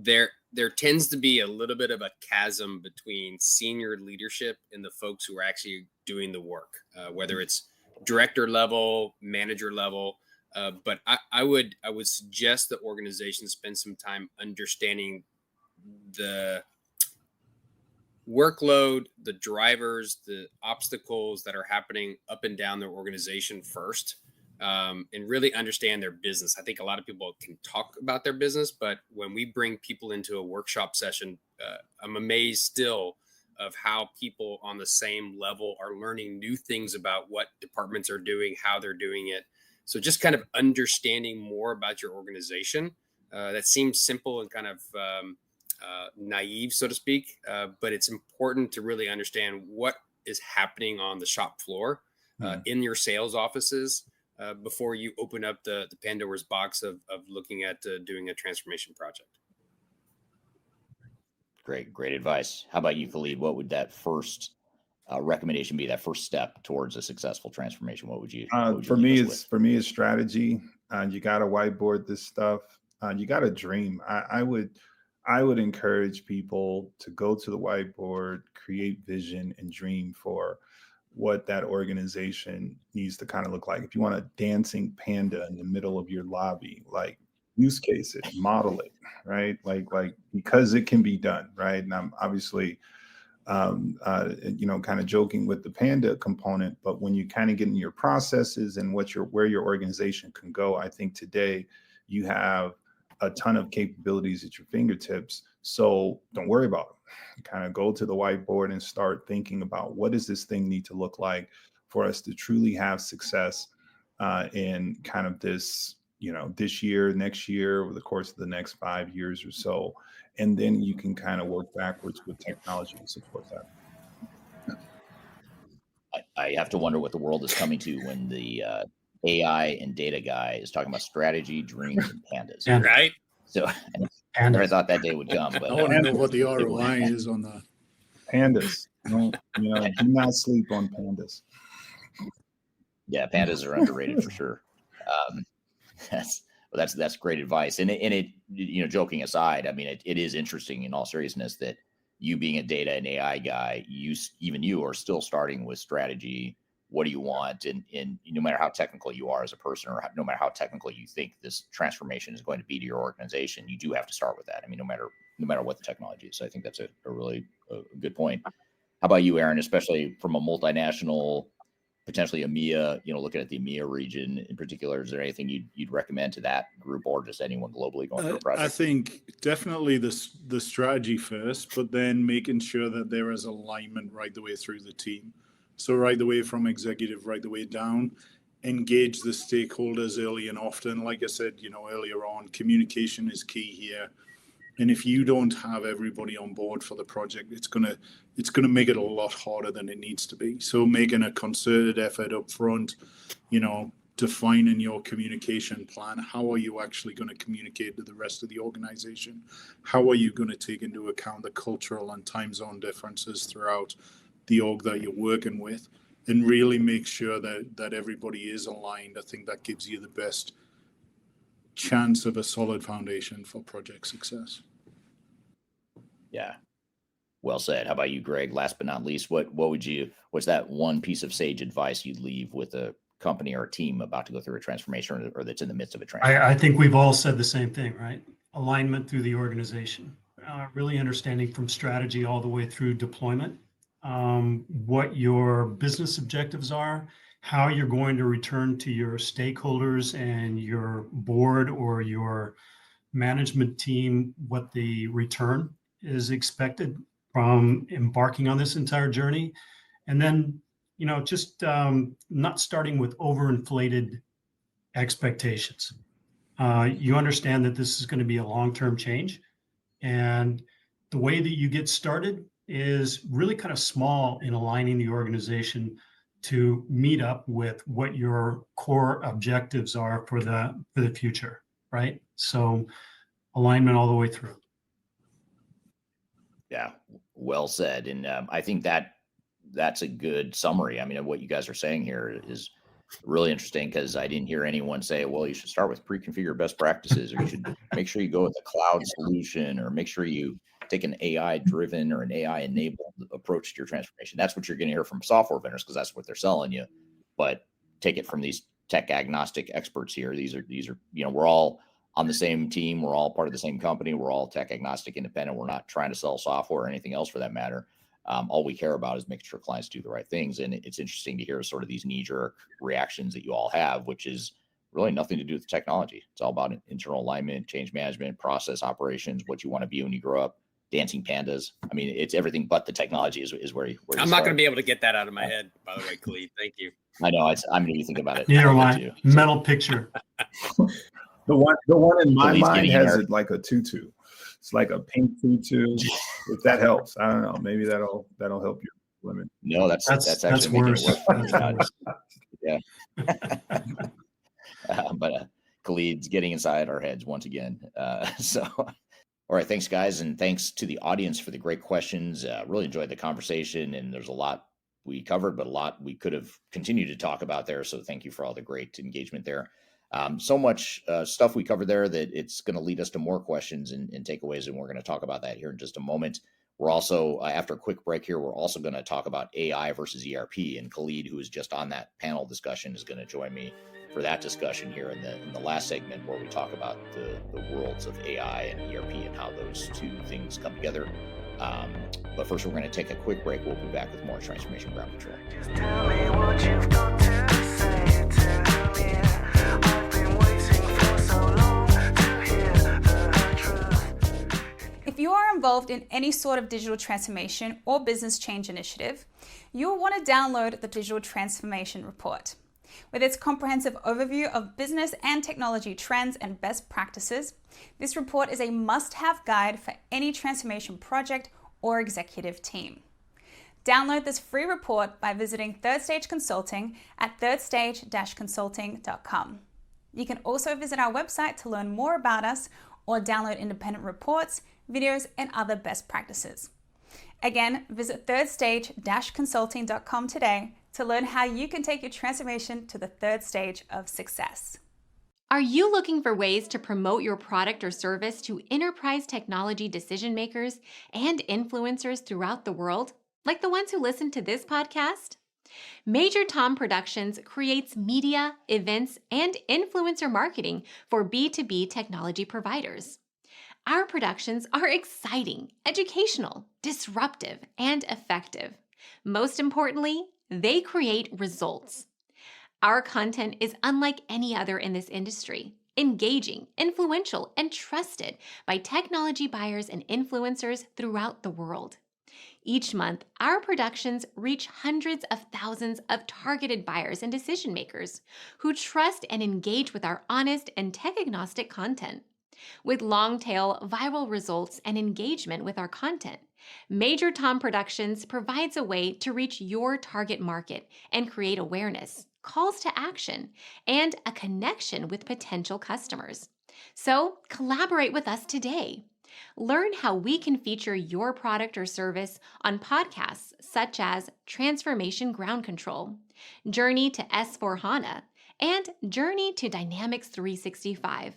there tends to be a little bit of a chasm between senior leadership and the folks who are actually doing the work, whether it's director level, manager level. But I would suggest that organizations spend some time understanding the workload, the drivers, the obstacles that are happening up and down their organization first, and really understand their business. I think a lot of people can talk about their business, but when we bring people into a workshop session, I'm amazed still of how people on the same level are learning new things about what departments are doing, how they're doing it. So just kind of understanding more about your organization. That seems simple and kind of naive, so to speak, but it's important to really understand what is happening on the shop floor in your sales offices before you open up the Pandora's box of looking at doing a transformation project. Great advice. How about you, Khalid? What would that first recommendation be? That first step towards a successful transformation? What would you? For me, it's strategy. You got to whiteboard this stuff. You got to dream. I would encourage people to go to the whiteboard, create vision and dream for what that organization needs to kind of look like. If you want a dancing panda in the middle of your lobby, like, use case it, model it, right? Like because it can be done, right? And I'm obviously, kind of joking with the panda component, but when you kind of get into your processes and where your organization can go, I think today you have a ton of capabilities at your fingertips. So don't worry about them. Kind of go to the whiteboard and start thinking about, what does this thing need to look like for us to truly have success in kind of this, this year, next year, over the course of the next 5 years or so. And then you can kind of work backwards with technology to support that. I have to wonder what the world is coming to when the AI and data guy is talking about strategy, dreams, and pandas. Right? So I never thought that day would come. But I want to know what the ROI is on that. Pandas. Do not sleep on pandas. Yeah, pandas are underrated for sure. That's great advice. And it joking aside, I mean, it is interesting in all seriousness that you being a data and AI guy, you are still starting with strategy. What do you want? And no matter how technical you are as a person, or no matter how technical you think this transformation is going to be to your organization, you do have to start with that. I mean, no matter what the technology is. So I think that's a really good point. How about you, Aaron, especially from a multinational, potentially EMEA, looking at the EMEA region in particular, is there anything you'd recommend to that group or just anyone globally going through a project? I think definitely the strategy first, but then making sure that there is alignment right the way through the team. So right the way from executive, right the way down, engage the stakeholders early and often. Like I said, earlier on, communication is key here. And if you don't have everybody on board for the project, it's gonna make it a lot harder than it needs to be. So making a concerted effort up front, defining your communication plan. How are you actually going to communicate to the rest of the organization? How are you going to take into account the cultural and time zone differences throughout the org that you're working with? And really make sure that everybody is aligned. I think that gives you the best chance of a solid foundation for project success. Yeah. Well said. How about you, Greg? Last but not least, what's that one piece of sage advice you'd leave with a company or a team about to go through a transformation or that's in the midst of a transformation? I think we've all said the same thing, right? Alignment through the organization, really understanding from strategy all the way through deployment, what your business objectives are, how you're going to return to your stakeholders and your board or your management team, what the return is expected from embarking on this entire journey. And then, just not starting with overinflated expectations. You understand that this is going to be a long-term change. And the way that you get started is really kind of small in aligning the organization to meet up with what your core objectives are for the future, right? So alignment all the way through. Yeah, well said. And I think that's a good summary. I mean, what you guys are saying here is really interesting because I didn't hear anyone say, well, you should start with pre-configure best practices, or you should make sure you go with a cloud solution, or make sure you take an AI-driven or an AI-enabled approach to your transformation. That's what you're going to hear from software vendors because that's what they're selling you. But take it from these tech agnostic experts here. These are we're all on the same team. We're all part of the same company. We're all tech agnostic, independent. We're not trying to sell software or anything else for that matter. All we care about is making sure clients do the right things. And it's interesting to hear sort of these knee-jerk reactions that you all have, which is really nothing to do with the technology. It's all about internal alignment, change management, process operations, what you want to be when you grow up, dancing pandas. I mean, it's everything but the technology is where you I'm not going to be able to get that out of my head, by the way, Khalid. Thank you. I know. I'm going to think about it. Neither am I. Mental picture. The one in my Khalid's mind getting has married. it like a tutu. It's like a pink tutu. If that helps, I don't know. Maybe that'll help you women. No, that's actually making worse. it worse. That's Yeah. But Khalid's getting inside our heads once again. All right. Thanks, guys. And thanks to the audience for the great questions. Really enjoyed the conversation. And there's a lot we covered, but a lot we could have continued to talk about there. So thank you for all the great engagement there. So much stuff we covered there that it's going to lead us to more questions and takeaways. And we're going to talk about that here in just a moment. We're also, after a quick break here, we're also going to talk about AI versus ERP. And Khalid, who is just on that panel discussion, is going to join me for that discussion here in the last segment, where we talk about the worlds of AI and ERP and how those two things come together. But first, we're going to take a quick break. We'll be back with more Transformation Ground Control. Just tell me what you've got to say to me. I've been waiting for so long to hear the truth. If you are involved in any sort of digital transformation or business change initiative, you'll want to download the Digital Transformation Report. With its comprehensive overview of business and technology trends and best practices, this report is a must-have guide for any transformation project or executive team. Download this free report by visiting Third Stage Consulting at thirdstage-consulting.com. You can also visit our website to learn more about us or download independent reports, videos, and other best practices. Again, visit thirdstage-consulting.com today to learn how you can take your transformation to the third stage of success. Are you looking for ways to promote your product or service to enterprise technology decision makers and influencers throughout the world, like the ones who listen to this podcast? Major Tom Productions creates media, events, and influencer marketing for B2B technology providers. Our productions are exciting, educational, disruptive, and effective. Most importantly, they create results. Our content is unlike any other in this industry, engaging, influential, and trusted by technology buyers and influencers throughout the world. Each month, our productions reach hundreds of thousands of targeted buyers and decision makers who trust and engage with our honest and tech-agnostic content. With long-tail viral results and engagement with our content, Major Tom Productions provides a way to reach your target market and create awareness, calls to action, and a connection with potential customers. So, collaborate with us today. Learn how we can feature your product or service on podcasts such as Transformation Ground Control, Journey to S/4HANA, and Journey to Dynamics 365.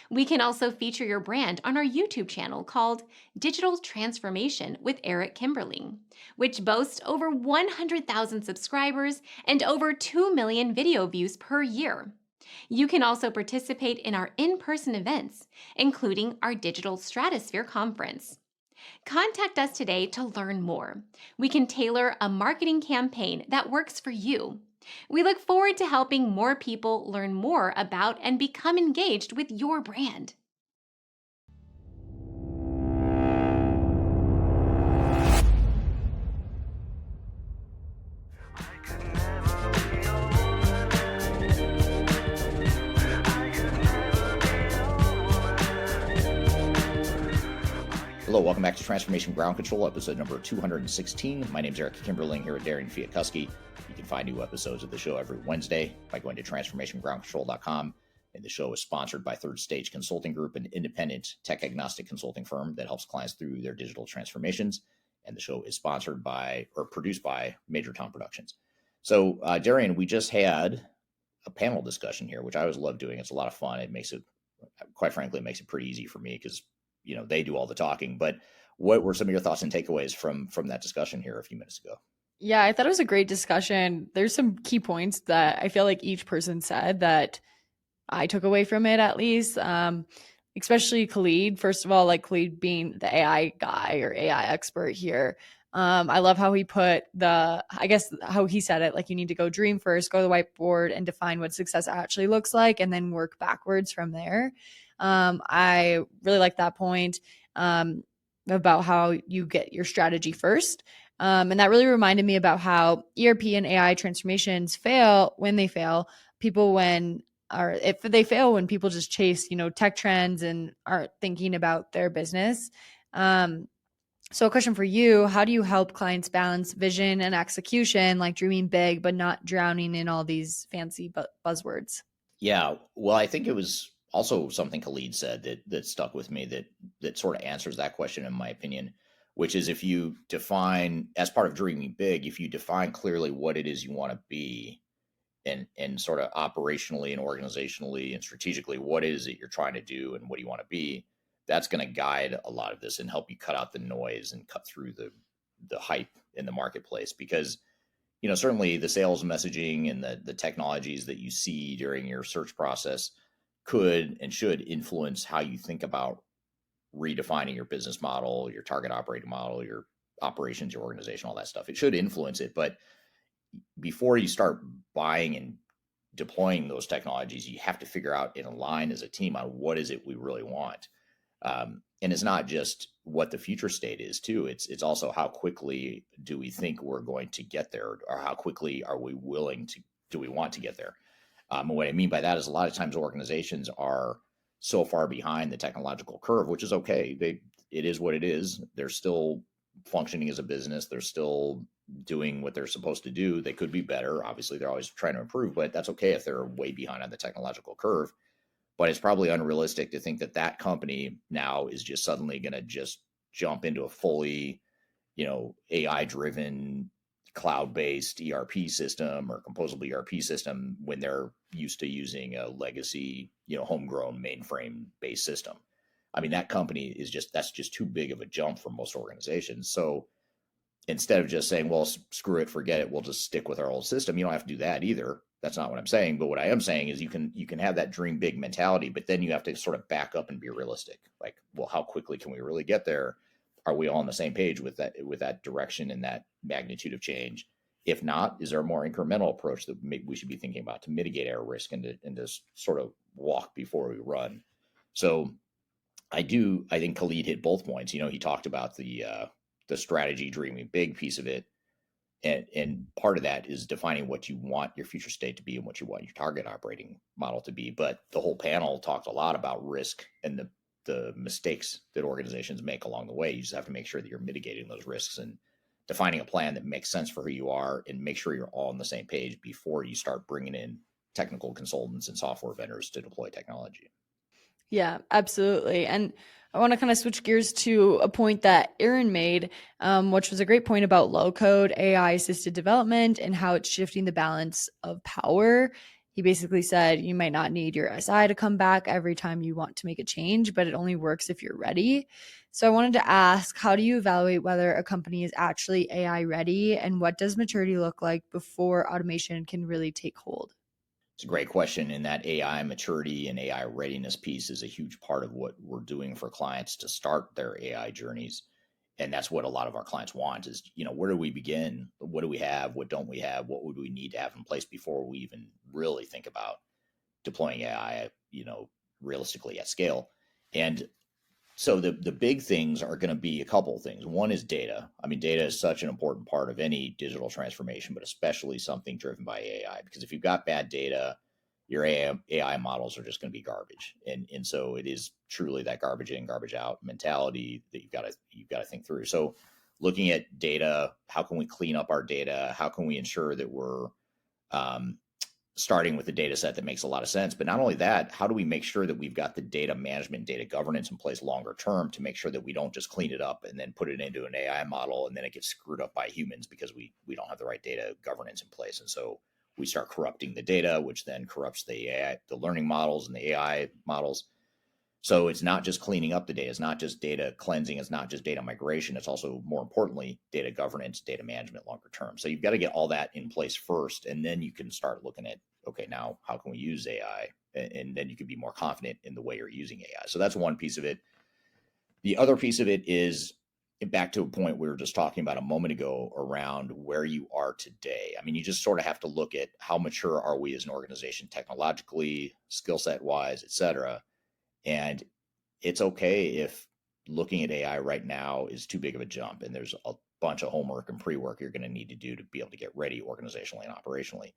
We can also feature your brand on our YouTube channel called Digital Transformation with Eric Kimberling, which boasts over 100,000 subscribers and over 2 million video views per year. You can also participate in our in-person events, including our Digital Stratosphere Conference. Contact us today to learn more. We can tailor a marketing campaign that works for you. We look forward to helping more people learn more about and become engaged with your brand. Hello, welcome back to Transformation Ground Control, episode number 216. My name is Eric Kimberling here with Darian Chwialkowski. You can find new episodes of the show every Wednesday by going to transformationgroundcontrol.com. And the show is sponsored by Third Stage Consulting Group, an independent tech-agnostic consulting firm that helps clients through their digital transformations. And the show is sponsored by or produced by Major Tom Productions. So, Darian, we just had a panel discussion here, which I always love doing. It's a lot of fun. It makes it, quite frankly, it makes it pretty easy for me because they do all the talking. But what were some of your thoughts and takeaways from that discussion here a few minutes ago? Yeah, I thought it was a great discussion. There's some key points that I feel like each person said that I took away from it, at least. Especially Khalid. First of all, like Khalid being the AI guy or AI expert here. I love how he put how he said it, like you need to go dream first, go to the whiteboard and define what success actually looks like, and then work backwards from there. I really like that point about how you get your strategy first. And that really reminded me about how ERP and AI transformations fail when they fail. If they fail when people just chase, tech trends and aren't thinking about their business. So a question for you, how do you help clients balance vision and execution, like dreaming big, but not drowning in all these fancy buzzwords? Yeah, well, I think it was also something Khalid said that stuck with me that sort of answers that question, in my opinion, which is if you define, as part of dreaming big, if you define clearly what it is you want to be and sort of operationally and organizationally and strategically, what is it you're trying to do and what do you want to be, that's going to guide a lot of this and help you cut out the noise and cut through the hype in the marketplace. Because, certainly the sales messaging and the technologies that you see during your search process could and should influence how you think about redefining your business model, your target operating model, your operations, your organization, all that stuff. It should influence it. But before you start buying and deploying those technologies, you have to figure out and align as a team on what is it we really want. And it's not just what the future state is too. It's also how quickly do we think we're going to get there, or how quickly do we want to get there? And what I mean by that is a lot of times organizations are so far behind the technological curve, which is okay. It is what it is. They're still functioning as a business. They're still doing what they're supposed to do. They could be better. Obviously, they're always trying to improve, but that's okay if they're way behind on the technological curve. But it's probably unrealistic to think that company now is just suddenly going to just jump into a fully, AI-driven, cloud-based ERP system or composable ERP system when they're used to using a legacy, homegrown mainframe-based system. I mean, that company that's just too big of a jump for most organizations. So instead of just saying, well, screw it, forget it, we'll just stick with our old system, you don't have to do that either. That's not what I'm saying. But what I am saying is you can have that dream big mentality, but then you have to sort of back up and be realistic. Like, well, how quickly can we really get there? are we all on the same page with that direction and that magnitude of change? If not, is there a more incremental approach that we should be thinking about to mitigate our risk and to sort of walk before we run? So I think Khalid hit both points. He talked about the strategy, dreaming big piece of it. And part of that is defining what you want your future state to be and what you want your target operating model to be. But the whole panel talked a lot about risk and the mistakes that organizations make along the way. You just have to make sure that you're mitigating those risks and defining a plan that makes sense for who you are, and make sure you're all on the same page before you start bringing in technical consultants and software vendors to deploy technology. Yeah, absolutely. And I want to kind of switch gears to a point that Aaron made, which was a great point about low code AI assisted development and how it's shifting the balance of power. He basically said you might not need your SI to come back every time you want to make a change, but it only works if you're ready. So I wanted to ask, how do you evaluate whether a company is actually AI ready, and what does maturity look like before automation can really take hold? It's a great question. And that AI maturity and AI readiness piece is a huge part of what we're doing for clients to start their AI journeys. And that's what a lot of our clients want is, where do we begin? What do we have? What don't we have? What would we need to have in place before we even really think about deploying AI, realistically at scale? And so the big things are going to be a couple of things. One is data. I mean, data is such an important part of any digital transformation, but especially something driven by AI, because if you've got bad data, your AI models are just going to be garbage. And so it is truly that garbage in, garbage out mentality that you've got to think through. So looking at data, how can we clean up our data? How can we ensure that we're starting with a data set that makes a lot of sense? But not only that, how do we make sure that we've got the data management, data governance in place longer term to make sure that we don't just clean it up and then put it into an AI model and then it gets screwed up by humans because we don't have the right data governance in place. And so we start corrupting the data, which then corrupts the AI, the learning models and the AI models. So it's not just cleaning up the data. It's not just data cleansing. It's not just data migration. It's also, more importantly, data governance, data management longer term. So you've got to get all that in place first, and then you can start looking at, okay, now how can we use AI? And then you can be more confident in the way you're using AI. So that's one piece of it. The other piece of it is back to a point we were just talking about a moment ago around where you are today. I mean, you just sort of have to look at how mature are we as an organization technologically, skill set wise, et cetera. And it's okay if looking at AI right now is too big of a jump, and there's a bunch of homework and pre-work you're going to need to do to be able to get ready organizationally and operationally.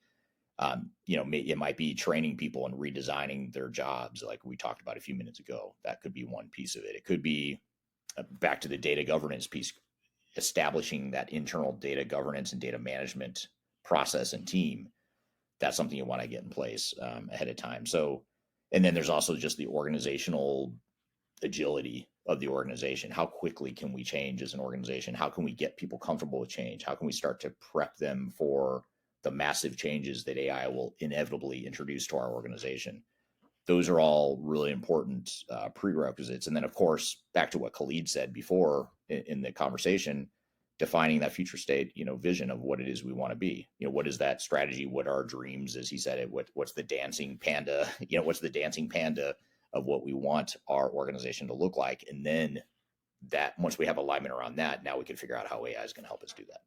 It might be training people and redesigning their jobs, like we talked about a few minutes ago. That could be one piece of it. It could be back to the data governance piece, establishing that internal data governance and data management process and team. That's something you want to get in place ahead of time. So, and then there's also just the organizational agility of the organization. How quickly can we change as an organization? How can we get people comfortable with change? How can we start to prep them for the massive changes that AI will inevitably introduce to our organization? Those are all really important prerequisites. And then, of course, back to what Khalid said before in the conversation, defining that future state, vision of what it is we want to be. What is that strategy? What are our dreams, as he said it? What's the dancing panda? What's the dancing panda of what we want our organization to look like? And then that, once we have alignment around that, now we can figure out how AI is going to help us do that.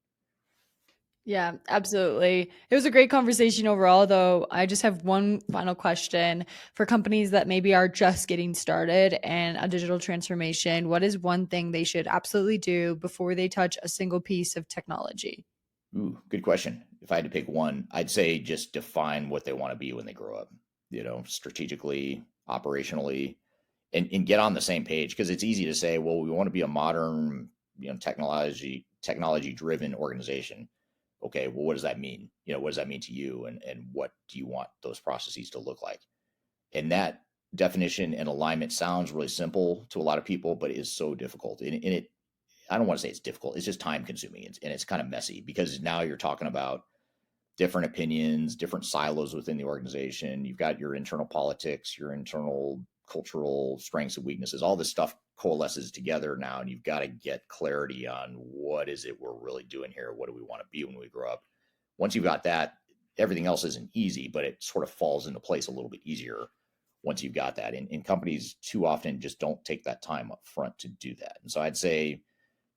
Yeah, absolutely. It was a great conversation overall, though. I just have one final question for companies that maybe are just getting started in a digital transformation. What is one thing they should absolutely do before they touch a single piece of technology? Ooh, good question. If I had to pick one, I'd say just define what they want to be when they grow up, strategically, operationally, and get on the same page. Because it's easy to say, well, we want to be a modern, technology driven organization. Okay, well, what does that mean? What does that mean to you? And what do you want those processes to look like? And that definition and alignment sounds really simple to a lot of people, but it is so difficult. And I don't want to say it's difficult. It's just time consuming, and it's kind of messy, because now you're talking about different opinions, different silos within the organization. You've got your internal politics, your internal cultural strengths and weaknesses. All this stuff coalesces together now, and you've got to get clarity on what is it we're really doing here. What do we want to be when we grow up? Once you've got that, everything else isn't easy, but it sort of falls into place a little bit easier once you've got that. And companies too often just don't take that time up front to do that. And so I'd say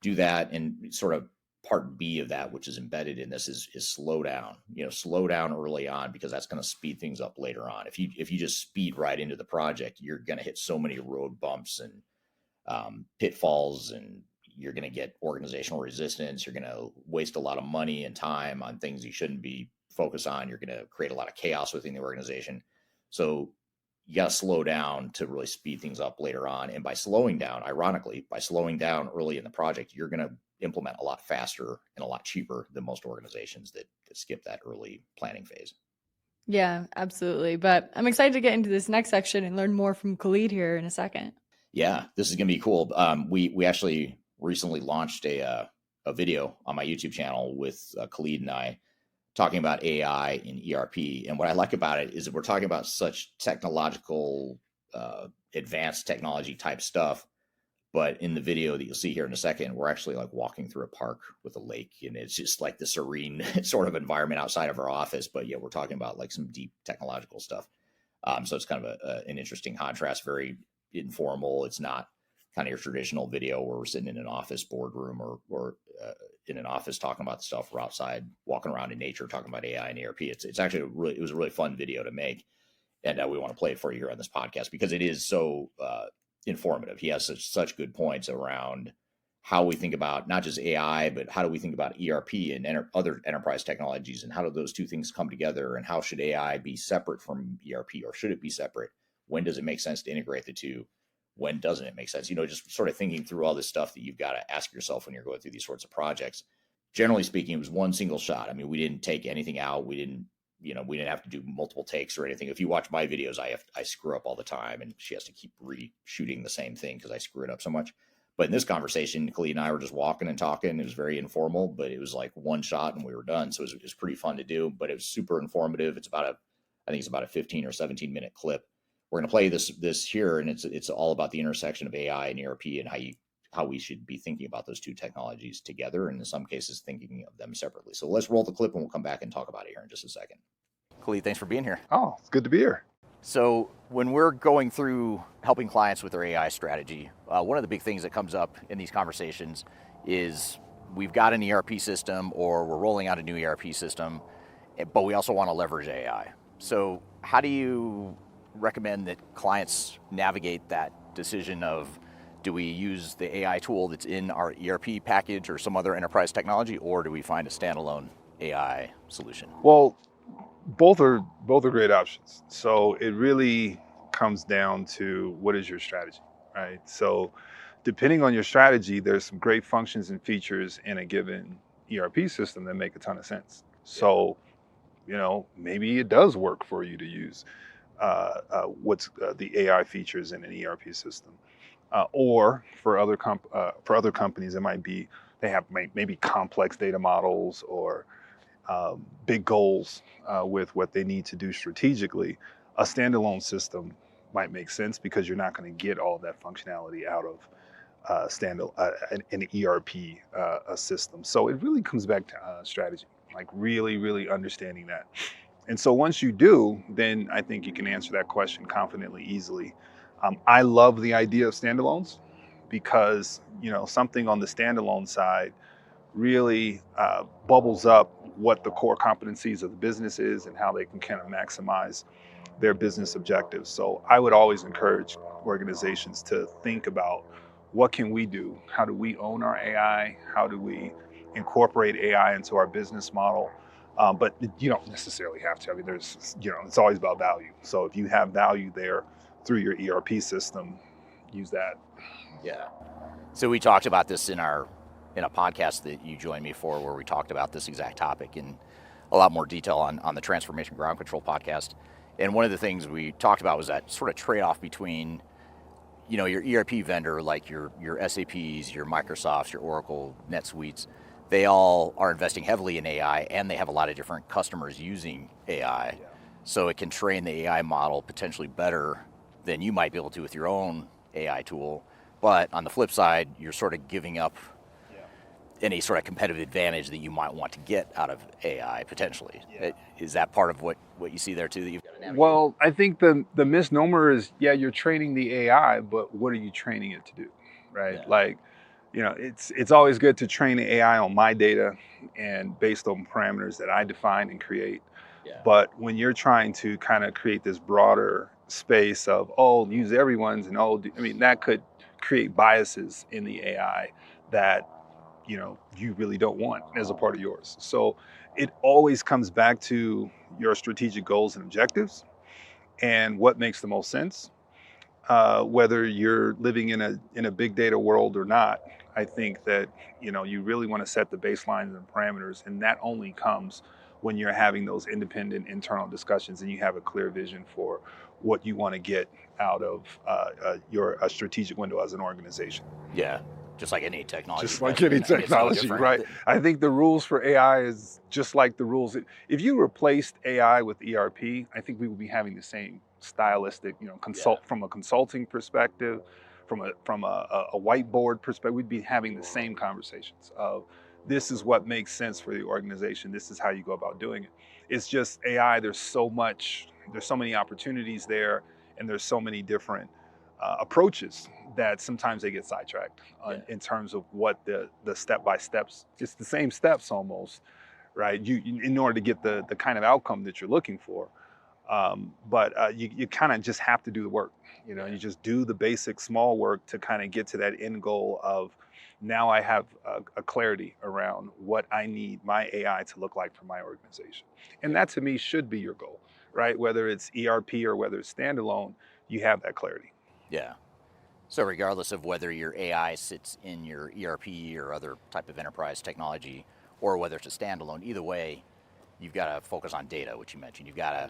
do that. And sort of part B of that, which is embedded in this, is slow down. Slow down early on, because that's going to speed things up later on. If you just speed right into the project, you're going to hit so many road bumps and pitfalls, and you're going to get organizational resistance. You're going to waste a lot of money and time on things you shouldn't be focused on. You're going to create a lot of chaos within the organization. So you got to slow down to really speed things up later on. And by slowing down, ironically, by slowing down early in the project, you're going to implement a lot faster and a lot cheaper than most organizations that skip that early planning phase. Yeah, absolutely. But I'm excited to get into this next section and learn more from Khalid here in a second. Yeah, this is going to be cool. We actually recently launched a video on my YouTube channel with Khalid and I, talking about AI in ERP. And what I like about it is that we're talking about such technological, advanced technology type stuff. But in the video that you'll see here in a second, we're actually like walking through a park with a lake, and it's just like the serene sort of environment outside of our office. But yeah, we're talking about like some deep technological stuff. So it's kind of an interesting contrast, very informal. It's not kind of your traditional video where we're sitting in an office boardroom or in an office talking about the stuff. We're outside walking around in nature talking about AI and ERP. It's actually it was a really fun video to make, and we want to play it for you here on this podcast because it is so informative. He has such good points around how we think about not just AI, but how do we think about ERP and other enterprise technologies, and how do those two things come together, and how should AI be separate from ERP, or should it be separate? When does it make sense to integrate the two? When doesn't it make sense? Just sort of thinking through all this stuff that you've got to ask yourself when you're going through these sorts of projects. Generally speaking, it was one single shot. I mean, we didn't take anything out. We didn't have to do multiple takes or anything. If you watch my videos, I screw up all the time, and she has to keep reshooting the same thing because I screw it up so much. But in this conversation, Khalid and I were just walking and talking. It was very informal, but it was like one shot and we were done. So it was pretty fun to do, but it was super informative. I think it's about a 15 or 17 minute clip. We're going to play this here, and it's all about the intersection of AI and ERP and how we should be thinking about those two technologies together, and in some cases thinking of them separately. So let's roll the clip, and we'll come back and talk about it here in just a second. Khalid, thanks for being here. Oh, it's good to be here. So when we're going through helping clients with their AI strategy, one of the big things that comes up in these conversations is we've got an ERP system, or we're rolling out a new ERP system, but we also want to leverage AI. So how do you recommend that clients navigate that decision of, do we use the AI tool that's in our ERP package or some other enterprise technology, or do we find a standalone AI solution? Well, both are great options. So it really comes down to what is your strategy, right? So depending on your strategy, there's some great functions and features in a given ERP system that make a ton of sense. So, maybe it does work for you to use what's the AI features in an ERP system. Or for other companies, it might be they have maybe complex data models or big goals with what they need to do strategically. A standalone system might make sense because you're not going to get all that functionality out of an ERP system. So it really comes back to strategy, like really, really understanding that. And so once you do, then I think you can answer that question confidently, easily. I love the idea of standalones because, something on the standalone side really bubbles up what the core competencies of the business is and how they can kind of maximize their business objectives. So I would always encourage organizations to think about, what can we do? How do we own our AI? How do we incorporate AI into our business model? But you don't necessarily have to. I mean, it's always about value. So if you have value there through your ERP system, use that. Yeah. So we talked about this in a podcast that you joined me for, where we talked about this exact topic in a lot more detail on the Transformation Ground Control podcast. And one of the things we talked about was that sort of trade-off between, your ERP vendor, like your SAPs, your Microsofts, your Oracle, NetSuites. They all are investing heavily in AI, and they have a lot of different customers using AI. Yeah. So it can train the AI model potentially better than you might be able to with your own AI tool. But on the flip side, you're sort of giving up any sort of competitive advantage that you might want to get out of AI potentially. Yeah. Is that part of what you see there too? That you've got to navigate? Well, I think the misnomer is, you're training the AI, but what are you training it to do, right? Yeah. Like, it's always good to train the AI on my data and based on parameters that I define and create. Yeah. But when you're trying to kind of create this broader space of, use everyone's and that could create biases in the AI that, you really don't want as a part of yours. So it always comes back to your strategic goals and objectives and what makes the most sense. Whether you're living in a big data world or not, I think that you really want to set the baselines and parameters, and that only comes when you're having those independent internal discussions and you have a clear vision for what you want to get out of your strategic window as an organization. Yeah, just like any technology. Just like any technology, right? I think the rules for AI is just like the rules. If you replaced AI with ERP, I think we would be having the same stylistic, from a consulting perspective, from a whiteboard perspective, we'd be having the same conversations of this is what makes sense for the organization. This is how you go about doing it. It's just AI. There's so many opportunities there, and there's so many different approaches that sometimes they get sidetracked in terms of what the step-by-steps, it's the same steps almost, right? You in order to get the kind of outcome that you're looking for. But you kind of just have to do the work. You just do the basic small work to kind of get to that end goal of now I have a clarity around what I need my AI to look like for my organization. And that to me should be your goal, right? Whether it's ERP or whether it's standalone, you have that clarity. Yeah. So regardless of whether your AI sits in your ERP or other type of enterprise technology, or whether it's a standalone, either way, you've got to focus on data, which you mentioned. You've got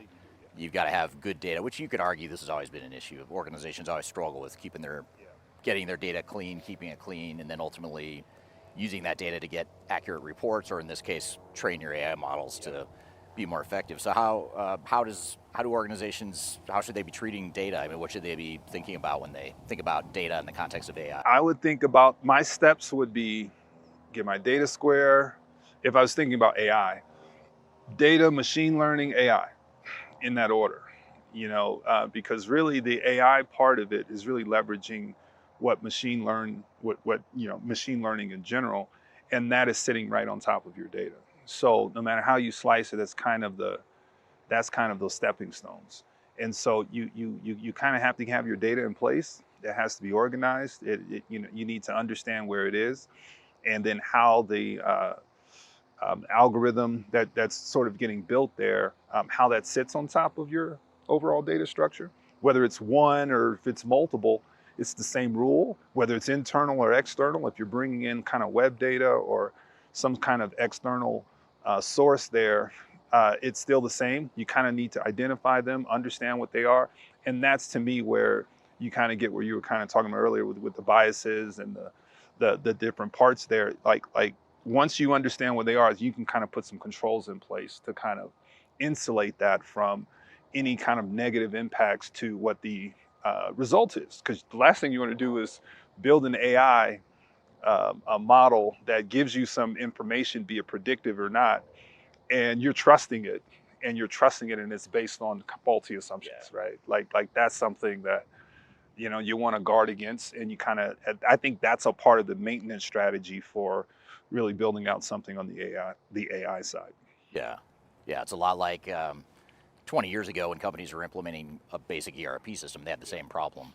to have good data, which you could argue this has always been an issue. Organizations always struggle with getting their data clean, keeping it clean, and then ultimately using that data to get accurate reports, or in this case, train your AI models to be more effective. So how do organizations, how should they be treating data? I mean, what should they be thinking about when they think about data in the context of AI? I would think about, my steps would be get my data square. If I was thinking about AI, data, machine learning, AI, in that order, because really the AI part of it is really leveraging machine learning in general, and that is sitting right on top of your data. So no matter how you slice it, that's kind of those stepping stones. And so you kind of have to have your data in place. It has to be organized. You need to understand where it is, and then how the algorithm that's sort of getting built there, how that sits on top of your overall data structure. Whether it's one or if it's multiple, it's the same rule. Whether it's internal or external, if you're bringing in kind of web data or some kind of external source there, it's still the same. You kind of need to identify them, understand what they are. And that's to me where you kind of get where you were kind of talking about earlier with the biases and the different parts there. Like once you understand what they are, you can kind of put some controls in place to kind of insulate that from any kind of negative impacts to what the result is. Because the last thing you want to do is build an AI a model that gives you some information, be it predictive or not, and you're trusting it, and it's based on faulty assumptions, right? Like that's something that you want to guard against, and I think that's a part of the maintenance strategy for really building out something on the AI side. Yeah, it's a lot like 20 years ago when companies were implementing a basic ERP system. They had the same problem.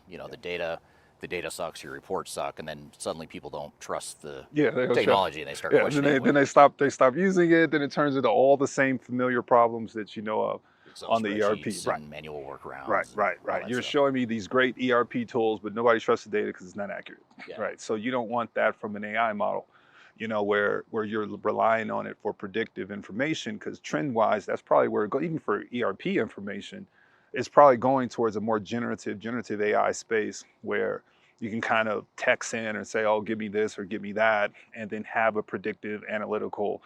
The data sucks, your reports suck, and then suddenly people don't trust the technology, and they start questioning. Then they stop using it. Then it turns into all the same familiar problems that you know of on the ERP. Right. Manual workarounds. Right. You're showing me these great ERP tools, but nobody trusts the data because it's not accurate. Yeah. Right. So you don't want that from an AI model, where you're relying on it for predictive information, because trend-wise, that's probably where it goes. Even for ERP information, it's probably going towards a more generative AI space where you can kind of text in and say, oh, give me this or give me that, and then have a predictive analytical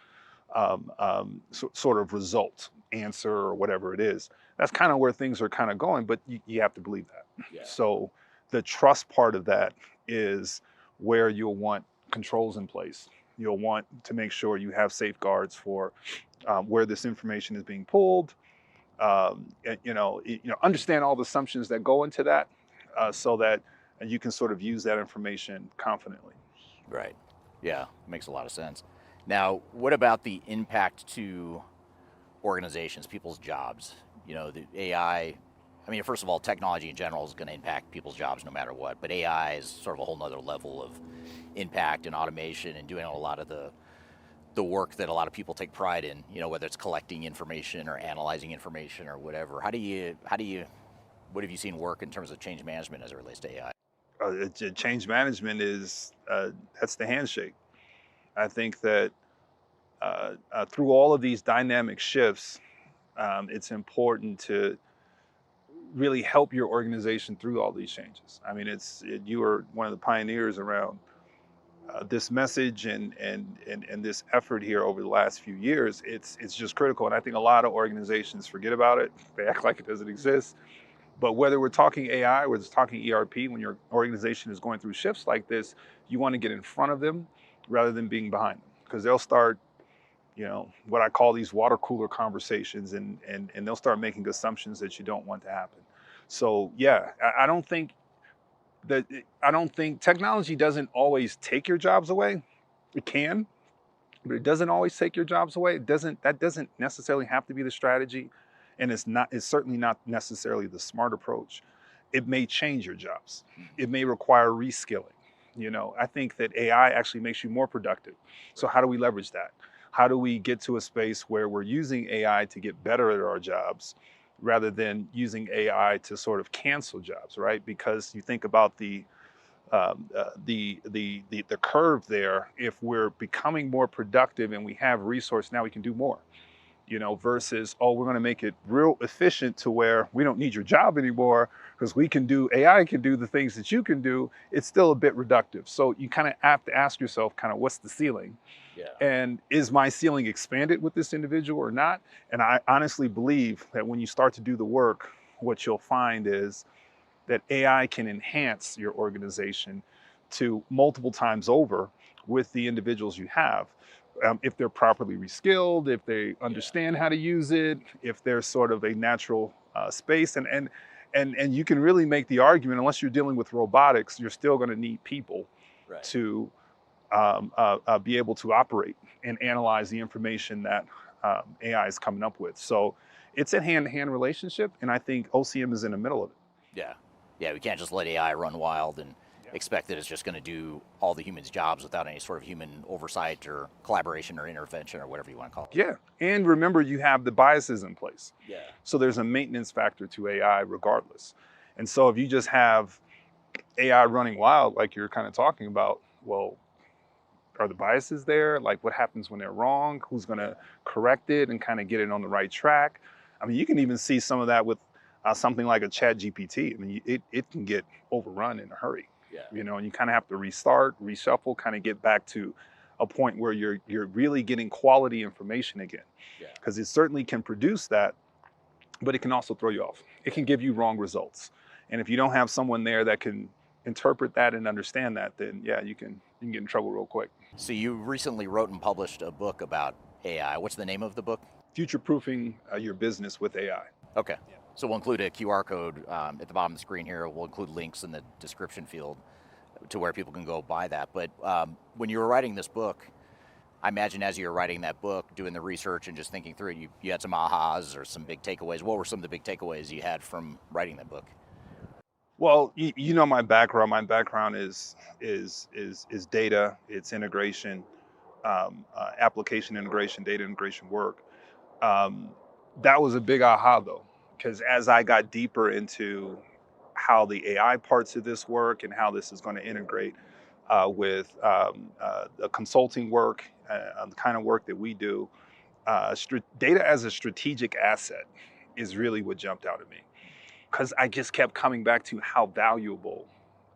sort of result, answer, or whatever it is. That's kind of where things are kind of going, but you have to believe that. Yeah. So the trust part of that is where you'll want controls in place. You'll want to make sure you have safeguards for where this information is being pulled. Understand all the assumptions that go into that, so that you can sort of use that information confidently. Right. Yeah, makes a lot of sense. Now, what about the impact to organizations, people's jobs? You know, the AI, I mean, first of all, technology in general is going to impact people's jobs no matter what, but AI is sort of a whole nother level of impact and automation and doing a lot of the work that a lot of people take pride in, you know, whether it's collecting information or analyzing information or whatever. What have you seen work in terms of change management as it relates to AI? Change management is that's the handshake. I think that through all of these dynamic shifts, it's important to really help your organization through all these changes. I mean, you are one of the pioneers around this message and this effort here over the last few years. It's just critical, and I think a lot of organizations forget about it. They act like it doesn't exist. But whether we're talking AI, whether it's talking ERP, when your organization is going through shifts like this, you want to get in front of them rather than being behind them, because they'll start, you know, what I call these water cooler conversations, and they'll start making assumptions that you don't want to happen. So yeah, I don't think technology doesn't always take your jobs away. It can, but it doesn't always take your jobs away. That doesn't necessarily have to be the strategy, and it's certainly not necessarily the smart approach. It may change your jobs. It may require reskilling. You know, I think that AI actually makes you more productive. So how do we leverage that? How do we get to a space where we're using AI to get better at our jobs rather than using AI to sort of cancel jobs, right? Because you think about the curve there. If we're becoming more productive and we have resource, now we can do more, you know, versus, oh, we're going to make it real efficient to where we don't need your job anymore because AI can do the things that you can do. It's still a bit reductive. So you kind of have to ask yourself, kind of, what's the ceiling? Yeah. And is my ceiling expanded with this individual or not? And I honestly believe that when you start to do the work, what you'll find is that AI can enhance your organization to multiple times over with the individuals you have. If they're properly reskilled, if they understand how to use it, if there's sort of a natural space, and you can really make the argument, unless you're dealing with robotics, you're still going to need people to be able to operate and analyze the information that AI is coming up with. So it's a hand-to-hand relationship, and I think OCM is in the middle of it. Yeah. Yeah, we can't just let AI run wild and expect that it's just going to do all the humans' jobs without any sort of human oversight or collaboration or intervention or whatever you want to call it. Yeah, and remember, you have the biases in place. Yeah. So there's a maintenance factor to AI regardless. And so if you just have AI running wild, like you're kind of talking about, well, are the biases there? Like, what happens when they're wrong? Who's going to correct it and kind of get it on the right track? I mean, you can even see some of that with something like a ChatGPT. I mean, it can get overrun in a hurry. Yeah. You know, and you kind of have to restart, reshuffle, kind of get back to a point where you're really getting quality information again. Because it certainly can produce that, but it can also throw you off. It can give you wrong results. And if you don't have someone there that can interpret that and understand that, then yeah, you can get in trouble real quick. So you recently wrote and published a book about AI. What's the name of the book? Future-proofing your business with AI. Okay. So we'll include a QR code at the bottom of the screen here. We'll include links in the description field to where people can go buy that. But when you were writing this book, I imagine as you were writing that book, doing the research and just thinking through it, you had some ahas or some big takeaways. What were some of the big takeaways you had from writing that book? Well, you know my background. My background is data, it's integration, application integration, data integration work. That was a big aha though, because as I got deeper into how the AI parts of this work and how this is going to integrate with the consulting work, the kind of work that we do, data as a strategic asset is really what jumped out at me. Because I just kept coming back to how valuable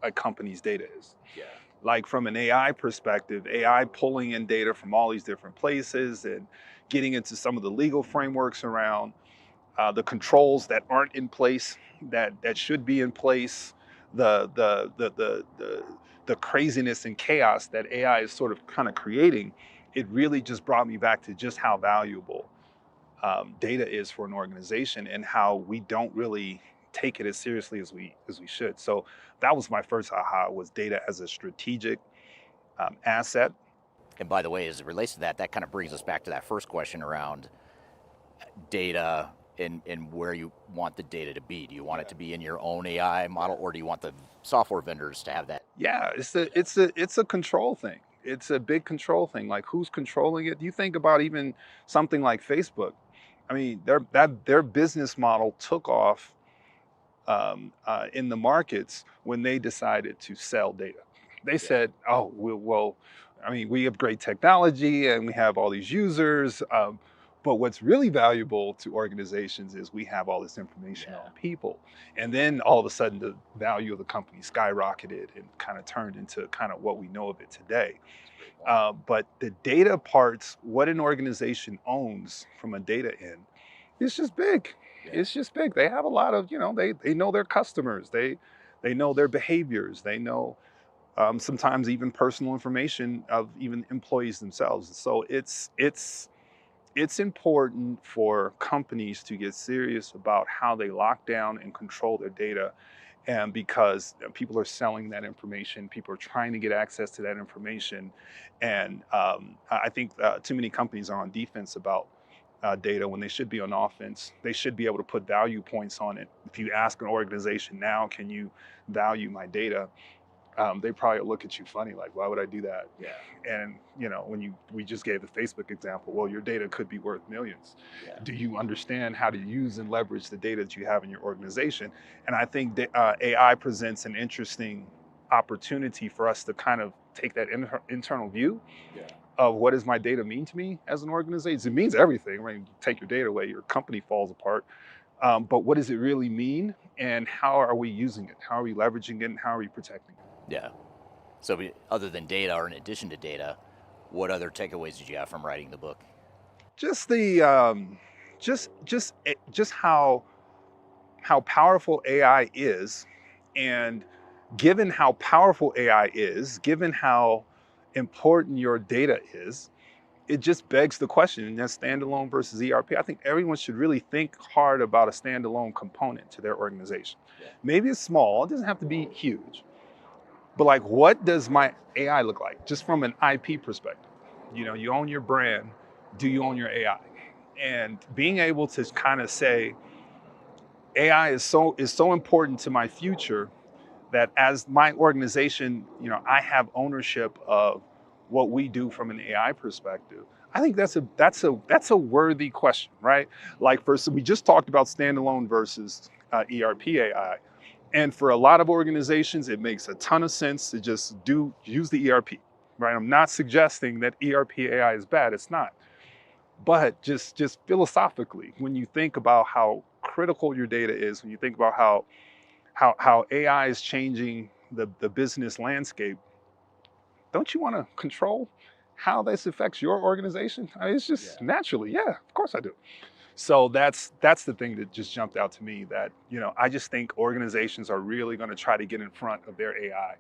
a company's data is. Yeah. Like from an AI perspective, AI pulling in data from all these different places and getting into some of the legal frameworks around the controls that aren't in place, that should be in place, the craziness and chaos that AI is sort of kind of creating. It really just brought me back to just how valuable data is for an organization and how we don't really take it as seriously as we should. So that was my first aha, was data as a strategic asset. And by the way, as it relates to that, that kind of brings us back to that first question around data and where you want the data to be. Do you want it to be in your own AI model, or do you want the software vendors to have that? Yeah, it's a control thing. It's a big control thing. Like, who's controlling it? You think about even something like Facebook. I mean, their business model took off in the markets when they decided to sell data. They said, "Oh, well, I mean, we have great technology and we have all these users, but what's really valuable to organizations is we have all this information on people." And then all of a sudden, the value of the company skyrocketed and kind of turned into kind of what we know of it today. But the data parts, what an organization owns from a data end, it's just big. It's just big. They have a lot of, they know their customers. They know their behaviors. They know sometimes even personal information of even employees themselves. So it's important for companies to get serious about how they lock down and control their data. And because people are selling that information, people are trying to get access to that information. And I think too many companies are on defense about data when they should be on offense. They should be able to put value points on it. If you ask an organization now, can you value my data? They probably look at you funny, like, why would I do that? Yeah. And we just gave the Facebook example. Well, your data could be worth millions. Yeah. Do you understand how to use and leverage the data that you have in your organization? And I think that AI presents an interesting opportunity for us to kind of take that internal view of what does my data mean to me as an organization. It means everything. Right? You take your data away, your company falls apart. But what does it really mean? And how are we using it? How are we leveraging it? And how are we protecting it? Yeah. So other than data, or in addition to data, what other takeaways did you have from writing the book? Just the just how powerful AI is, and given how powerful AI is, given how important your data is, it just begs the question, and that's standalone versus ERP. I think everyone should really think hard about a standalone component to their organization. Maybe it's small, it doesn't have to be huge. But like, what does my AI look like? Just from an IP perspective. You own your brand. Do you own your AI? And being able to kind of say, AI is so important to my future that as my organization, I have ownership of what we do from an AI perspective. I think that's a worthy question, right? Like, we just talked about standalone versus ERP AI. And for a lot of organizations, it makes a ton of sense to just use the ERP, right? I'm not suggesting that ERP AI is bad, it's not. But just philosophically, when you think about how critical your data is, when you think about how AI is changing the business landscape, don't you want to control how this affects your organization? I mean, it's just naturally, of course I do. So that's the thing that just jumped out to me, that, I just think organizations are really going to try to get in front of their AI,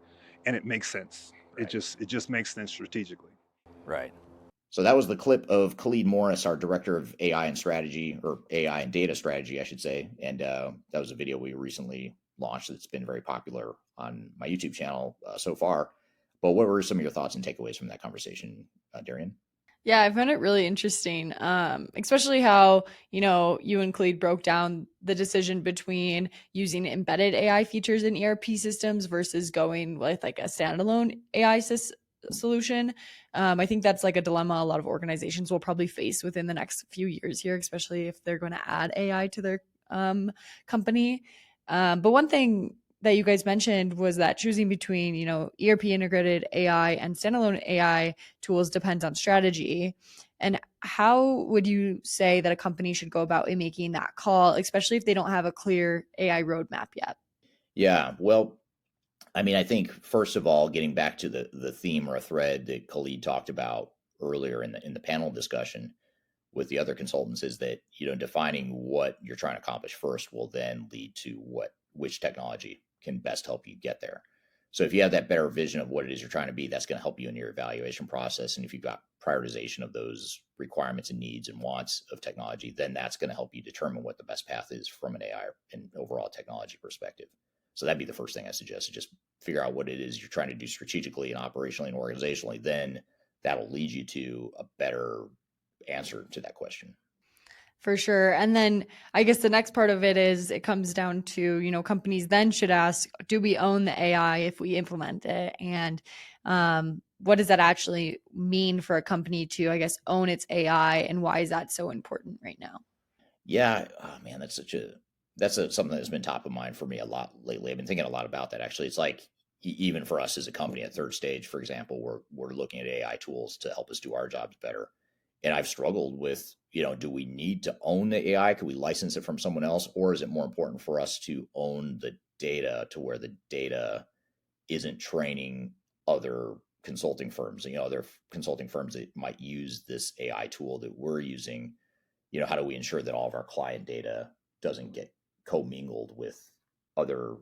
and it makes sense. Right. It just makes sense strategically. Right. So that was the clip of Khalid Morris, our director of AI and strategy, or AI and data strategy, I should say. And that was a video we recently launched that's been very popular on my YouTube channel so far. But what were some of your thoughts and takeaways from that conversation, Darian? Yeah, I found it really interesting, especially how, you and Khalid broke down the decision between using embedded AI features in ERP systems versus going with like a standalone AI solution. I think that's like a dilemma a lot of organizations will probably face within the next few years here, especially if they're going to add AI to their company. But one thing that you guys mentioned was that choosing between, ERP integrated AI and standalone AI tools depends on strategy. And how would you say that a company should go about in making that call, especially if they don't have a clear AI roadmap yet? Yeah, well, I mean, I think first of all, getting back to the theme or a thread that Khalid talked about earlier in the panel discussion with the other consultants, is that, defining what you're trying to accomplish first will then lead to which technology can best help you get there. So if you have that better vision of what it is you're trying to be, that's going to help you in your evaluation process. And if you've got prioritization of those requirements and needs and wants of technology, then that's going to help you determine what the best path is from an AI and overall technology perspective. So that'd be the first thing I suggest, is just figure out what it is you're trying to do strategically and operationally and organizationally, then that'll lead you to a better answer to that question. For sure. And then I guess the next part of it is it comes down to, companies then should ask, do we own the AI if we implement it? And what does that actually mean for a company to, I guess, own its AI? And why is that so important right now? Yeah. Oh man, that's something that's been top of mind for me a lot lately. I've been thinking a lot about that actually. It's like, even for us as a company at Third Stage, for example, we're looking at AI tools to help us do our jobs better. And I've struggled with, do we need to own the AI? Could we license it from someone else? Or is it more important for us to own the data to where the data isn't training other consulting firms, other consulting firms that might use this AI tool that we're using? How do we ensure that all of our client data doesn't get commingled with other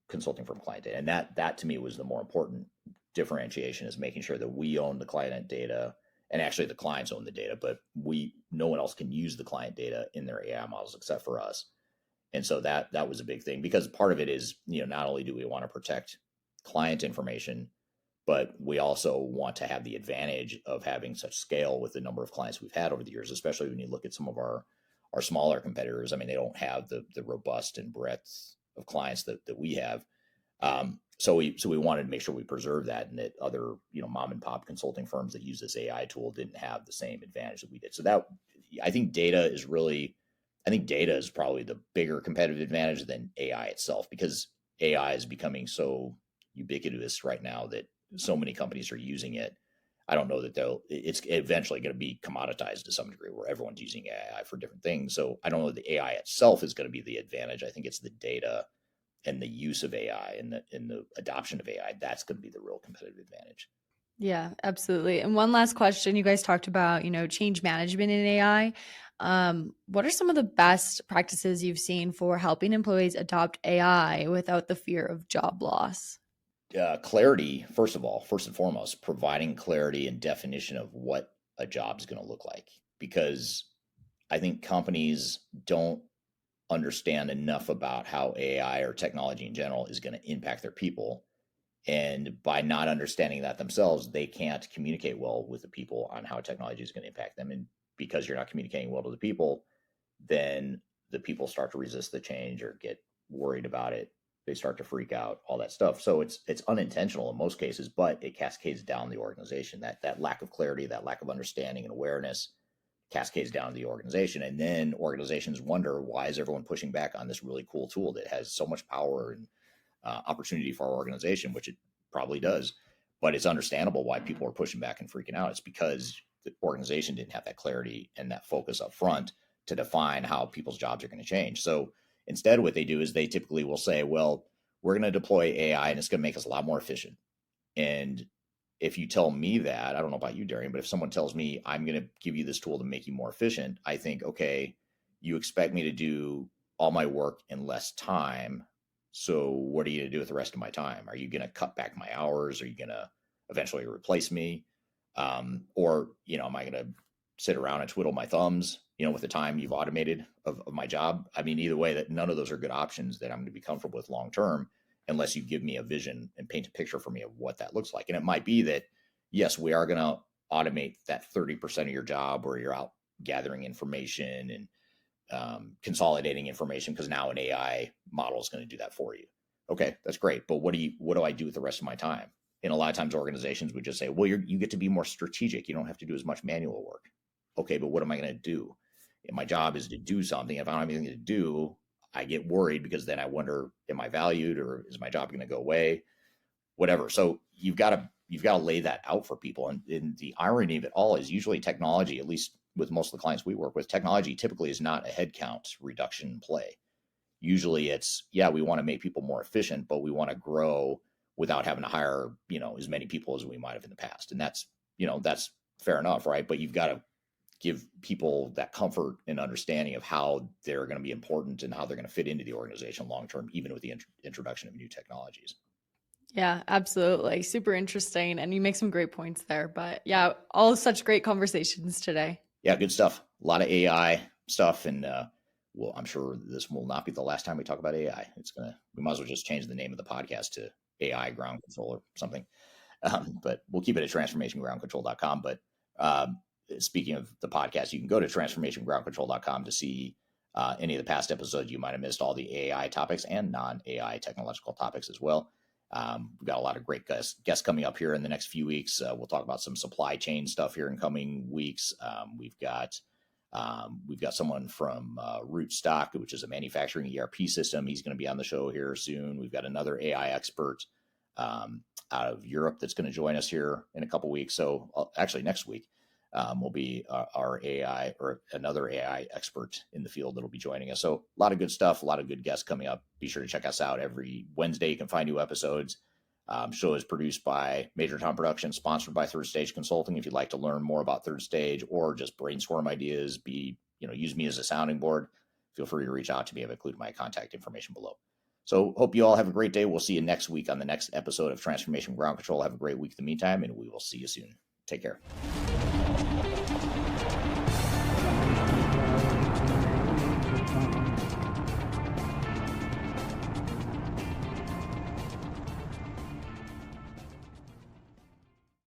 consulting firm client data? And that to me was the more important differentiation, is making sure that we own the client data. And actually the clients own the data, but no one else can use the client data in their AI models except for us. And so that was a big thing, because part of it is, not only do we want to protect client information, but we also want to have the advantage of having such scale with the number of clients we've had over the years, especially when you look at some of our smaller competitors. I mean, they don't have the robust and breadth of clients that we have. So we wanted to make sure we preserve that, and that other, mom and pop consulting firms that use this AI tool didn't have the same advantage that we did. So I think data is probably the bigger competitive advantage than AI itself, because AI is becoming so ubiquitous right now that so many companies are using it. I don't know that it's eventually going to be commoditized to some degree where everyone's using AI for different things. So I don't know that the AI itself is going to be the advantage. I think it's the data and the use of AI and the adoption of AI. That's going to be the real competitive advantage. Yeah, absolutely. And one last question. You guys talked about, change management in AI. What are some of the best practices you've seen for helping employees adopt AI without the fear of job loss? Clarity, first and foremost, providing clarity and definition of what a job is going to look like, because I think companies don't understand enough about how AI or technology in general is going to impact their people. And by not understanding that themselves, they can't communicate well with the people on how technology is going to impact them. And because you're not communicating well to the people, then the people start to resist the change or get worried about it. They start to freak out, all that stuff. So it's unintentional in most cases, but it cascades down the organization. That lack of clarity, that lack of understanding and awareness cascades down to the organization. And then organizations wonder, why is everyone pushing back on this really cool tool that has so much power and opportunity for our organization, which it probably does. But it's understandable why people are pushing back and freaking out. It's because the organization didn't have that clarity and that focus up front to define how people's jobs are going to change. So instead, what they do is they typically will say, well, we're going to deploy AI and it's going to make us a lot more efficient. And if you tell me that, I don't know about you, Darian, but if someone tells me I'm going to give you this tool to make you more efficient, I think, okay, you expect me to do all my work in less time. So what are you going to do with the rest of my time? Are you going to cut back my hours? Are you going to eventually replace me? Or, am I going to sit around and twiddle my thumbs, with the time you've automated of my job? I mean, either way, that none of those are good options that I'm going to be comfortable with long term, unless you give me a vision and paint a picture for me of what that looks like. And it might be that, yes, we are going to automate that 30% of your job where you're out gathering information and consolidating information, because now an AI model is going to do that for you. Okay, that's great. But what do I do with the rest of my time? And a lot of times organizations would just say, well, you get to be more strategic. You don't have to do as much manual work. Okay, but what am I going to do? If my job is to do something. If I don't have anything to do, I get worried, because then I wonder, am I valued, or is my job going to go away? Whatever. So you've got to lay that out for people. And the irony of it all is, usually technology, at least with most of the clients we work with, technology typically is not a headcount reduction play. Usually it's, we want to make people more efficient, but we want to grow without having to hire, as many people as we might have in the past. And that's fair enough, right? But you've got to give people that comfort and understanding of how they're going to be important and how they're going to fit into the organization long term, even with the introduction of new technologies. Yeah, absolutely. Super interesting. And you make some great points there. But yeah, all such great conversations today. Yeah, good stuff. A lot of AI stuff. And I'm sure this will not be the last time we talk about AI. We might as well just change the name of the podcast to AI ground control or something. But we'll keep it at transformationgroundcontrol.com. But speaking of the podcast, you can go to transformationgroundcontrol.com to see any of the past episodes. You might have missed all the AI topics and non-AI technological topics as well. We've got a lot of great guests coming up here in the next few weeks. We'll talk about some supply chain stuff here in coming weeks. We've got someone from Rootstock, which is a manufacturing ERP system. He's going to be on the show here soon. We've got another AI expert out of Europe that's going to join us here in a couple weeks. So actually next week will be our AI or another AI expert in the field that'll be joining us. So a lot of good stuff, a lot of good guests coming up. Be sure to check us out every Wednesday. You can find new episodes. Show is produced by Major Tom Productions, sponsored by Third Stage Consulting. If you'd like to learn more about Third Stage or just brainstorm ideas, use me as a sounding board, feel free to reach out to me. I've included my contact information below. So hope you all have a great day. We'll see you next week on the next episode of Transformation Ground Control. Have a great week in the meantime, and we will see you soon. Take care.